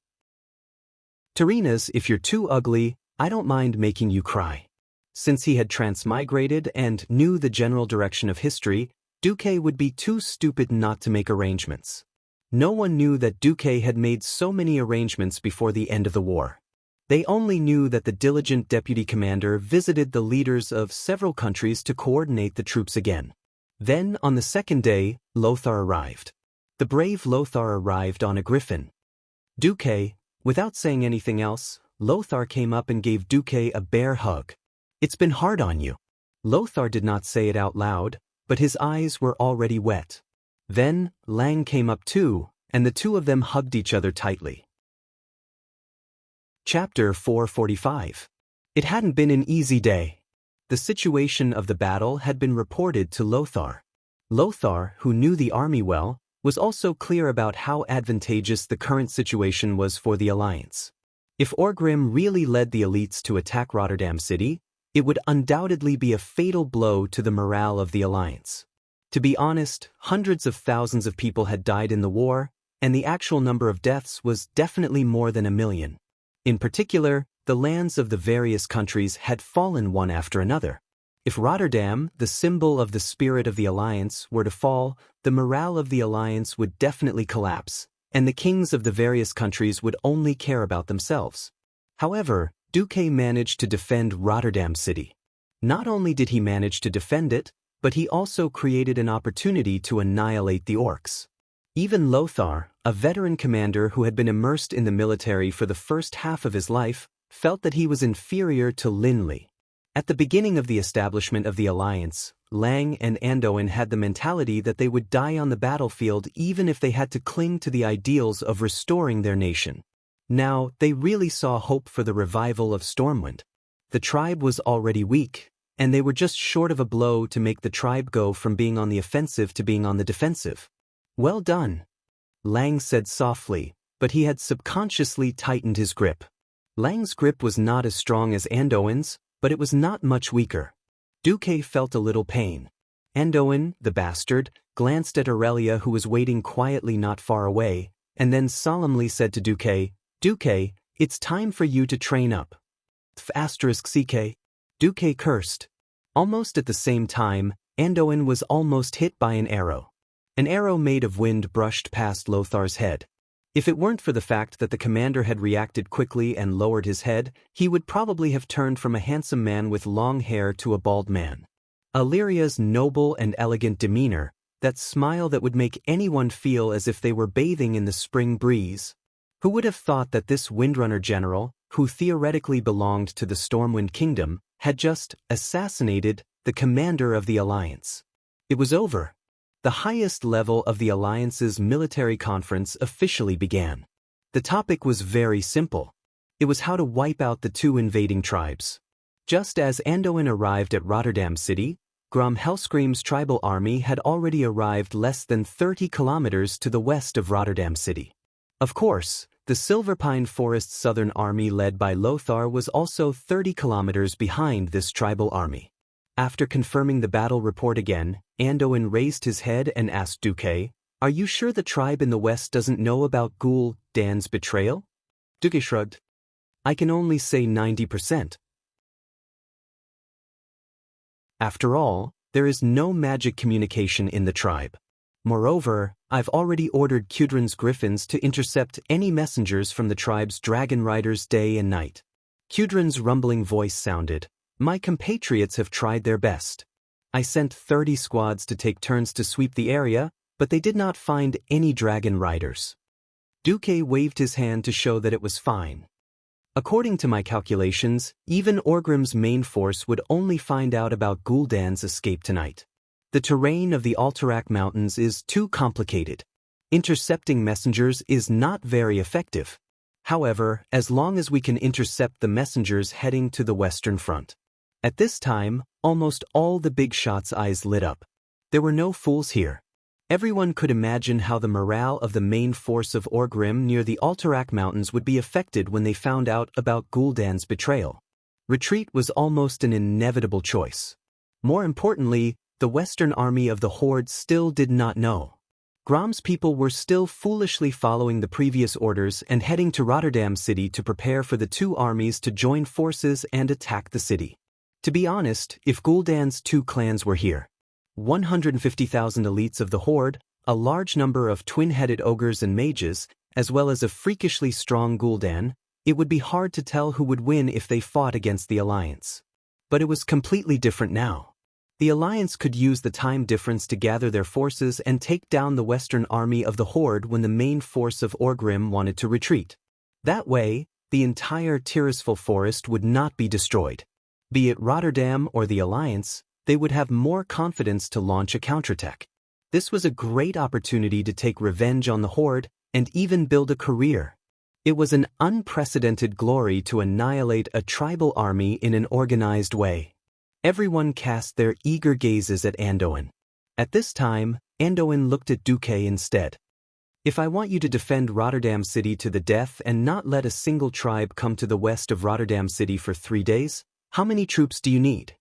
Speaker 1: Terenas, if you're too ugly, I don't mind making you cry." Since he had transmigrated and knew the general direction of history, Duque would be too stupid not to make arrangements. No one knew that Duque had made so many arrangements before the end of the war. They only knew that the diligent deputy commander visited the leaders of several countries to coordinate the troops again. Then, on the second day, Lothar arrived. The brave Lothar arrived on a griffin. Duque, without saying anything else, Lothar came up and gave Duque a bear hug. "It's been hard on you." Lothar did not say it out loud, but his eyes were already wet. Then, Lang came up too, and the two of them hugged each other tightly. Chapter 445. It hadn't been an easy day. The situation of the battle had been reported to Lothar. Lothar, who knew the army well, was also clear about how advantageous the current situation was for the alliance. If Orgrim really led the elites to attack Rotterdam City, it would undoubtedly be a fatal blow to the morale of the alliance. To be honest, hundreds of thousands of people had died in the war, and the actual number of deaths was definitely more than 1 million. In particular, the lands of the various countries had fallen one after another. If Rotterdam, the symbol of the spirit of the alliance, were to fall, the morale of the alliance would definitely collapse, and the kings of the various countries would only care about themselves. However, Duque managed to defend Rotterdam City. Not only did he manage to defend it, but he also created an opportunity to annihilate the orcs. Even Lothar, a veteran commander who had been immersed in the military for the first half of his life, felt that he was inferior to Linley. At the beginning of the establishment of the alliance, Lang and Anduin had the mentality that they would die on the battlefield even if they had to cling to the ideals of restoring their nation. Now, they really saw hope for the revival of Stormwind. The tribe was already weak, and they were just short of a blow to make the tribe go from being on the offensive to being on the defensive. "Well done," Lang said softly, but he had subconsciously tightened his grip. Lang's grip was not as strong as Anduin's, but it was not much weaker. Duque felt a little pain. Anduin, the bastard, glanced at Aurelia, who was waiting quietly not far away, and then solemnly said to Duque, "Duque, it's time for you to train up." *CK. Duque cursed. Almost at the same time, Anduin was almost hit by an arrow. An arrow made of wind brushed past Lothar's head. If it weren't for the fact that the commander had reacted quickly and lowered his head, he would probably have turned from a handsome man with long hair to a bald man. Illyria's noble and elegant demeanor, that smile that would make anyone feel as if they were bathing in the spring breeze. Who would have thought that this Windrunner general, who theoretically belonged to the Stormwind Kingdom, had just assassinated the commander of the alliance? It was over. The highest level of the alliance's military conference officially began. The topic was very simple. It was how to wipe out the two invading tribes. Just as Anduin arrived at Rotterdam City, Grom Hellscream's tribal army had already arrived less than 30 kilometers to the west of Rotterdam City. Of course, the Silverpine Forest's southern army led by Lothar was also 30 kilometers behind this tribal army. After confirming the battle report again, Anduin raised his head and asked Duque, "Are you sure the tribe in the west doesn't know about Ghoul Dan's betrayal?" Duque shrugged. "I can only say 90%. After all, there is no magic communication in the tribe. Moreover, I've already ordered Kudrin's griffins to intercept any messengers from the tribe's dragon riders day and night. Kudrin's rumbling voice sounded. My compatriots have tried their best. I sent 30 squads to take turns to sweep the area, but they did not find any dragon riders. Duque waved his hand to show that it was fine. According to my calculations, even Orgrim's main force would only find out about Gul'dan's escape tonight. The terrain of the Alterac Mountains is too complicated. Intercepting messengers is not very effective. However, as long as we can intercept the messengers heading to the Western Front. At this time, almost all the big shots' eyes lit up. There were no fools here. Everyone could imagine how the morale of the main force of Orgrim near the Alterac Mountains would be affected when they found out about Gul'dan's betrayal. Retreat was almost an inevitable choice. More importantly, the Western army of the Horde still did not know. Grom's people were still foolishly following the previous orders and heading to Rotterdam City to prepare for the two armies to join forces and attack the city. To be honest, if Gul'dan's two clans were here, 150,000 elites of the Horde, a large number of twin-headed ogres and mages, as well as a freakishly strong Gul'dan, it would be hard to tell who would win if they fought against the Alliance. But it was completely different now. The Alliance could use the time difference to gather their forces and take down the Western army of the Horde when the main force of Orgrim wanted to retreat. That way, the entire Tirisful forest would not be destroyed. Be it Rotterdam or the Alliance, they would have more confidence to launch a counterattack. This was a great opportunity to take revenge on the Horde and even build a career. It was an unprecedented glory to annihilate a tribal army in an organized way. Everyone cast their eager gazes at Anduin. At this time, Anduin looked at Duque instead. If I want you to defend Rotterdam City to the death and not let a single tribe come to the west of Rotterdam City for 3 days, how many troops do you need?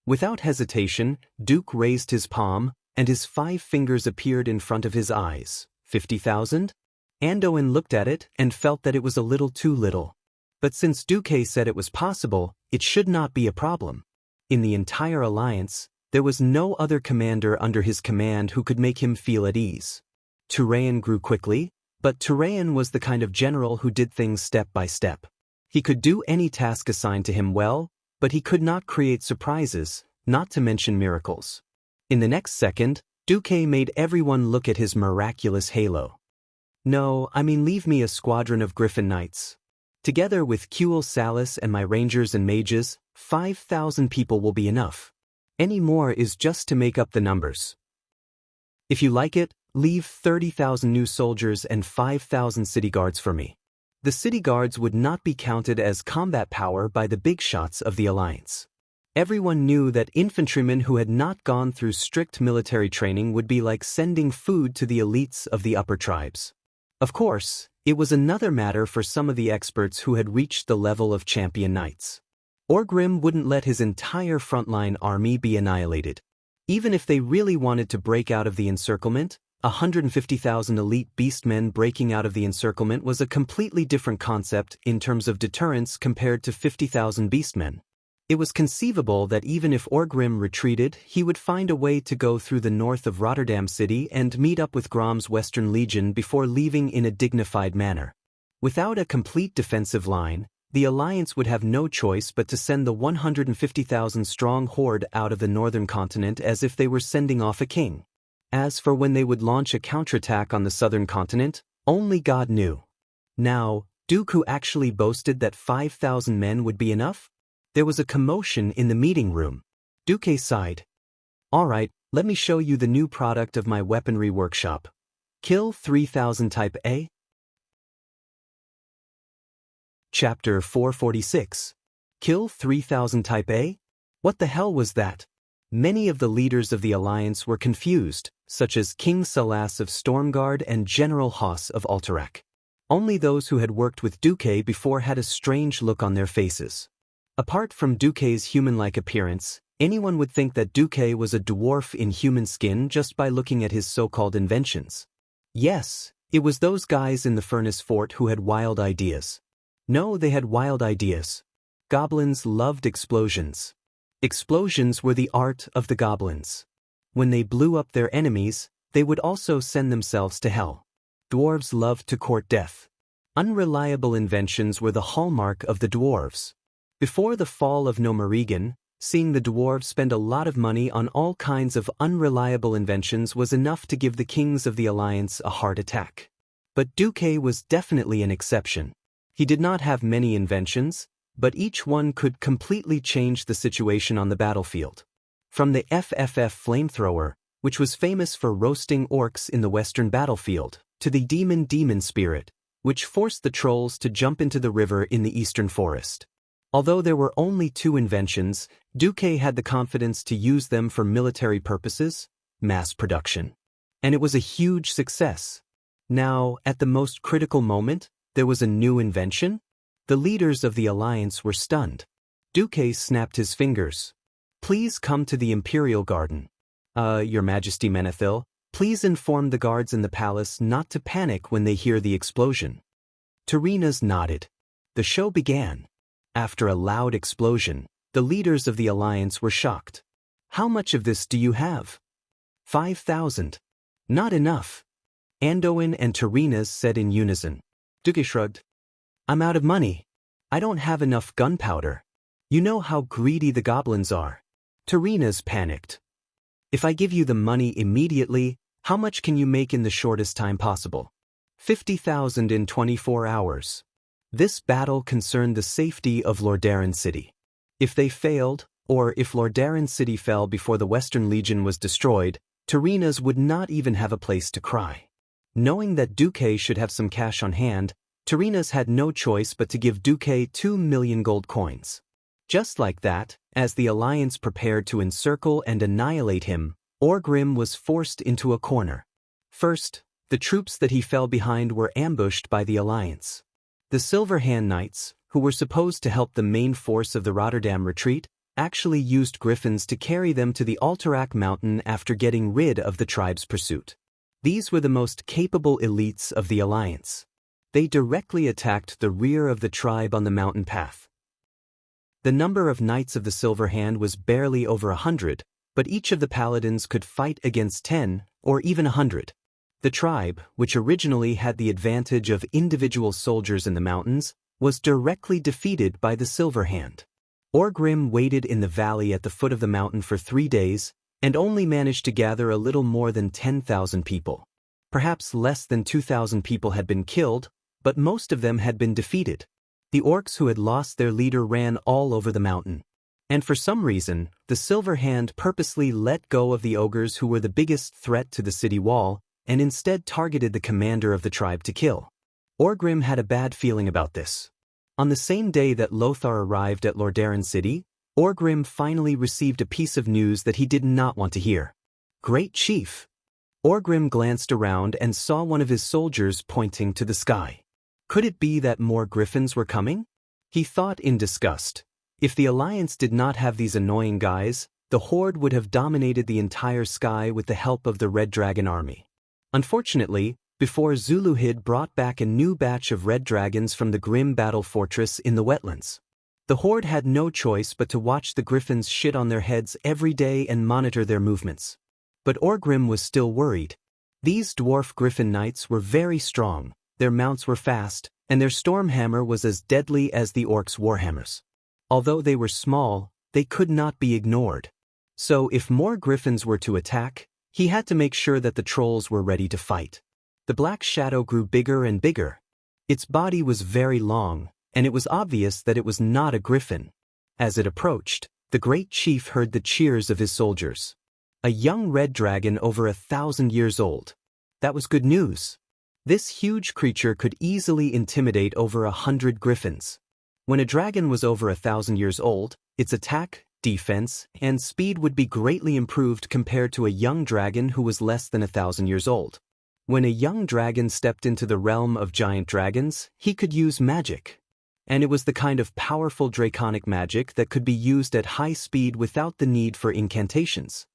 Speaker 1: Without hesitation, Duke raised his palm, and his 5 fingers appeared in front of his eyes. 50,000? Anduin looked at it and felt that it was a little too little. But since Duque said it was possible, it should not be a problem. In the entire alliance, there was no other commander under his command who could make him feel at ease. Turayan grew quickly, but Turayan was the kind of general who did things step by step. He could do any task assigned to him well, but he could not create surprises, not to mention miracles. In the next second, Duque made everyone look at his miraculous halo. No, I mean leave me a squadron of Griffin Knights. Together with Kuel Salis and my rangers and mages, 5,000 people will be enough. Any more is just to make up the numbers. If you like it, leave 30,000 new soldiers and 5,000 city guards for me. The city guards would not be counted as combat power by the big shots of the Alliance. Everyone knew that infantrymen who had not gone through strict military training would be like sending food to the elites of the upper tribes. Of course, it was another matter for some of the experts who had reached the level of champion knights. Orgrim wouldn't let his entire frontline army be annihilated. Even if they really wanted to break out of the encirclement, 150,000 elite beastmen breaking out of the encirclement was a completely different concept in terms of deterrence compared to 50,000 beastmen. It was conceivable that even if Orgrim retreated, he would find a way to go through the north of Rotterdam City and meet up with Grom's Western Legion before leaving in a dignified manner. Without a complete defensive line, the Alliance would have no choice but to send the 150,000-strong horde out of the northern continent as if they were sending off a king. As for when they would launch a counterattack on the southern continent, only God knew. Now, Dooku actually boasted that 5,000 men would be enough? There was a commotion in the meeting room. Duque sighed. All right, let me show you the new product of my weaponry workshop. Kill 3000 Type A? Chapter 446. Kill 3000 Type A? What the hell was that? Many of the leaders of the Alliance were confused, such as King Salas of Stormguard and General Haas of Alterac. Only those who had worked with Duque before had a strange look on their faces. Apart from Duque's human-like appearance, anyone would think that Duque was a dwarf in human skin just by looking at his so-called inventions. Yes, it was those guys in the furnace fort who had wild ideas. No, they had wild ideas. Goblins loved explosions. Explosions were the art of the goblins. When they blew up their enemies, they would also send themselves to hell. Dwarves loved to court death. Unreliable inventions were the hallmark of the dwarves. Before the fall of Nomarigan, seeing the dwarves spend a lot of money on all kinds of unreliable inventions was enough to give the kings of the Alliance a heart attack. But Duque was definitely an exception. He did not have many inventions, but each one could completely change the situation on the battlefield. From the FFF flamethrower, which was famous for roasting orcs in the western battlefield, to the demon spirit, which forced the trolls to jump into the river in the eastern forest. Although there were only 2 inventions, Duque had the confidence to use them for military purposes, mass production. And it was a huge success. Now, at the most critical moment, there was a new invention? The leaders of the Alliance were stunned. Duque snapped his fingers. "Please come to the Imperial Garden." Your Majesty Menethil, please inform the guards in the palace not to panic when they hear the explosion." Terenas nodded. The show began. After a loud explosion, the leaders of the Alliance were shocked. "How much of this do you have?" 5,000. "Not enough." Anduin and Terenas said in unison. Duque shrugged. "I'm out of money. I don't have enough gunpowder. You know how greedy the goblins are." Terenas panicked. "If I give you the money immediately, how much can you make in the shortest time possible?" 50,000 in 24 hours. This battle concerned the safety of Lordaeron City. If they failed, or if Lordaeron City fell before the Western Legion was destroyed, Terenas would not even have a place to cry. Knowing that Duque should have some cash on hand, Terenas had no choice but to give Duque 2 million gold coins. Just like that, as the Alliance prepared to encircle and annihilate him, Orgrim was forced into a corner. First, the troops that he fell behind were ambushed by the Alliance. The Silver Hand Knights, who were supposed to help the main force of the Rotterdam retreat, actually used griffins to carry them to the Alterac mountain after getting rid of the tribe's pursuit. These were the most capable elites of the Alliance. They directly attacked the rear of the tribe on the mountain path. The number of Knights of the Silver Hand was barely over 100, but each of the paladins could fight against 10 or even 100. The tribe, which originally had the advantage of individual soldiers in the mountains, was directly defeated by the Silver Hand. Orgrim waited in the valley at the foot of the mountain for 3 days, and only managed to gather a little more than 10,000 people. Perhaps less than 2,000 people had been killed, but most of them had been defeated. The orcs who had lost their leader ran all over the mountain. And for some reason, the Silver Hand purposely let go of the ogres who were the biggest threat to the city wall, and instead targeted the commander of the tribe to kill. Orgrim had a bad feeling about this. On the same day that Lothar arrived at Lordaeron City, Orgrim finally received a piece of news that he did not want to hear. "Great Chief!" Orgrim glanced around and saw one of his soldiers pointing to the sky. Could it be that more griffins were coming? He thought in disgust. If the Alliance did not have these annoying guys, the Horde would have dominated the entire sky with the help of the Red Dragon army. Unfortunately, before Zuluhid brought back a new batch of red dragons from the grim battle fortress in the wetlands. The Horde had no choice but to watch the griffins shit on their heads every day and monitor their movements. But Orgrim was still worried. These dwarf griffin knights were very strong, their mounts were fast, and their stormhammer was as deadly as the orcs' warhammers. Although they were small, they could not be ignored. So if more griffins were to attack, he had to make sure that the trolls were ready to fight. The black shadow grew bigger and bigger. Its body was very long, and it was obvious that it was not a griffin. As it approached, the great chief heard the cheers of his soldiers. A young red dragon over 1,000 years old. That was good news. This huge creature could easily intimidate over 100 griffins. When a dragon was over 1,000 years old, its attack, defense, and speed would be greatly improved compared to a young dragon who was less than 1,000 years old. When a young dragon stepped into the realm of giant dragons, he could use magic. And it was the kind of powerful draconic magic that could be used at high speed without the need for incantations.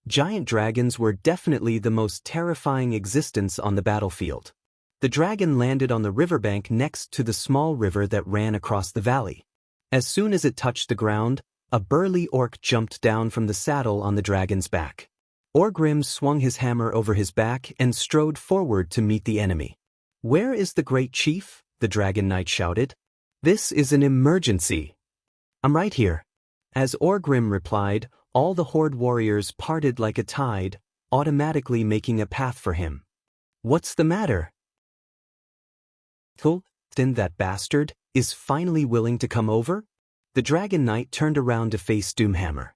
Speaker 1: Giant dragons were definitely the most terrifying existence on the battlefield. The dragon landed on the riverbank next to the small river that ran across the valley. As soon as it touched the ground, a burly orc jumped down from the saddle on the dragon's back. Orgrim swung his hammer over his back and strode forward to meet the enemy. "Where is the great chief?" the dragon knight shouted. "This is an emergency." "I'm right here." As Orgrim replied, all the horde warriors parted like a tide, automatically making a path for him. "What's the matter?" "Then that bastard is finally willing to come over?" The dragon knight turned around to face Doomhammer.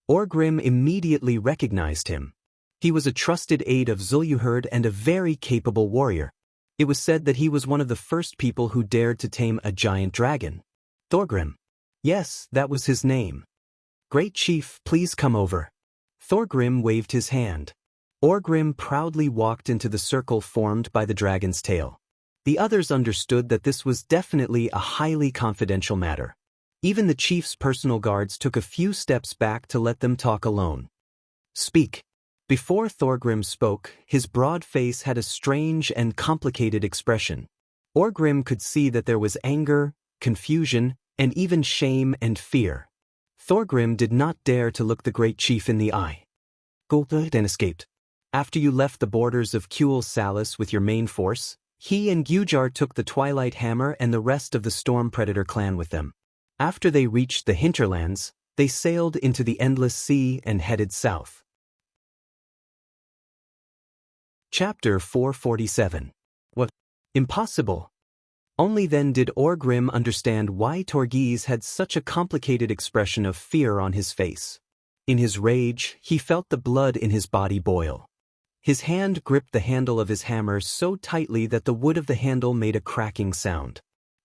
Speaker 1: Orgrim immediately recognized him. He was a trusted aide of Zul'Uherd and a very capable warrior. It was said that he was one of the first people who dared to tame a giant dragon. Thorgrim. Yes, that was his name. "Great chief, please come over." Thorgrim waved his hand. Orgrim proudly walked into the circle formed by the dragon's tail. The others understood that this was definitely a highly confidential matter. Even the chief's personal guards took a few steps back to let them talk alone. "Speak." Before Thorgrim spoke, his broad face had a strange and complicated expression. Orgrim could see that there was anger, confusion, and even shame and fear. Thorgrim did not dare to look the great chief in the eye. "Gul'd and escaped. After you left the borders of Kuel Salis with your main force, he and Gujar took the Twilight Hammer and the rest of the Storm Predator clan with them. After they reached the hinterlands, they sailed into the Endless Sea and headed south." Chapter 447. What? Impossible. Only then did Orgrim understand why Torghese had such a complicated expression of fear on his face. In his rage, he felt the blood in his body boil. His hand gripped the handle of his hammer so tightly that the wood of the handle made a cracking sound.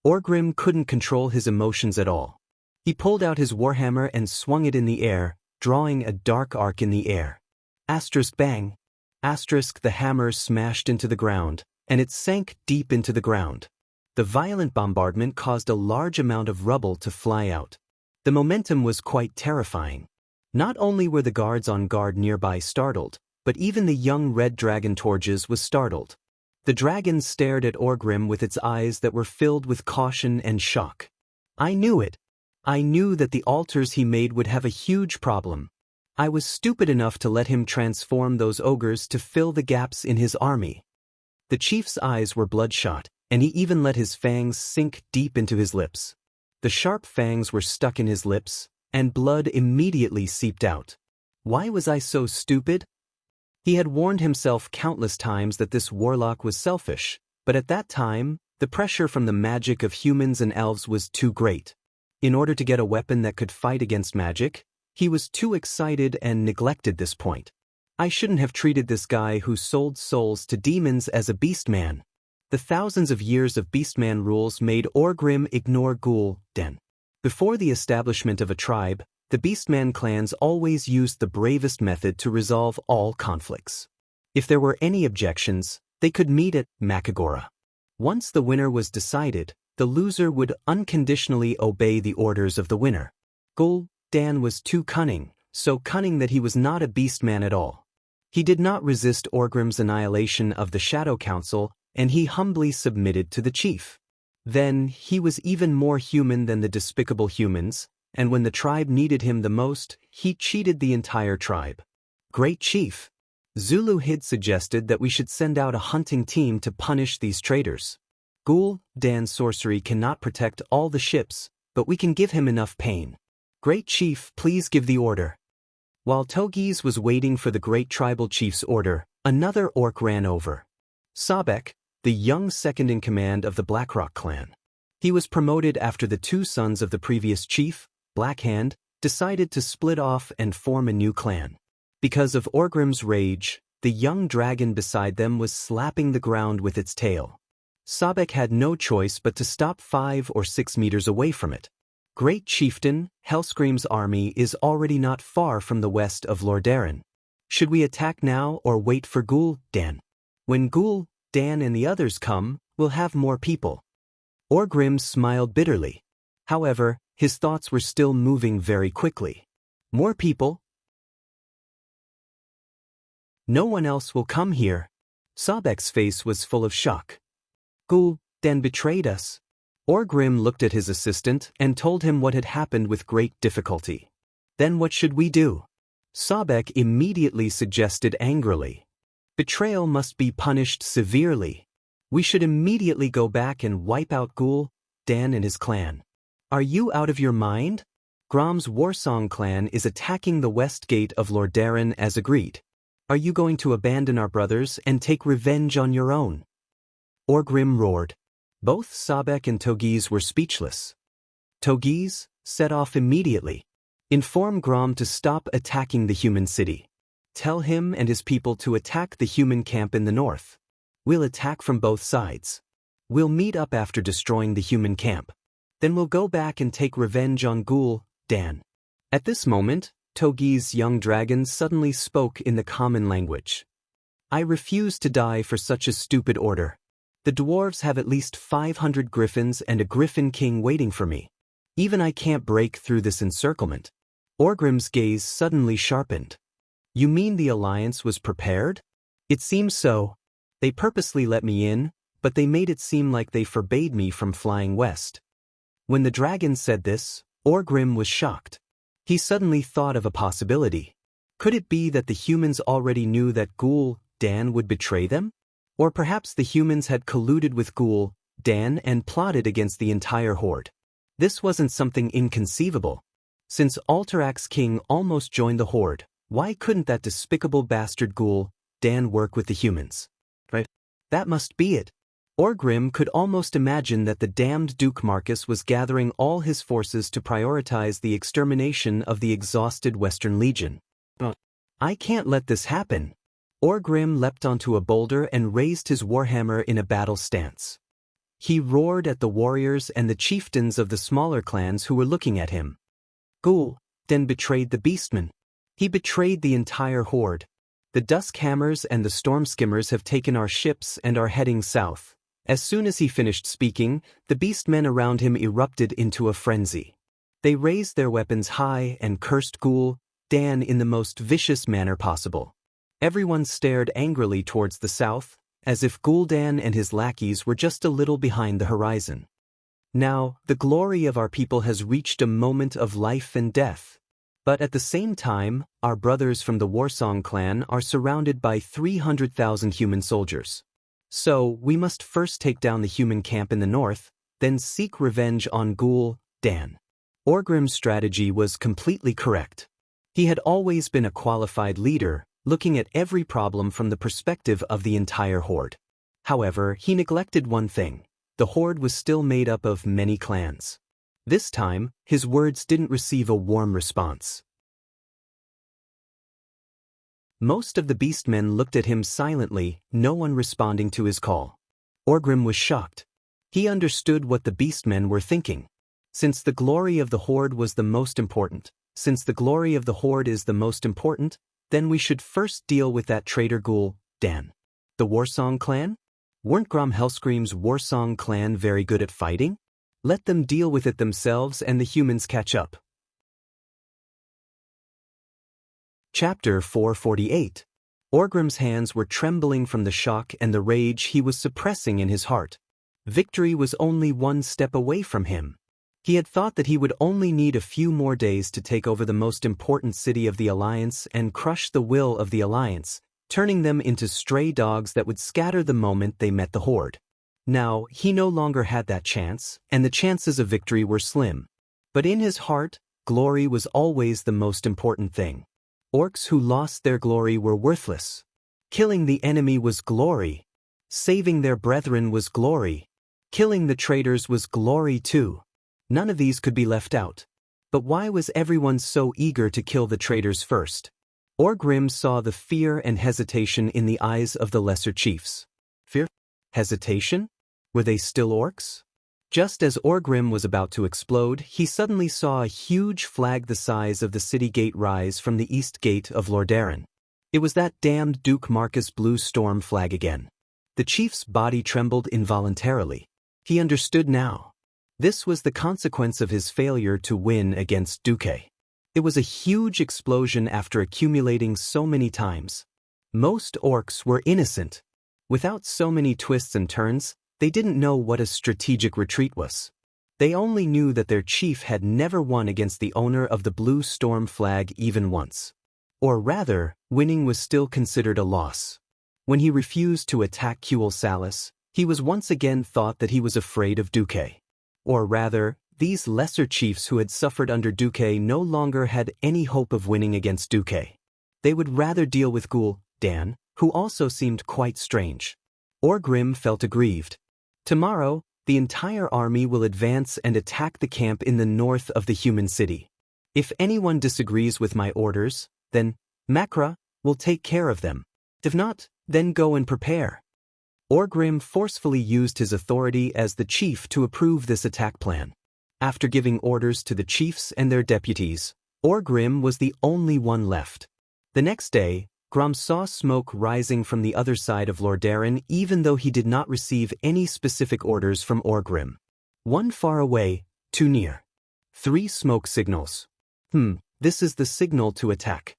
Speaker 1: Orgrim couldn't control his emotions at all. He pulled out his warhammer and swung it in the air, drawing a dark arc in the air. Asterisk bang. Asterisk, the hammer smashed into the ground, and it sank deep into the ground. The violent bombardment caused a large amount of rubble to fly out. The momentum was quite terrifying. Not only were the guards on guard nearby startled, but even the young red dragon Torghese was startled. The dragon stared at Orgrim with its eyes that were filled with caution and shock. "I knew it. I knew that the altars he made would have a huge problem. I was stupid enough to let him transform those ogres to fill the gaps in his army." The chief's eyes were bloodshot, and he even let his fangs sink deep into his lips. The sharp fangs were stuck in his lips, and blood immediately seeped out. Why was I so stupid? He had warned himself countless times that this warlock was selfish, but at that time, the pressure from the magic of humans and elves was too great. In order to get a weapon that could fight against magic, he was too excited and neglected this point. I shouldn't have treated this guy who sold souls to demons as a beastman. The thousands of years of beastman rules made Orgrim ignore Gul'dan. Before the establishment of a tribe, the beastman clans always used the bravest method to resolve all conflicts. If there were any objections, they could meet at Makagora. Once the winner was decided, the loser would unconditionally obey the orders of the winner. Gul'dan was too cunning, so cunning that he was not a beastman at all. He did not resist Orgrim's annihilation of the Shadow Council, and he humbly submitted to the chief. Then, he was even more human than the despicable humans, and when the tribe needed him the most, he cheated the entire tribe. "Great chief, Zul'Uherd suggested that we should send out a hunting team to punish these traitors. Gul'dan's sorcery cannot protect all the ships, but we can give him enough pain. Great chief, please give the order." While Torghese was waiting for the great tribal chief's order, another orc ran over. Sobek, the young second-in-command of the Blackrock clan. He was promoted after the two sons of the previous chief, Blackhand, decided to split off and form a new clan. Because of Orgrim's rage, the young dragon beside them was slapping the ground with its tail. Sobek had no choice but to stop 5 or 6 meters away from it. "Great chieftain, Hellscream's army is already not far from the west of Lordaeron. Should we attack now or wait for Gul'dan? When Gul'dan and the others come, we'll have more people." Orgrim smiled bitterly. However, his thoughts were still moving very quickly. "More people? No one else will come here." Sobek's face was full of shock. "Gul'dan betrayed us." Orgrim looked at his assistant and told him what had happened with great difficulty. Then what should we do? Sobek immediately suggested angrily. Betrayal must be punished severely. We should immediately go back and wipe out Ghoul, Dan and his clan. Are you out of your mind? Grom's Warsong clan is attacking the west gate of Lordaeron as agreed. Are you going to abandon our brothers and take revenge on your own? Orgrim roared. Both Sobek and Togiz were speechless. Togiz set off immediately. Inform Grom to stop attacking the human city. Tell him and his people to attack the human camp in the north. We'll attack from both sides. We'll meet up after destroying the human camp. Then we'll go back and take revenge on Ghoul, Dan. At this moment, Togiz's young dragon suddenly spoke in the common language. I refuse to die for such a stupid order. The dwarves have at least 500 griffins and a griffin king waiting for me. Even I can't break through this encirclement. Orgrim's gaze suddenly sharpened. You mean the alliance was prepared? It seems so. They purposely let me in, but they made it seem like they forbade me from flying west. When the dragon said this, Orgrim was shocked. He suddenly thought of a possibility. Could it be that the humans already knew that Ghoul, Dan would betray them? Or perhaps the humans had colluded with Ghoul, Dan and plotted against the entire horde. This wasn't something inconceivable. Since Alterax's king almost joined the horde, why couldn't that despicable bastard Ghoul, Dan work with the humans? Right? That must be it. Orgrim could almost imagine that the damned Duke Marcus was gathering all his forces to prioritize the extermination of the exhausted Western Legion. I can't let this happen. Orgrim leapt onto a boulder and raised his warhammer in a battle stance. He roared at the warriors and the chieftains of the smaller clans who were looking at him. Ghoul, Dan betrayed the Beastmen. He betrayed the entire horde. The Duskhammers and the Stormskimmers have taken our ships and are heading south. As soon as he finished speaking, the beastmen around him erupted into a frenzy. They raised their weapons high and cursed Ghoul, Dan in the most vicious manner possible. Everyone stared angrily towards the south, as if Gul'dan and his lackeys were just a little behind the horizon. Now, the glory of our people has reached a moment of life and death. But at the same time, our brothers from the Warsong clan are surrounded by 300,000 human soldiers. So, we must first take down the human camp in the north, then seek revenge on Ghoul, Dan. Orgrim's strategy was completely correct. He had always been a qualified leader, looking at every problem from the perspective of the entire horde. However, he neglected one thing. The horde was still made up of many clans. This time, his words didn't receive a warm response. Most of the beastmen looked at him silently, no one responding to his call. Orgrim was shocked. He understood what the beastmen were thinking. Since the glory of the horde was the most important, since the glory of the horde is the most important, then we should first deal with that traitor Ghoul, Dan. The Warsong clan? Weren't Grom Hellscream's Warsong clan very good at fighting? Let them deal with it themselves and the humans catch up. Chapter 448. Orgrim's hands were trembling from the shock and the rage he was suppressing in his heart. Victory was only one step away from him. He had thought that he would only need a few more days to take over the most important city of the Alliance and crush the will of the Alliance, turning them into stray dogs that would scatter the moment they met the horde. Now, he no longer had that chance, and the chances of victory were slim. But in his heart, glory was always the most important thing. Orcs who lost their glory were worthless. Killing the enemy was glory. Saving their brethren was glory. Killing the traitors was glory too. None of these could be left out. But why was everyone so eager to kill the traitors first? Orgrim saw the fear and hesitation in the eyes of the lesser chiefs. Fear? Hesitation? Were they still orcs? Just as Orgrim was about to explode, he suddenly saw a huge flag the size of the city gate rise from the east gate of Lordaeron. It was that damned Duke Marcus Blue Storm flag again. The chief's body trembled involuntarily. He understood now. This was the consequence of his failure to win against Duque. It was a huge explosion after accumulating so many times. Most orcs were innocent. Without so many twists and turns, they didn't know what a strategic retreat was. They only knew that their chief had never won against the owner of the Blue Storm flag even once. Or rather, winning was still considered a loss. When he refused to attack Kuel Salis, he was once again thought that he was afraid of Duque. Or rather, these lesser chiefs who had suffered under Duque no longer had any hope of winning against Duque. They would rather deal with Gul Dan, who also seemed quite strange. Orgrim felt aggrieved. Tomorrow, the entire army will advance and attack the camp in the north of the human city. If anyone disagrees with my orders, then Makra will take care of them. If not, then go and prepare. Orgrim forcefully used his authority as the chief to approve this attack plan. After giving orders to the chiefs and their deputies, Orgrim was the only one left. The next day, Grom saw smoke rising from the other side of Lordaeron even though he did not receive any specific orders from Orgrim. One far away, two near. 3 smoke signals. This is the signal to attack.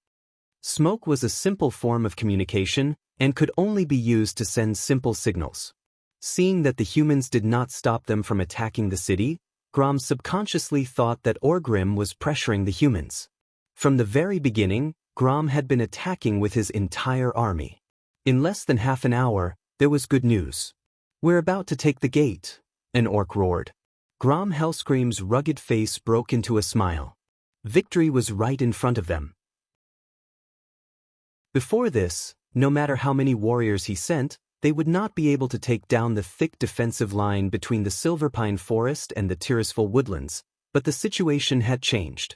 Speaker 1: Smoke was a simple form of communication and could only be used to send simple signals. Seeing that the humans did not stop them from attacking the city, Grom subconsciously thought that Orgrim was pressuring the humans. From the very beginning, Grom had been attacking with his entire army. In less than half an hour, there was good news. "We're about to take the gate," an orc roared. Grom Hellscream's rugged face broke into a smile. Victory was right in front of them. Before this, no matter how many warriors he sent, they would not be able to take down the thick defensive line between the Silverpine Forest and the Tirisful Woodlands, but the situation had changed.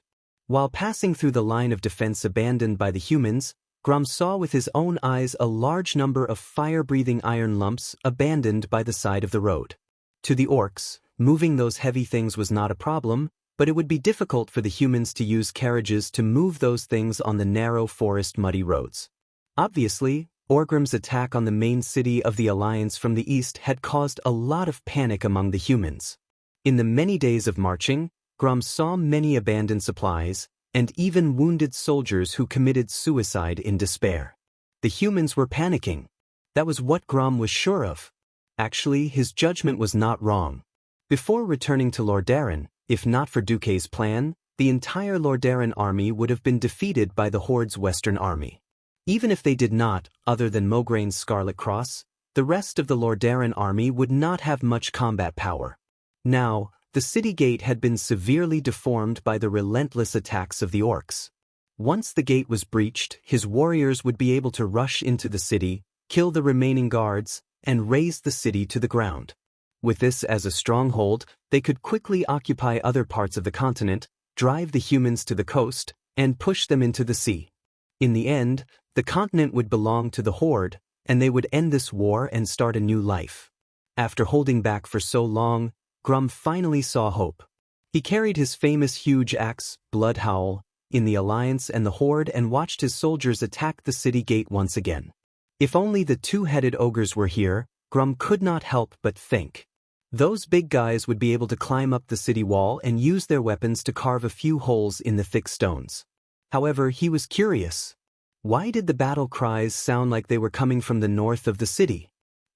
Speaker 1: While passing through the line of defense abandoned by the humans, Grom saw with his own eyes a large number of fire-breathing iron lumps abandoned by the side of the road. To the orcs, moving those heavy things was not a problem, but it would be difficult for the humans to use carriages to move those things on the narrow forest muddy roads. Obviously, Orgrim's attack on the main city of the Alliance from the east had caused a lot of panic among the humans. In the many days of marching, Grom saw many abandoned supplies, and even wounded soldiers who committed suicide in despair. The humans were panicking. That was what Grom was sure of. Actually, his judgment was not wrong. Before returning to Lordaeron, if not for Duque's plan, the entire Lordaeron army would have been defeated by the Horde's western army. Even if they did not, other than Mograine's Scarlet Cross, the rest of the Lordaeron army would not have much combat power. Now, the city gate had been severely deformed by the relentless attacks of the orcs. Once the gate was breached, his warriors would be able to rush into the city, kill the remaining guards, and raze the city to the ground. With this as a stronghold, they could quickly occupy other parts of the continent, drive the humans to the coast, and push them into the sea. In the end, the continent would belong to the Horde, and they would end this war and start a new life. After holding back for so long, Grom finally saw hope. He carried his famous huge axe, Bloodhowl, in the Alliance and the Horde and watched his soldiers attack the city gate once again. If only the 2-headed ogres were here, Grom could not help but think. Those big guys would be able to climb up the city wall and use their weapons to carve a few holes in the thick stones. However, he was curious. Why did the battle cries sound like they were coming from the north of the city?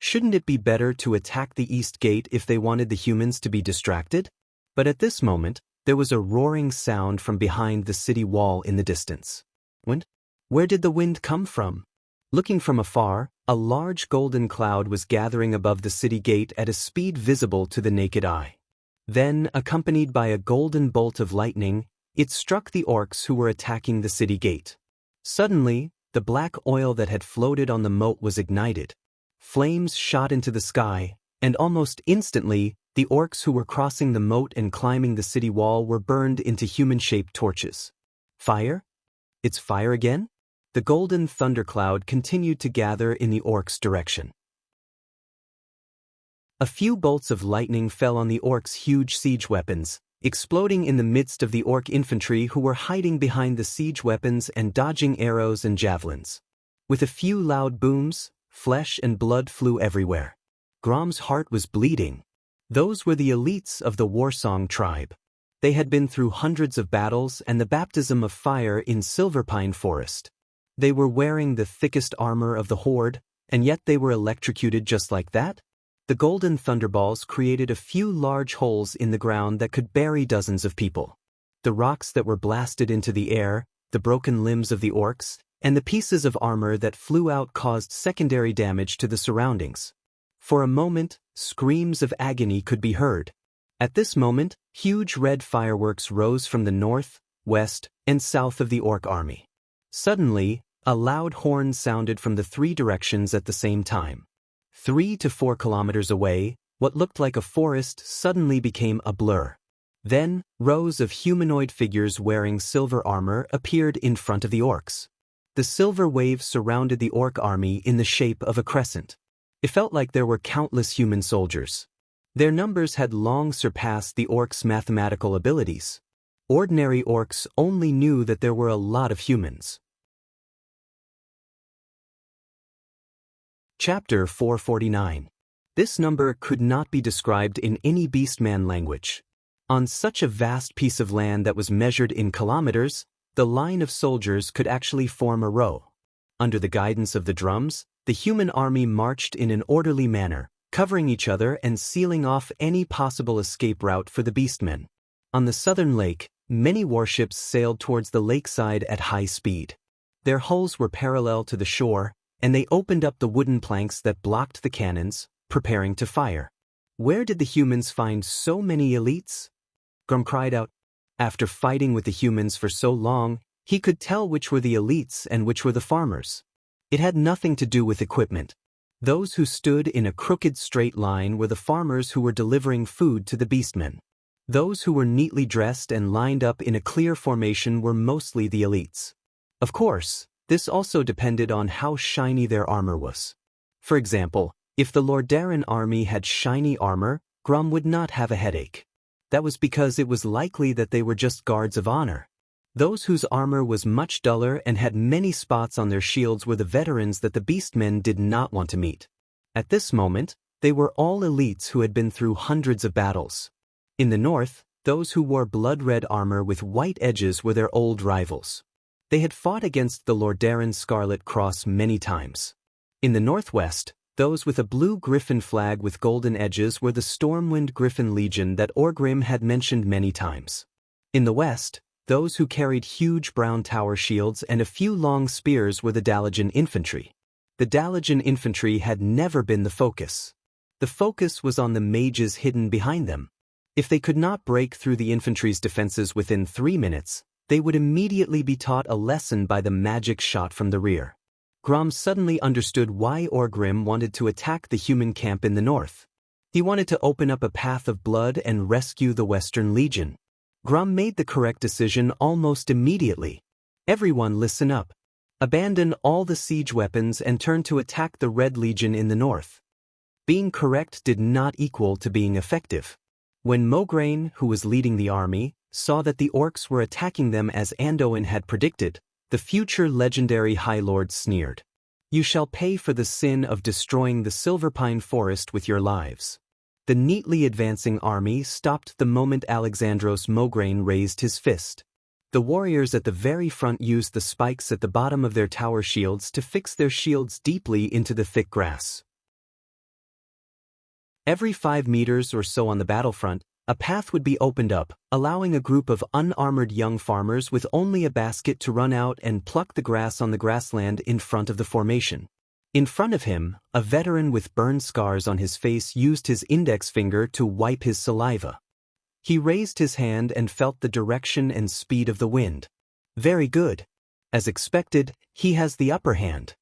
Speaker 1: Shouldn't it be better to attack the east gate if they wanted the humans to be distracted? But at this moment, there was a roaring sound from behind the city wall in the distance. Wind? Where did the wind come from? Looking from afar, a large golden cloud was gathering above the city gate at a speed visible to the naked eye. Then, accompanied by a golden bolt of lightning, it struck the orcs who were attacking the city gate. Suddenly, the black oil that had floated on the moat was ignited. Flames shot into the sky, and almost instantly, the orcs who were crossing the moat and climbing the city wall were burned into human-shaped torches. Fire? It's fire again? The golden thundercloud continued to gather in the orcs' direction. A few bolts of lightning fell on the orcs' huge siege weapons, exploding in the midst of the orc infantry who were hiding behind the siege weapons and dodging arrows and javelins. With a few loud booms, flesh and blood flew everywhere. Grom's heart was bleeding. Those were the elites of the Warsong tribe. They had been through hundreds of battles and the baptism of fire in Silverpine Forest. They were wearing the thickest armor of the Horde, and yet they were electrocuted just like that? The golden thunderballs created a few large holes in the ground that could bury dozens of people. The rocks that were blasted into the air, the broken limbs of the orcs, and the pieces of armor that flew out caused secondary damage to the surroundings. For a moment, screams of agony could be heard. At this moment, huge red fireworks rose from the north, west, and south of the orc army. Suddenly, a loud horn sounded from the three directions at the same time. 3 to 4 kilometers away, what looked like a forest suddenly became a blur. Then, rows of humanoid figures wearing silver armor appeared in front of the orcs. The silver wave surrounded the orc army in the shape of a crescent. It felt like there were countless human soldiers. Their numbers had long surpassed the orcs' mathematical abilities. Ordinary orcs only knew that there were a lot of humans. Chapter 449. This number could not be described in any beastman language. On such a vast piece of land that was measured in kilometers, the line of soldiers could actually form a row. Under the guidance of the drums, the human army marched in an orderly manner, covering each other and sealing off any possible escape route for the beastmen. On the southern lake, many warships sailed towards the lakeside at high speed. Their hulls were parallel to the shore, and they opened up the wooden planks that blocked the cannons, preparing to fire. Where did the humans find so many elites? Grum cried out. After fighting with the humans for so long, he could tell which were the elites and which were the farmers. It had nothing to do with equipment. Those who stood in a crooked straight line were the farmers who were delivering food to the beastmen. Those who were neatly dressed and lined up in a clear formation were mostly the elites. Of course, this also depended on how shiny their armor was. For example, if the Lordaeron army had shiny armor, Grum would not have a headache. That was because it was likely that they were just guards of honor. Those whose armor was much duller and had many spots on their shields were the veterans that the beastmen did not want to meet. At this moment, they were all elites who had been through hundreds of battles. In the north, those who wore blood-red armor with white edges were their old rivals. They had fought against the Lordaeron Scarlet Cross many times. In the northwest, those with a blue griffin flag with golden edges were the Stormwind Griffin Legion that Orgrim had mentioned many times. In the west, those who carried huge brown tower shields and a few long spears were the Dalajan infantry. The Dalajan infantry had never been the focus. The focus was on the mages hidden behind them. If they could not break through the infantry's defenses within 3 minutes, they would immediately be taught a lesson by the magic shot from the rear. Grom suddenly understood why Orgrim wanted to attack the human camp in the north. He wanted to open up a path of blood and rescue the Western Legion. Grum made the correct decision almost immediately. Everyone listen up. Abandon all the siege weapons and turn to attack the Red Legion in the north. Being correct did not equal to being effective. When Mograine, who was leading the army, saw that the orcs were attacking them as Anduin had predicted, the future legendary High Lord sneered. You shall pay for the sin of destroying the Silverpine Forest with your lives. The neatly advancing army stopped the moment Alexandros Mograine raised his fist. The warriors at the very front used the spikes at the bottom of their tower shields to fix their shields deeply into the thick grass. Every 5 meters or so on the battlefront, a path would be opened up, allowing a group of unarmored young farmers with only a basket to run out and pluck the grass on the grassland in front of the formation. In front of him, a veteran with burn scars on his face used his index finger to wipe his saliva. He raised his hand and felt the direction and speed of the wind. Very good. As expected, he has the upper hand.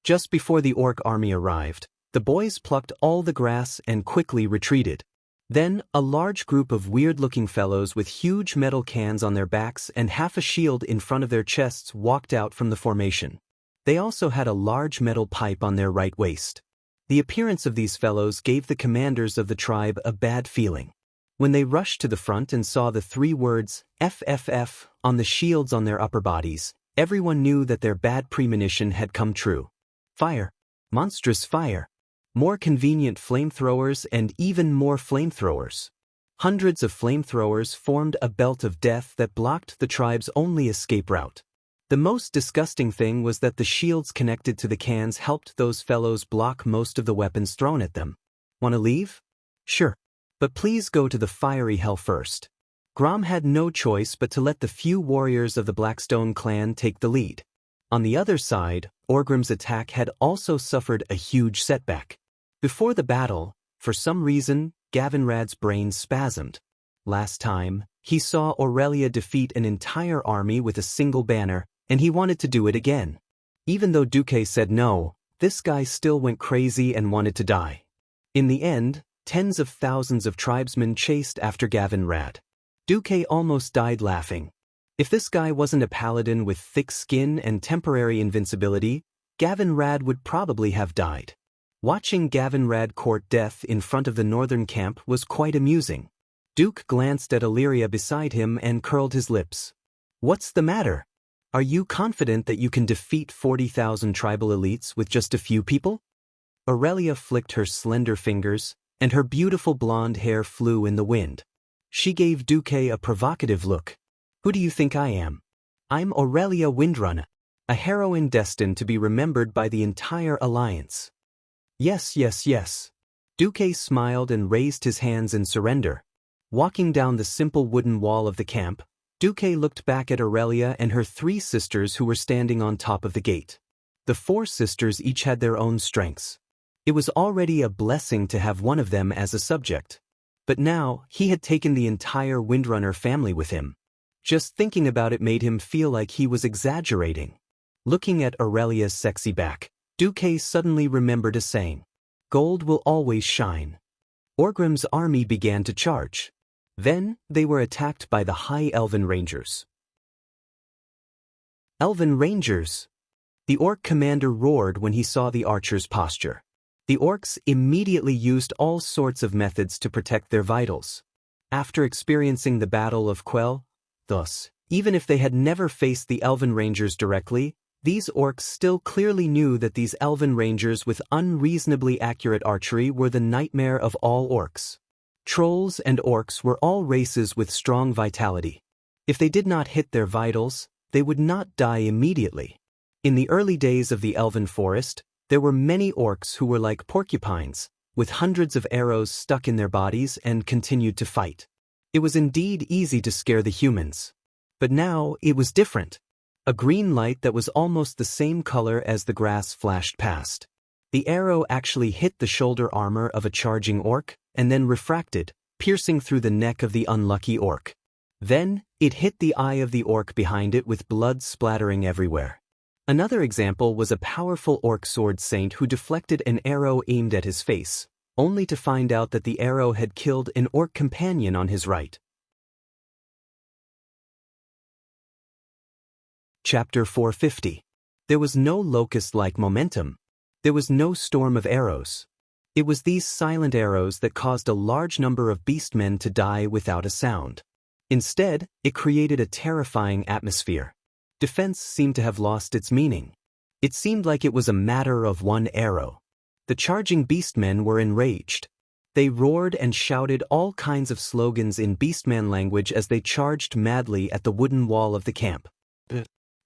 Speaker 1: Just before the orc army arrived, the boys plucked all the grass and quickly retreated. Then, a large group of weird-looking fellows with huge metal cans on their backs and half a shield in front of their chests walked out from the formation. They also had a large metal pipe on their right waist. The appearance of these fellows gave the commanders of the tribe a bad feeling. When they rushed to the front and saw the 3 words, FFF, on the shields on their upper bodies, everyone knew that their bad premonition had come true. Fire. Monstrous fire. More convenient flamethrowers and even more flamethrowers. Hundreds of flamethrowers formed a belt of death that blocked the tribe's only escape route. The most disgusting thing was that the shields connected to the cans helped those fellows block most of the weapons thrown at them. Wanna leave? Sure. But please go to the fiery hell first. Grom had no choice but to let the few warriors of the Blackstone clan take the lead. On the other side, Orgrim's attack had also suffered a huge setback. Before the battle, for some reason, Gavinrad's brain spasmed. Last time, he saw Aurelia defeat an entire army with a single banner, and he wanted to do it again. Even though Duque said no, this guy still went crazy and wanted to die. In the end, tens of thousands of tribesmen chased after Gavinrad. Duque almost died laughing. If this guy wasn't a paladin with thick skin and temporary invincibility, Gavinrad would probably have died. Watching Gavinrad court death in front of the northern camp was quite amusing. Duke glanced at Illyria beside him and curled his lips. What's the matter? Are you confident that you can defeat 40,000 tribal elites with just a few people? Aurelia flicked her slender fingers, and her beautiful blonde hair flew in the wind. She gave Duque a provocative look. Who do you think I am? I'm Aurelia Windrunner, a heroine destined to be remembered by the entire Alliance. Yes, yes, yes. Duque smiled and raised his hands in surrender. Walking down the simple wooden wall of the camp, Duque looked back at Aurelia and her 3 sisters who were standing on top of the gate. The 4 sisters each had their own strengths. It was already a blessing to have one of them as a subject. But now, he had taken the entire Windrunner family with him. Just thinking about it made him feel like he was exaggerating. Looking at Aurelia's sexy back, Duque suddenly remembered a saying. Gold will always shine. Orgrim's army began to charge. Then, they were attacked by the High Elven Rangers. Elven Rangers! The orc commander roared when he saw the archers' posture. The orcs immediately used all sorts of methods to protect their vitals. After experiencing the Battle of Quell, thus, even if they had never faced the Elven Rangers directly, these orcs still clearly knew that these Elven Rangers with unreasonably accurate archery were the nightmare of all orcs. Trolls and orcs were all races with strong vitality. If they did not hit their vitals, they would not die immediately. In the early days of the Elven Forest, there were many orcs who were like porcupines, with hundreds of arrows stuck in their bodies and continued to fight. It was indeed easy to scare the humans. But now, it was different. A green light that was almost the same color as the grass flashed past. The arrow actually hit the shoulder armor of a charging orc, and then refracted, piercing through the neck of the unlucky orc. Then, it hit the eye of the orc behind it with blood splattering everywhere. Another example was a powerful orc sword saint who deflected an arrow aimed at his face, only to find out that the arrow had killed an orc companion on his right. Chapter 450. There was no locust-like momentum. There was no storm of arrows. It was these silent arrows that caused a large number of beastmen to die without a sound. Instead, it created a terrifying atmosphere. Defense seemed to have lost its meaning. It seemed like it was a matter of one arrow. The charging beastmen were enraged. They roared and shouted all kinds of slogans in beastman language as they charged madly at the wooden wall of the camp.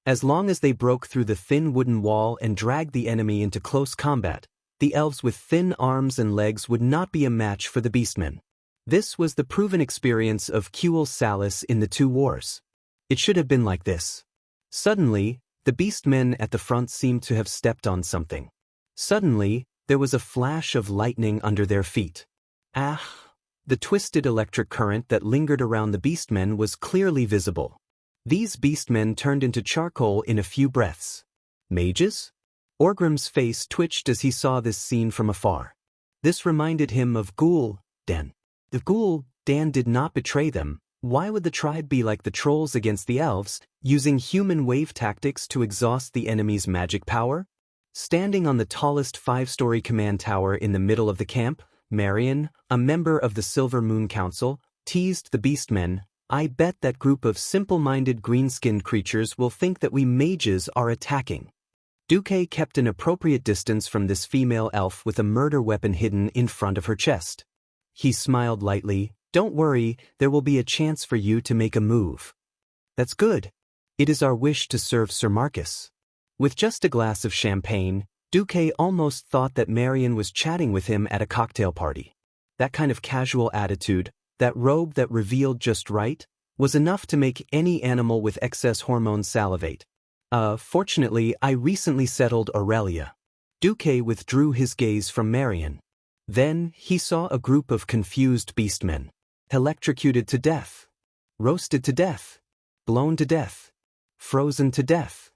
Speaker 1: As long as they broke through the thin wooden wall and dragged the enemy into close combat, the elves with thin arms and legs would not be a match for the beastmen. This was the proven experience of Quell Salis in the 2 wars. It should have been like this. Suddenly, the beastmen at the front seemed to have stepped on something. Suddenly, there was a flash of lightning under their feet. Ah! The twisted electric current that lingered around the beastmen was clearly visible. These beastmen turned into charcoal in a few breaths. Mages? Orgrim's face twitched as he saw this scene from afar. This reminded him of Ghoul Dan. If Ghoul Dan did not betray them, why would the tribe be like the trolls against the elves, using human wave tactics to exhaust the enemy's magic power? Standing on the tallest 5-story command tower in the middle of the camp, Marion, a member of the Silver Moon Council, teased the beastmen. I bet that group of simple-minded green-skinned creatures will think that we mages are attacking. Duque kept an appropriate distance from this female elf with a murder weapon hidden in front of her chest. He smiled lightly. Don't worry, there will be a chance for you to make a move. That's good. It is our wish to serve Sir Marcus. With just a glass of champagne, Duque almost thought that Marion was chatting with him at a cocktail party. That kind of casual attitude, that robe that revealed just right, was enough to make any animal with excess hormones salivate. Fortunately, I recently settled Aurelia. Duque withdrew his gaze from Marion. Then, he saw a group of confused beastmen. Electrocuted to death. Roasted to death. Blown to death. Frozen to death.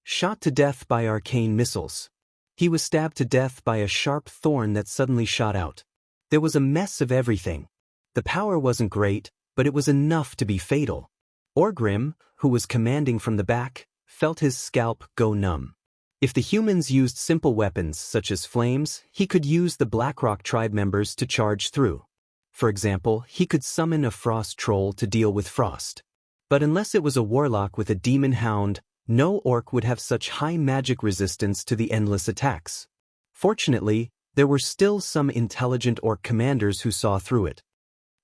Speaker 1: Shot to death by arcane missiles. He was stabbed to death by a sharp thorn that suddenly shot out. There was a mess of everything. The power wasn't great, but it was enough to be fatal. Orgrim, who was commanding from the back, felt his scalp go numb. If the humans used simple weapons such as flames, he could use the Blackrock tribe members to charge through. For example, he could summon a frost troll to deal with frost. But unless it was a warlock with a demon hound, no orc would have such high magic resistance to the endless attacks. Fortunately, there were still some intelligent orc commanders who saw through it.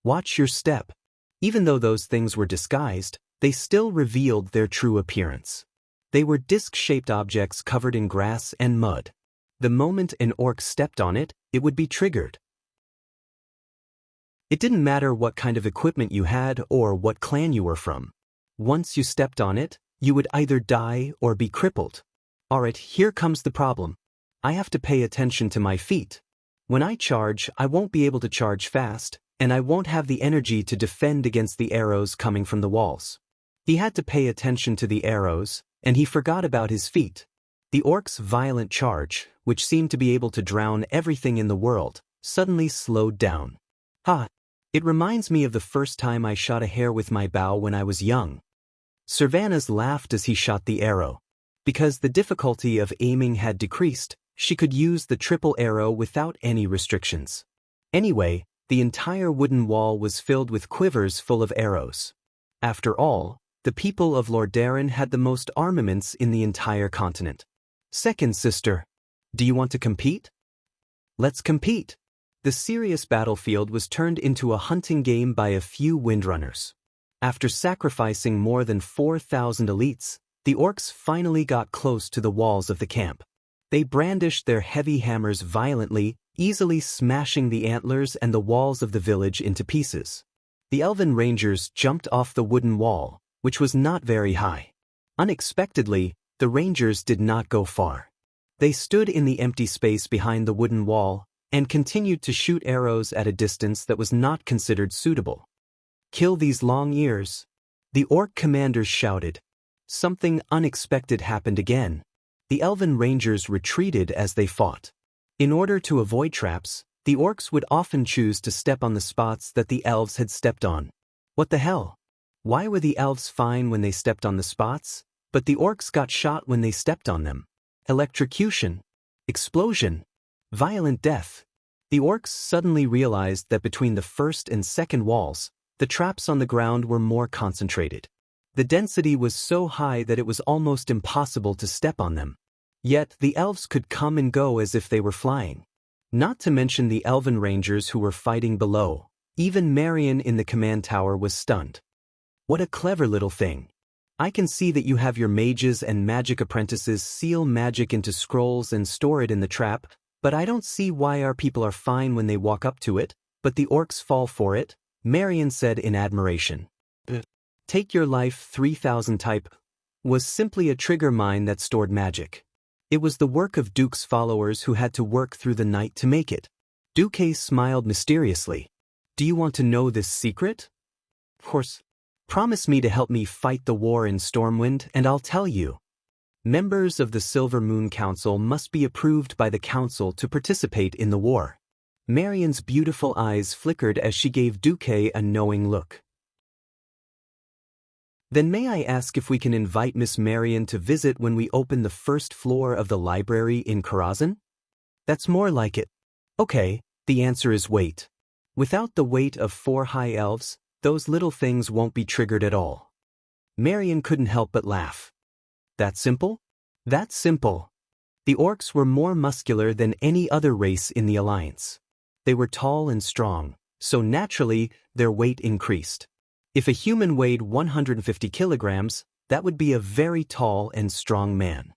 Speaker 1: Watch your step. Even though those things were disguised, they still revealed their true appearance. They were disc-shaped objects covered in grass and mud. The moment an orc stepped on it, it would be triggered. It didn't matter what kind of equipment you had or what clan you were from. Once you stepped on it, you would either die or be crippled. Alright, here comes the problem. I have to pay attention to my feet. When I charge, I won't be able to charge fast, and I won't have the energy to defend against the arrows coming from the walls. He had to pay attention to the arrows, and he forgot about his feet. The orc's violent charge, which seemed to be able to drown everything in the world, suddenly slowed down. It reminds me of the first time I shot a hare with my bow when I was young. Servanas laughed as he shot the arrow. Because the difficulty of aiming had decreased, she could use the triple arrow without any restrictions. Anyway, the entire wooden wall was filled with quivers full of arrows. After all, the people of Lordaeron had the most armaments in the entire continent. Second sister, do you want to compete? Let's compete. The serious battlefield was turned into a hunting game by a few windrunners. After sacrificing more than 4,000 elites, the orcs finally got close to the walls of the camp. They brandished their heavy hammers violently, easily smashing the antlers and the walls of the village into pieces. The elven rangers jumped off the wooden wall, which was not very high. Unexpectedly, the rangers did not go far. They stood in the empty space behind the wooden wall and continued to shoot arrows at a distance that was not considered suitable. Kill these long ears. The orc commanders shouted. Something unexpected happened again. The elven rangers retreated as they fought. In order to avoid traps, the orcs would often choose to step on the spots that the elves had stepped on. What the hell? Why were the elves fine when they stepped on the spots, but the orcs got shot when they stepped on them? Electrocution. Explosion. Violent death. The orcs suddenly realized that between the first and second walls, the traps on the ground were more concentrated. The density was so high that it was almost impossible to step on them. Yet the elves could come and go as if they were flying. Not to mention the elven rangers who were fighting below. Even Marion in the command tower was stunned. What a clever little thing. I can see that you have your mages and magic apprentices seal magic into scrolls and store it in the trap, but I don't see why our people are fine when they walk up to it, but the orcs fall for it, Marion said in admiration. Take Your Life 3000 type was simply a trigger mine that stored magic. It was the work of Duke's followers who had to work through the night to make it. Duque smiled mysteriously. Do you want to know this secret? Of course. Promise me to help me fight the war in Stormwind and I'll tell you. Members of the Silver Moon Council must be approved by the council to participate in the war. Marion's beautiful eyes flickered as she gave Duque a knowing look. Then may I ask if we can invite Miss Marion to visit when we open the first floor of the library in Karazhan? That's more like it. Okay, the answer is wait. Without the weight of 4 high elves, those little things won't be triggered at all. Marion couldn't help but laugh. That simple? That's simple. The orcs were more muscular than any other race in the Alliance. They were tall and strong, so naturally, their weight increased. If a human weighed 150 kilograms, that would be a very tall and strong man.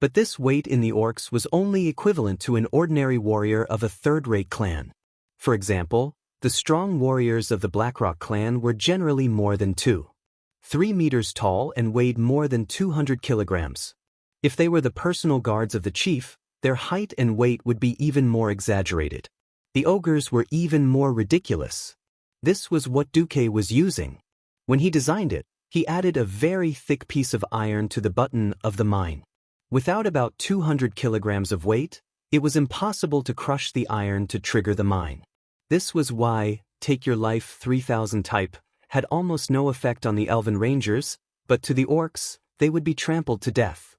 Speaker 1: But this weight in the orcs was only equivalent to an ordinary warrior of a third-rate clan. For example, the strong warriors of the Blackrock clan were generally more than 3 meters tall and weighed more than 200 kilograms. If they were the personal guards of the chief, their height and weight would be even more exaggerated. The ogres were even more ridiculous. This was what Duque was using. When he designed it, he added a very thick piece of iron to the button of the mine. Without about 200 kilograms of weight, it was impossible to crush the iron to trigger the mine. This was why Take Your Life 3000 type had almost no effect on the elven rangers, but to the orcs, they would be trampled to death.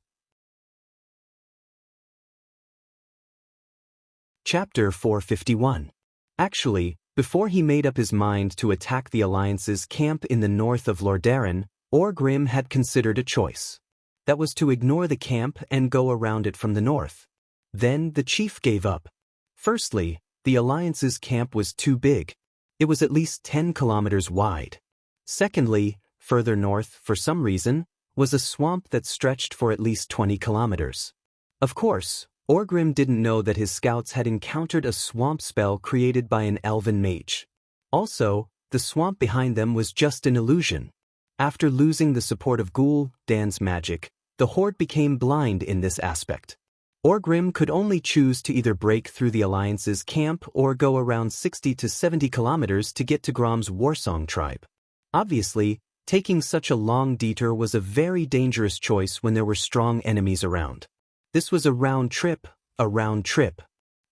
Speaker 1: Chapter 451. Actually, before he made up his mind to attack the Alliance's camp in the north of Lordaeron, Orgrim had considered a choice. That was to ignore the camp and go around it from the north. Then the chief gave up. Firstly, the Alliance's camp was too big. It was at least 10 kilometers wide. Secondly, further north, for some reason, was a swamp that stretched for at least 20 kilometers. Of course, Orgrim didn't know that his scouts had encountered a swamp spell created by an elven mage. Also, the swamp behind them was just an illusion. After losing the support of Gul'dan's magic, the Horde became blind in this aspect. Orgrim could only choose to either break through the Alliance's camp or go around 60 to 70 kilometers to get to Grom's Warsong tribe. Obviously, taking such a long detour was a very dangerous choice when there were strong enemies around. This was a round trip.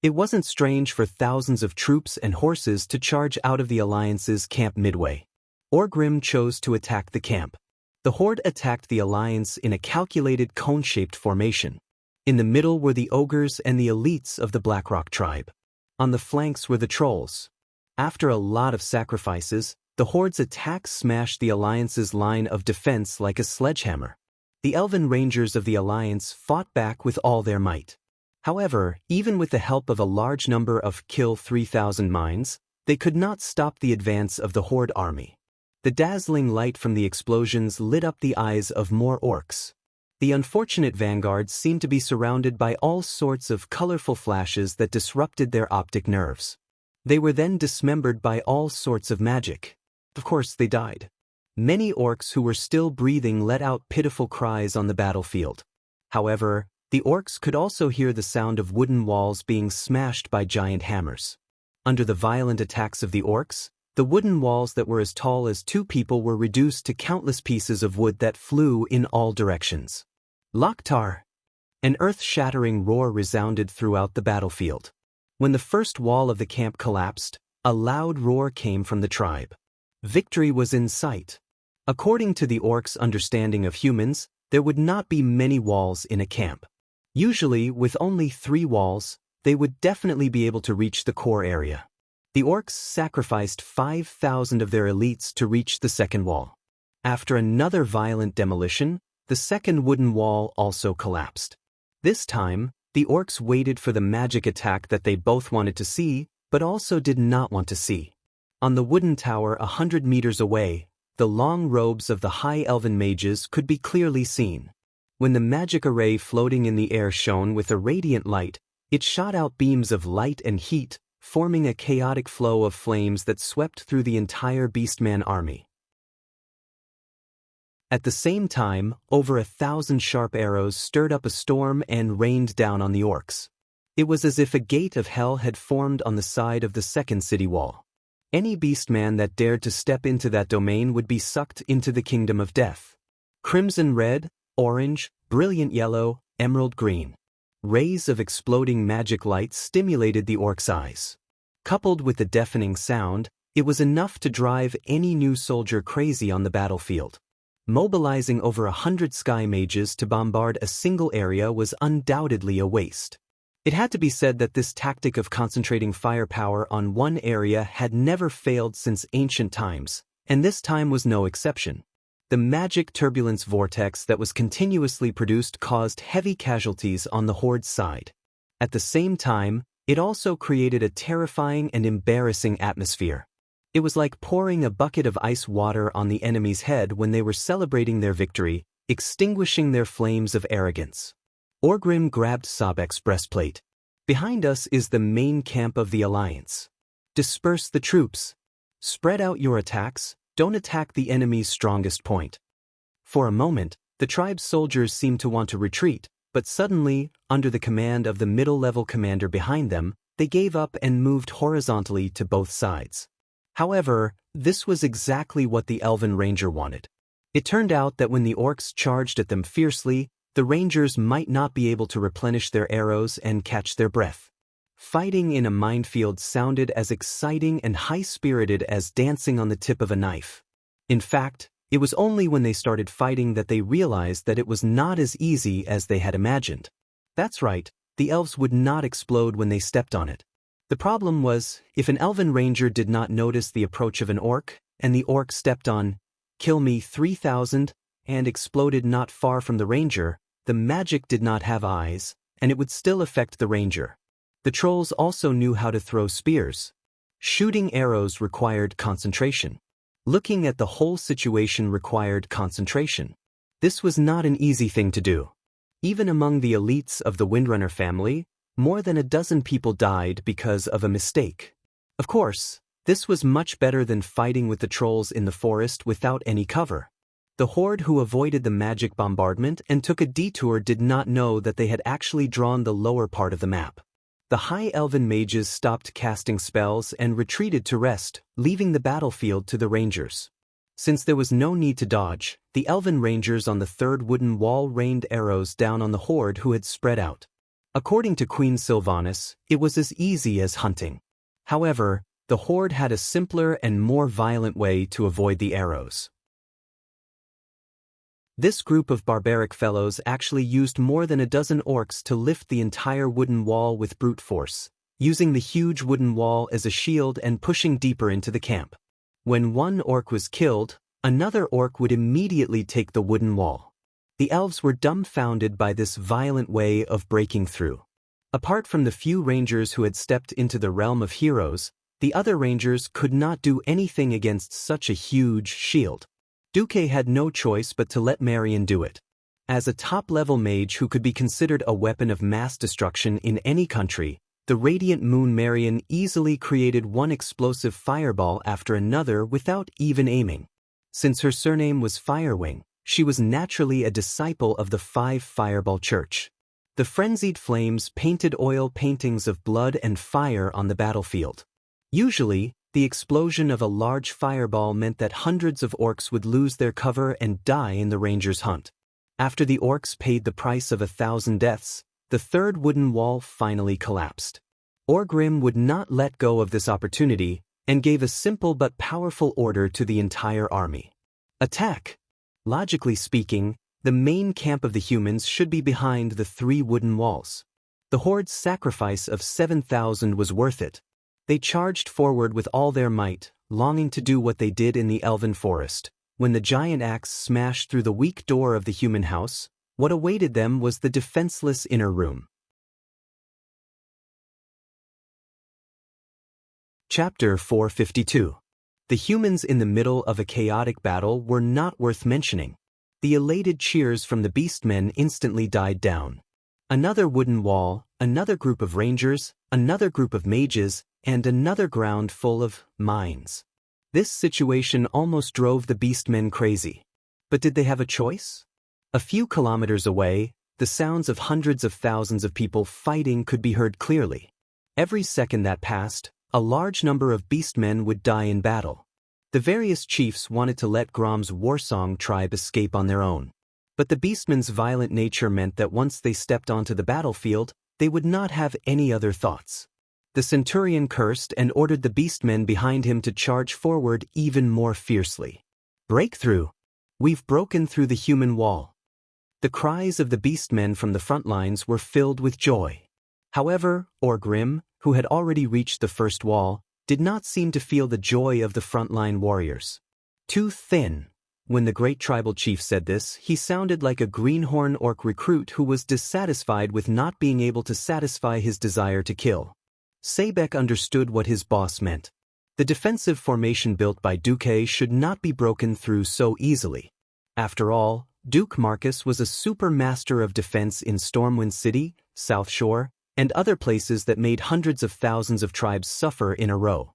Speaker 1: It wasn't strange for thousands of troops and horses to charge out of the Alliance's camp midway. Orgrim chose to attack the camp. The Horde attacked the Alliance in a calculated cone-shaped formation. In the middle were the ogres and the elites of the Blackrock tribe. On the flanks were the trolls. After a lot of sacrifices, the Horde's attack smashed the Alliance's line of defense like a sledgehammer. The elven rangers of the Alliance fought back with all their might. However, even with the help of a large number of Kill 3000 mines, they could not stop the advance of the Horde army. The dazzling light from the explosions lit up the eyes of more orcs. The unfortunate vanguards seemed to be surrounded by all sorts of colorful flashes that disrupted their optic nerves. They were then dismembered by all sorts of magic. Of course, they died. Many orcs who were still breathing let out pitiful cries on the battlefield. However, the orcs could also hear the sound of wooden walls being smashed by giant hammers. Under the violent attacks of the orcs, the wooden walls that were as tall as 2 people were reduced to countless pieces of wood that flew in all directions. Loktar! An earth-shattering roar resounded throughout the battlefield. When the first wall of the camp collapsed, a loud roar came from the tribe. Victory was in sight. According to the orcs' understanding of humans, there would not be many walls in a camp. Usually, with only 3 walls, they would definitely be able to reach the core area. The orcs sacrificed 5,000 of their elites to reach the second wall. After another violent demolition, the second wooden wall also collapsed. This time, the orcs waited for the magic attack that they both wanted to see, but also did not want to see. On the wooden tower 100 meters away, the long robes of the high elven mages could be clearly seen. When the magic array floating in the air shone with a radiant light, it shot out beams of light and heat, forming a chaotic flow of flames that swept through the entire Beastman army. At the same time, over 1,000 sharp arrows stirred up a storm and rained down on the orcs. It was as if a gate of hell had formed on the side of the second city wall. Any beastman that dared to step into that domain would be sucked into the kingdom of death. Crimson red, orange, brilliant yellow, emerald green. Rays of exploding magic light stimulated the orcs' eyes. Coupled with the deafening sound, it was enough to drive any new soldier crazy on the battlefield. Mobilizing over 100 sky mages to bombard a single area was undoubtedly a waste. It had to be said that this tactic of concentrating firepower on one area had never failed since ancient times, and this time was no exception. The magic turbulence vortex that was continuously produced caused heavy casualties on the Horde's side. At the same time, it also created a terrifying and embarrassing atmosphere. It was like pouring a bucket of ice water on the enemy's head when they were celebrating their victory, extinguishing their flames of arrogance. Orgrim grabbed Sobek's breastplate. Behind us is the main camp of the Alliance. Disperse the troops. Spread out your attacks, don't attack the enemy's strongest point. For a moment, the tribe's soldiers seemed to want to retreat, but suddenly, under the command of the middle-level commander behind them, they gave up and moved horizontally to both sides. However, this was exactly what the Elven Ranger wanted. It turned out that when the orcs charged at them fiercely, the Rangers might not be able to replenish their arrows and catch their breath. Fighting in a minefield sounded as exciting and high-spirited as dancing on the tip of a knife. In fact, it was only when they started fighting that they realized that it was not as easy as they had imagined. That's right, the elves would not explode when they stepped on it. The problem was, if an Elven Ranger did not notice the approach of an orc, and the orc stepped on, "Kill me 3,000, and exploded not far from the Ranger, the magic did not have eyes, and it would still affect the Ranger. The trolls also knew how to throw spears. Shooting arrows required concentration. Looking at the whole situation required concentration. This was not an easy thing to do. Even among the elites of the Windrunner family, more than a dozen people died because of a mistake. Of course, this was much better than fighting with the trolls in the forest without any cover. The horde who avoided the magic bombardment and took a detour did not know that they had actually drawn the lower part of the map. The high elven mages stopped casting spells and retreated to rest, leaving the battlefield to the rangers. Since there was no need to dodge, the elven rangers on the third wooden wall rained arrows down on the horde who had spread out. According to Queen Sylvanas, it was as easy as hunting. However, the horde had a simpler and more violent way to avoid the arrows. This group of barbaric fellows actually used more than a dozen orcs to lift the entire wooden wall with brute force, using the huge wooden wall as a shield and pushing deeper into the camp. When one orc was killed, another orc would immediately take the wooden wall. The elves were dumbfounded by this violent way of breaking through. Apart from the few rangers who had stepped into the realm of heroes, the other rangers could not do anything against such a huge shield. Duque had no choice but to let Marion do it. As a top-level mage who could be considered a weapon of mass destruction in any country, the Radiant Moon Marion easily created one explosive fireball after another without even aiming. Since her surname was Firewing, she was naturally a disciple of the Five Fireball Church. The frenzied flames painted oil paintings of blood and fire on the battlefield. Usually, the explosion of a large fireball meant that hundreds of orcs would lose their cover and die in the rangers' hunt. After the orcs paid the price of 1,000 deaths, the third wooden wall finally collapsed. Orgrim would not let go of this opportunity and gave a simple but powerful order to the entire army. Attack! Logically speaking, the main camp of the humans should be behind the 3 wooden walls. The horde's sacrifice of 7,000 was worth it. They charged forward with all their might, longing to do what they did in the elven forest. When the giant axe smashed through the weak door of the human house, what awaited them was the defenseless inner room. Chapter 452. The humans in the middle of a chaotic battle were not worth mentioning. The elated cheers from the beastmen instantly died down. Another wooden wall, another group of rangers, another group of mages, and another ground full of mines. This situation almost drove the beastmen crazy. But did they have a choice? A few kilometers away, the sounds of hundreds of thousands of people fighting could be heard clearly. Every second that passed, a large number of beastmen would die in battle. The various chiefs wanted to let Grom's Warsong tribe escape on their own. But the beastmen's violent nature meant that once they stepped onto the battlefield, they would not have any other thoughts. The centurion cursed and ordered the beastmen behind him to charge forward even more fiercely. Breakthrough! We've broken through the human wall. The cries of the beastmen from the front lines were filled with joy. However, Orgrim, who had already reached the first wall, did not seem to feel the joy of the frontline warriors. Too thin. When the great tribal chief said this, he sounded like a greenhorn orc recruit who was dissatisfied with not being able to satisfy his desire to kill. Sebek understood what his boss meant. The defensive formation built by Duque should not be broken through so easily. After all, Duke Marcus was a super master of defense in Stormwind City, South Shore, and other places that made hundreds of thousands of tribes suffer in a row.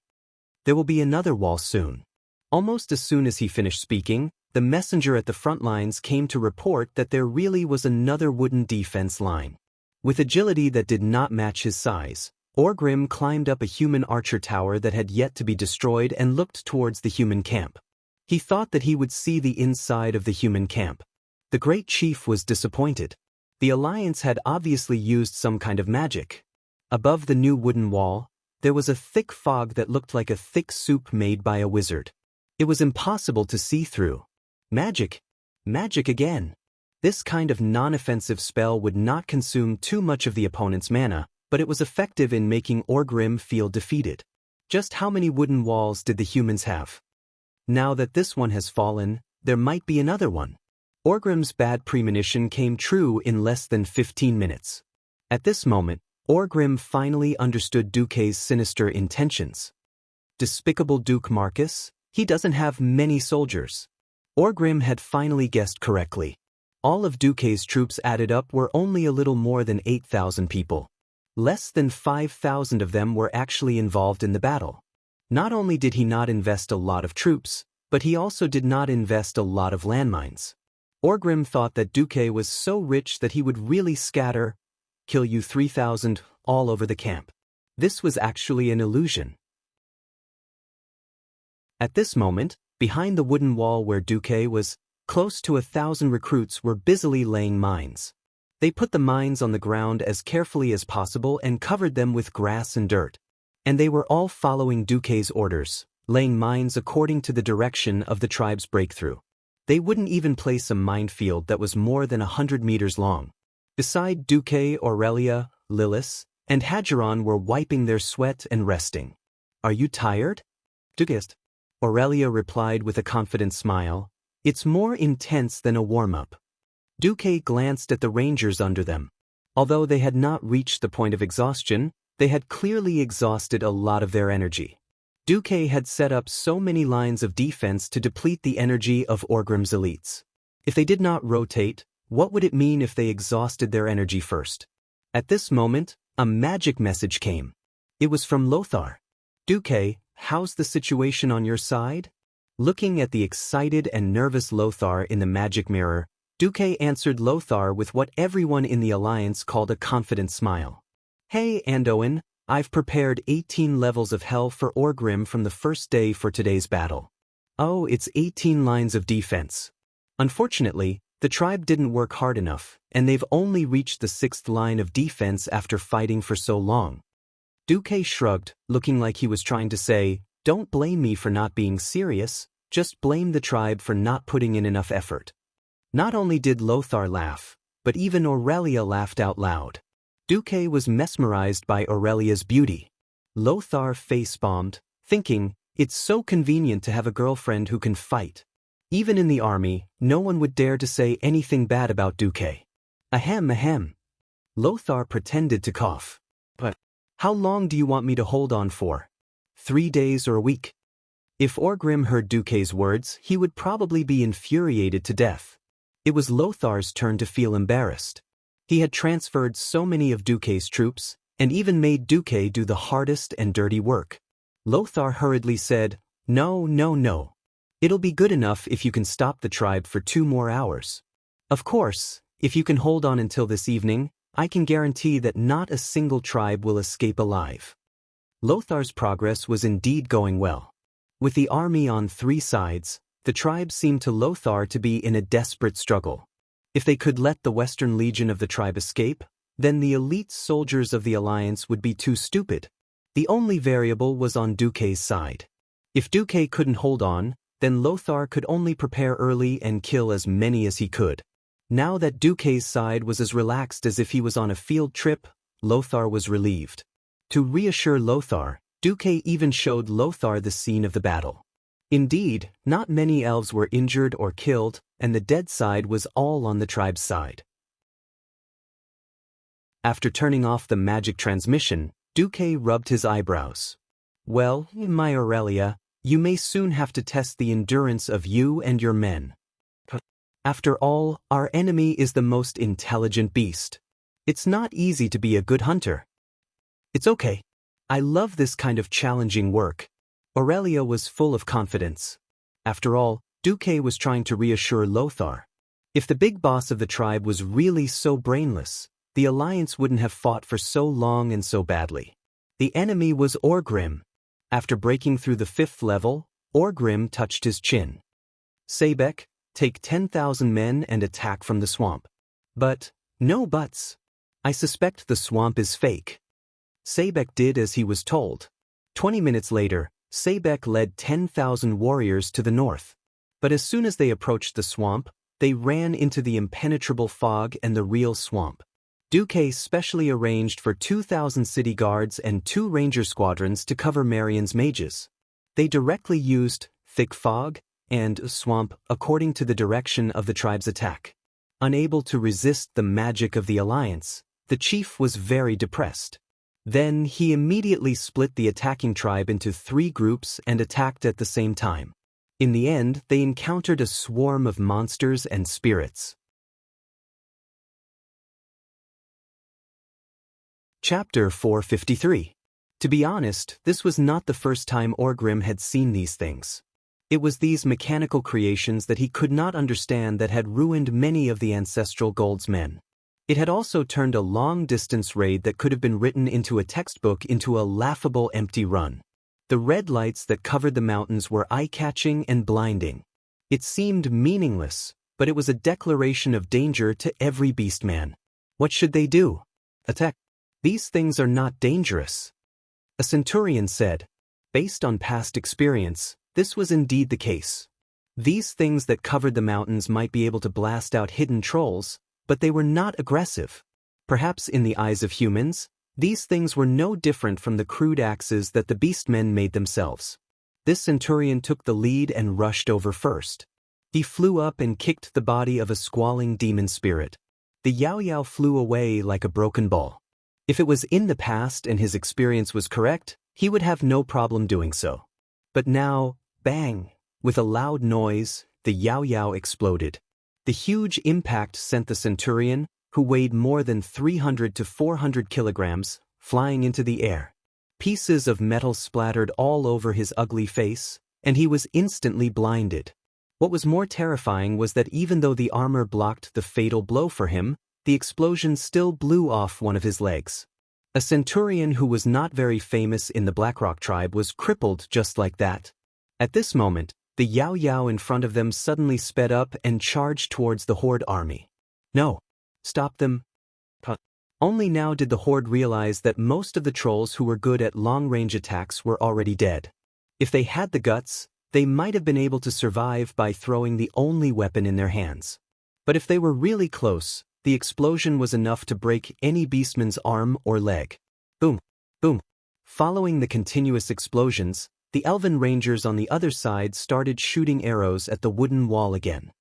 Speaker 1: There will be another wall soon. Almost as soon as he finished speaking, the messenger at the front lines came to report that there really was another wooden defense line. With agility that did not match his size, Orgrim climbed up a human archer tower that had yet to be destroyed and looked towards the human camp. He thought that he would see the inside of the human camp. The great chief was disappointed. The Alliance had obviously used some kind of magic. Above the new wooden wall, there was a thick fog that looked like a thick soup made by a wizard. It was impossible to see through. Magic. Magic again. This kind of non-offensive spell would not consume too much of the opponent's mana, but it was effective in making Orgrim feel defeated. Just how many wooden walls did the humans have? Now that this one has fallen, there might be another one. Orgrim's bad premonition came true in less than 15 minutes. At this moment, Orgrim finally understood Duque's sinister intentions. Despicable Duke Marcus, he doesn't have many soldiers. Orgrim had finally guessed correctly. All of Duque's troops added up were only a little more than 8,000 people. Less than 5,000 of them were actually involved in the battle. Not only did he not invest a lot of troops, but he also did not invest a lot of landmines. Orgrim thought that Duque was so rich that he would really kill you 3,000 all over the camp. This was actually an illusion. At this moment, behind the wooden wall where Duque was, close to 1,000 recruits were busily laying mines. They put the mines on the ground as carefully as possible and covered them with grass and dirt. And they were all following Duque's orders, laying mines according to the direction of the tribe's breakthrough. They wouldn't even place a minefield that was more than 100 meters long. Beside Duque, Aurelia, Lilith, and Hadgeron were wiping their sweat and resting. "Are you tired?" Duque. Aurelia replied with a confident smile. "It's more intense than a warm-up." Duque glanced at the rangers under them. Although they had not reached the point of exhaustion, they had clearly exhausted a lot of their energy. Duque had set up so many lines of defense to deplete the energy of Orgrim's elites. If they did not rotate, what would it mean if they exhausted their energy first? At this moment, a magic message came. It was from Lothar. "Duque, how's the situation on your side?" Looking at the excited and nervous Lothar in the magic mirror, Duque answered Lothar with what everyone in the Alliance called a confident smile. "Hey, Anduin, I've prepared 18 levels of hell for Orgrim from the first day for today's battle. Oh, it's 18 lines of defense. Unfortunately, the tribe didn't work hard enough, and they've only reached the 6th line of defense after fighting for so long." Duque shrugged, looking like he was trying to say, "Don't blame me for not being serious, just blame the tribe for not putting in enough effort." Not only did Lothar laugh, but even Aurelia laughed out loud. Duque was mesmerized by Aurelia's beauty. Lothar face-bombed, thinking, "It's so convenient to have a girlfriend who can fight." Even in the army, no one would dare to say anything bad about Duque. Ahem ahem. Lothar pretended to cough. "But how long do you want me to hold on for? 3 days or a week?" If Orgrim heard Duque's words, he would probably be infuriated to death. It was Lothar's turn to feel embarrassed. He had transferred so many of Duque's troops, and even made Duque do the hardest and dirty work. Lothar hurriedly said, "No, no, no. It'll be good enough if you can stop the tribe for 2 more hours. Of course, if you can hold on until this evening, I can guarantee that not a single tribe will escape alive." Lothar's progress was indeed going well. With the army on 3 sides, the tribe seemed to Lothar to be in a desperate struggle. If they could let the Western Legion of the tribe escape, then the elite soldiers of the Alliance would be too stupid. The only variable was on Duque's side. If Duque couldn't hold on, then Lothar could only prepare early and kill as many as he could. Now that Duque's side was as relaxed as if he was on a field trip, Lothar was relieved. To reassure Lothar, Duque even showed Lothar the scene of the battle. Indeed, not many elves were injured or killed, and the dead side was all on the tribe's side. After turning off the magic transmission, Duque rubbed his eyebrows. "Well, my Aurelia, you may soon have to test the endurance of you and your men." After all, our enemy is the most intelligent beast. It's not easy to be a good hunter. It's okay. I love this kind of challenging work. Aurelia was full of confidence. After all, Duque was trying to reassure Lothar. If the big boss of the tribe was really so brainless, the alliance wouldn't have fought for so long and so badly. The enemy was Orgrim. After breaking through the 5th level, Orgrim touched his chin. Sebek, take 10,000 men and attack from the swamp. But, no buts. I suspect the swamp is fake. Sebek did as he was told. 20 minutes later, Sebek led 10,000 warriors to the north. But as soon as they approached the swamp, they ran into the impenetrable fog and the real swamp. Duque specially arranged for 2,000 city guards and 2 ranger squadrons to cover Marion's mages. They directly used thick fog and swamp according to the direction of the tribe's attack. Unable to resist the magic of the alliance, the chief was very depressed. Then he immediately split the attacking tribe into 3 groups and attacked at the same time. In the end, they encountered a swarm of monsters and spirits. Chapter 453. To be honest, this was not the first time Orgrim had seen these things. It was these mechanical creations that he could not understand that had ruined many of the ancestral Gold's men. It had also turned a long-distance raid that could have been written into a textbook into a laughable empty run. The red lights that covered the mountains were eye-catching and blinding. It seemed meaningless, but it was a declaration of danger to every beastman. What should they do? Attack. These things are not dangerous. A centurion said. Based on past experience, this was indeed the case. These things that covered the mountains might be able to blast out hidden trolls, but they were not aggressive. Perhaps in the eyes of humans, these things were no different from the crude axes that the beastmen made themselves. This centurion took the lead and rushed over first. He flew up and kicked the body of a squalling demon spirit. The Yao flew away like a broken ball. If it was in the past and his experience was correct, he would have no problem doing so. But now, bang! With a loud noise, the Yao exploded. The huge impact sent the centurion, who weighed more than 300 to 400 kilograms, flying into the air. Pieces of metal splattered all over his ugly face, and he was instantly blinded. What was more terrifying was that even though the armor blocked the fatal blow for him, the explosion still blew off one of his legs. A centurion who was not very famous in the Blackrock tribe was crippled just like that. At this moment, the Yao in front of them suddenly sped up and charged towards the Horde army. No. Stop them. Only now did the Horde realize that most of the trolls who were good at long-range attacks were already dead. If they had the guts, they might have been able to survive by throwing the only weapon in their hands. But if they were really close, the explosion was enough to break any beastman's arm or leg. Boom, boom. Following the continuous explosions, the elven rangers on the other side started shooting arrows at the wooden wall again.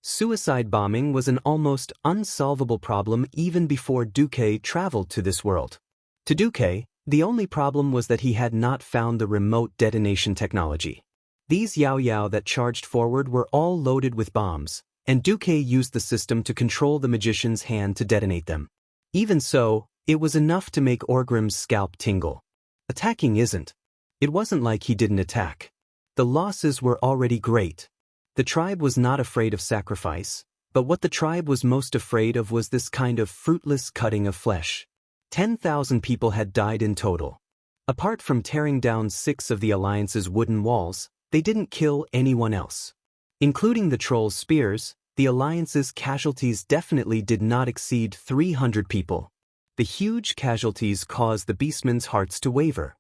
Speaker 1: Suicide bombing was an almost unsolvable problem even before Duque traveled to this world. To Duque, the only problem was that he had not found the remote detonation technology. These Yao that charged forward were all loaded with bombs, and Duque used the system to control the magician's hand to detonate them. Even so, it was enough to make Orgrim's scalp tingle. Attacking isn't. It wasn't like he didn't attack. The losses were already great. The tribe was not afraid of sacrifice, but what the tribe was most afraid of was this kind of fruitless cutting of flesh. 10,000 people had died in total. Apart from tearing down 6 of the Alliance's wooden walls, they didn't kill anyone else. Including the trolls' spears, the Alliance's casualties definitely did not exceed 300 people. The huge casualties caused the beastmen's hearts to waver.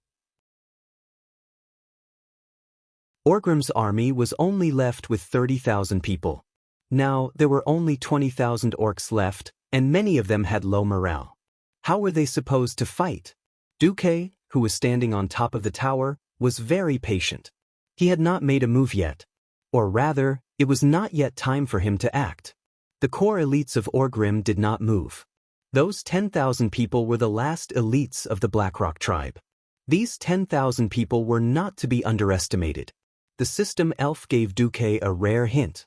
Speaker 1: Orgrim's army was only left with 30,000 people. Now, there were only 20,000 orcs left, and many of them had low morale. How were they supposed to fight? Duque, who was standing on top of the tower, was very patient. He had not made a move yet. Or rather, it was not yet time for him to act. The core elites of Orgrim did not move. Those 10,000 people were the last elites of the Blackrock tribe. These 10,000 people were not to be underestimated. The system elf gave Duque a rare hint.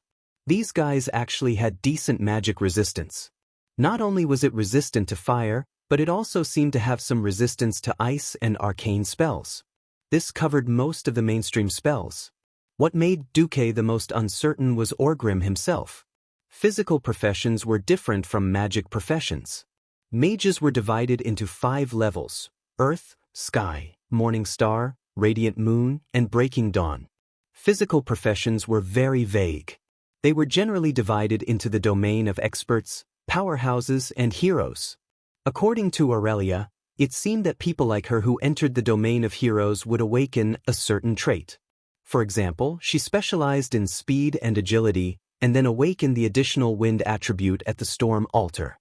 Speaker 1: These guys actually had decent magic resistance. Not only was it resistant to fire, but it also seemed to have some resistance to ice and arcane spells. This covered most of the mainstream spells. What made Duque the most uncertain was Orgrim himself. Physical professions were different from magic professions. Mages were divided into 5 levels: Earth, Sky, Morning Star, Radiant Moon, and Breaking Dawn. Physical professions were very vague. They were generally divided into the domain of experts, powerhouses, and heroes. According to Aurelia, it seemed that people like her who entered the domain of heroes would awaken a certain trait. For example, she specialized in speed and agility, and then awakened the additional wind attribute at the storm altar.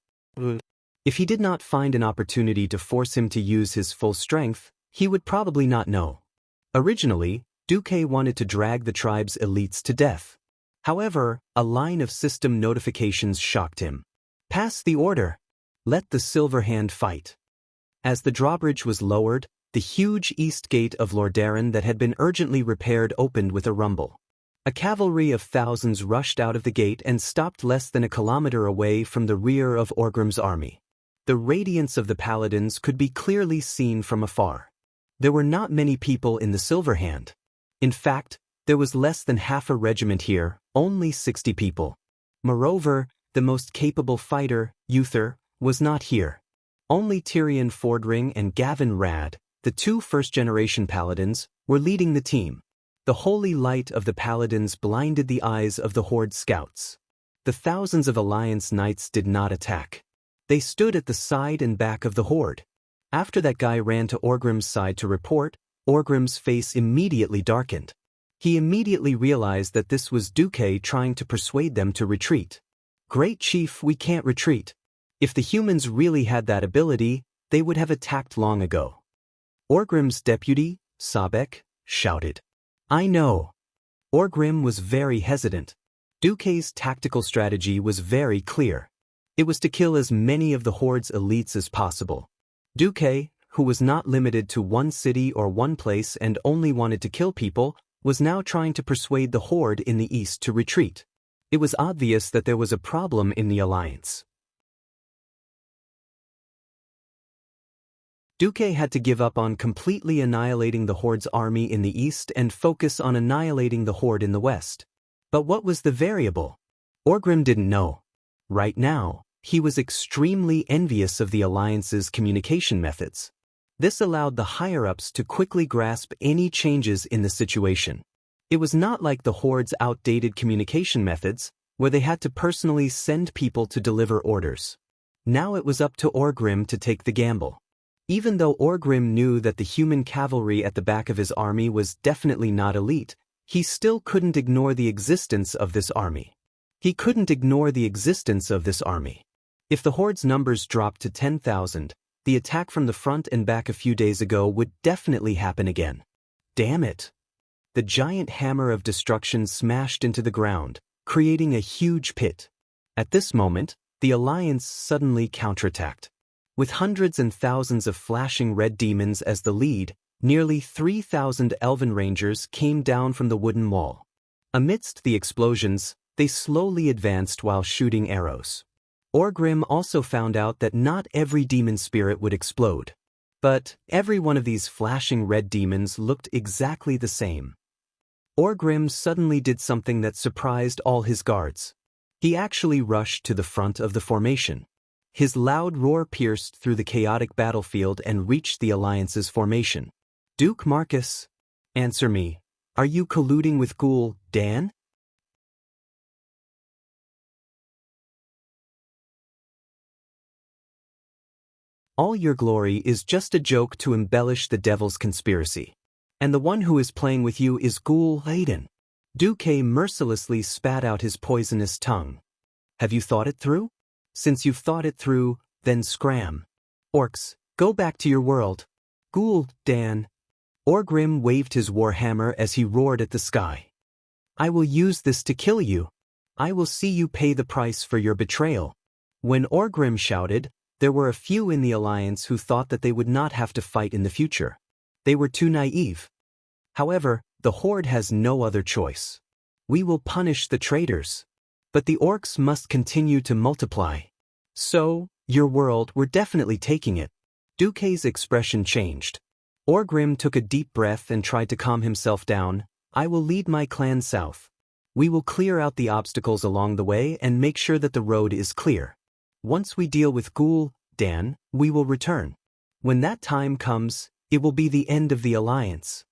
Speaker 1: If he did not find an opportunity to force him to use his full strength, he would probably not know. Originally, Duque wanted to drag the tribe's elites to death. However, a line of system notifications shocked him. Pass the order. Let the Silver Hand fight. As the drawbridge was lowered, the huge east gate of Lordaeron that had been urgently repaired opened with a rumble. A cavalry of thousands rushed out of the gate and stopped less than a kilometer away from the rear of Orgrim's army. The radiance of the paladins could be clearly seen from afar. There were not many people in the Silver Hand. In fact, there was less than half a regiment here, only 60 people. Moreover, the most capable fighter, Uther, was not here. Only Tyrion Fordring and Gavin Rad, the 2 first-generation paladins, were leading the team. The holy light of the paladins blinded the eyes of the Horde scouts. The thousands of Alliance knights did not attack. They stood at the side and back of the Horde. After that guy ran to Orgrim's side to report, Orgrim's face immediately darkened. He immediately realized that this was Duque trying to persuade them to retreat. Great Chief, we can't retreat. If the humans really had that ability, they would have attacked long ago. Orgrim's deputy, Sabek, shouted. I know. Orgrim was very hesitant. Duque's tactical strategy was very clear. It was to kill as many of the Horde's elites as possible. Duque, who was not limited to one city or one place and only wanted to kill people, was now trying to persuade the Horde in the east to retreat. It was obvious that there was a problem in the alliance. Duque had to give up on completely annihilating the Horde's army in the east and focus on annihilating the Horde in the west. But what was the variable? Orgrim didn't know. Right now, he was extremely envious of the Alliance's communication methods. This allowed the higher-ups to quickly grasp any changes in the situation. It was not like the Horde's outdated communication methods, where they had to personally send people to deliver orders. Now it was up to Orgrim to take the gamble. Even though Orgrim knew that the human cavalry at the back of his army was definitely not elite, he still couldn't ignore the existence of this army. If the Horde's numbers dropped to 10,000, the attack from the front and back a few days ago would definitely happen again. Damn it! The giant hammer of destruction smashed into the ground, creating a huge pit. At this moment, the Alliance suddenly counterattacked. With hundreds and thousands of flashing red demons as the lead, nearly 3,000 elven rangers came down from the wooden wall. Amidst the explosions, they slowly advanced while shooting arrows. Orgrim also found out that not every demon spirit would explode. But every one of these flashing red demons looked exactly the same. Orgrim suddenly did something that surprised all his guards. He actually rushed to the front of the formation. His loud roar pierced through the chaotic battlefield and reached the Alliance's formation. Duke Marcus, answer me. Are you colluding with Ghoul Dan? All your glory is just a joke to embellish the devil's conspiracy. And the one who is playing with you is Ghoul Hayden. Duque mercilessly spat out his poisonous tongue. Have you thought it through? Since you've thought it through, then scram. Orcs, go back to your world. Ghoul Dan. Orgrim waved his warhammer as he roared at the sky. I will use this to kill you. I will see you pay the price for your betrayal. When Orgrim shouted, there were a few in the Alliance who thought that they would not have to fight in the future. They were too naive. However, the Horde has no other choice. We will punish the traitors. But the orcs must continue to multiply. So, your world, we're definitely taking it. Duque's expression changed. Orgrim took a deep breath and tried to calm himself down. I will lead my clan south. We will clear out the obstacles along the way and make sure that the road is clear. Once we deal with Ghoul, Dan, we will return. When that time comes, it will be the end of the alliance.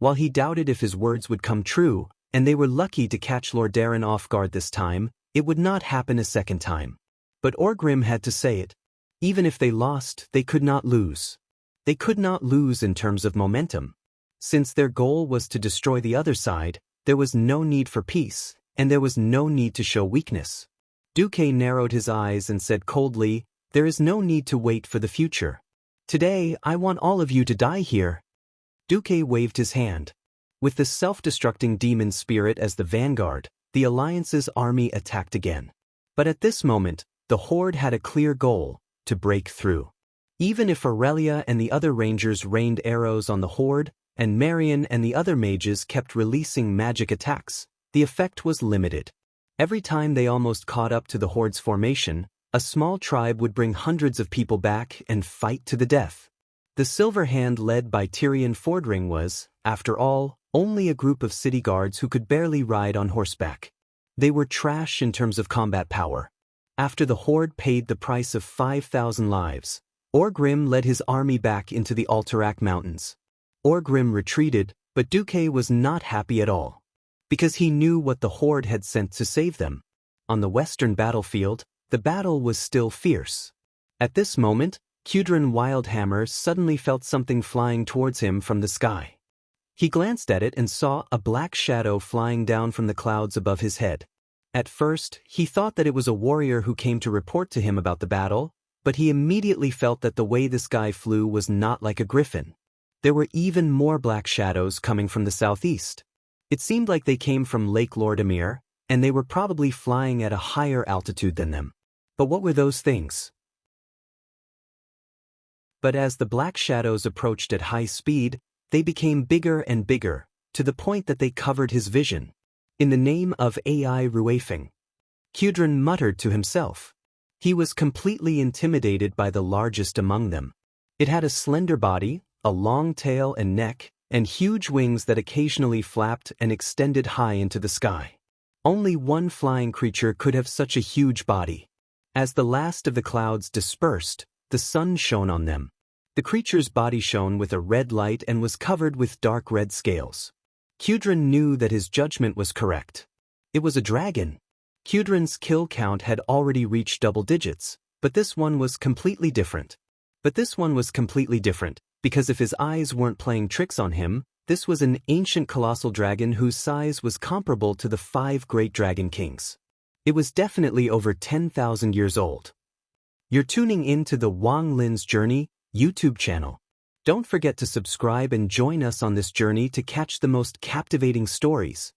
Speaker 1: While he doubted if his words would come true, and they were lucky to catch Lord Darren off guard this time, it would not happen a second time. But Orgrim had to say it. Even if they lost, they could not lose. They could not lose in terms of momentum. Since their goal was to destroy the other side, there was no need for peace, and there was no need to show weakness. Duque narrowed his eyes and said coldly, there is no need to wait for the future. Today, I want all of you to die here. Duque waved his hand. With the self-destructing demon spirit as the vanguard, the Alliance's army attacked again. But at this moment, the Horde had a clear goal, to break through. Even if Aurelia and the other rangers rained arrows on the Horde, and Marion and the other mages kept releasing magic attacks, the effect was limited. Every time they almost caught up to the Horde's formation, a small tribe would bring hundreds of people back and fight to the death. The Silver Hand led by Tyrion Fordring was, after all, only a group of city guards who could barely ride on horseback. They were trash in terms of combat power. After the Horde paid the price of 5,000 lives, Orgrim led his army back into the Alterac Mountains. Orgrim retreated, but Duque was not happy at all. Because he knew what the Horde had sent to save them. On the western battlefield, the battle was still fierce. At this moment, Cudrin Wildhammer suddenly felt something flying towards him from the sky. He glanced at it and saw a black shadow flying down from the clouds above his head. At first, he thought that it was a warrior who came to report to him about the battle, but he immediately felt that the way this guy flew was not like a griffin. There were even more black shadows coming from the southeast. It seemed like they came from Lake Lordamere, and they were probably flying at a higher altitude than them. But what were those things? But as the black shadows approached at high speed, they became bigger and bigger, to the point that they covered his vision. In the name of AI Ruefing, Cudrin muttered to himself. He was completely intimidated by the largest among them. It had a slender body, a long tail and neck, and huge wings that occasionally flapped and extended high into the sky. Only one flying creature could have such a huge body. As the last of the clouds dispersed, the sun shone on them. The creature's body shone with a red light and was covered with dark red scales. Cudrin knew that his judgment was correct. It was a dragon. Cudrin's kill count had already reached double digits, but this one was completely different. Because if his eyes weren't playing tricks on him, this was an ancient colossal dragon whose size was comparable to the 5 great dragon kings. It was definitely over 10,000 years old. You're tuning in to the Wang Lin's Journey YouTube channel. Don't forget to subscribe and join us on this journey to catch the most captivating stories.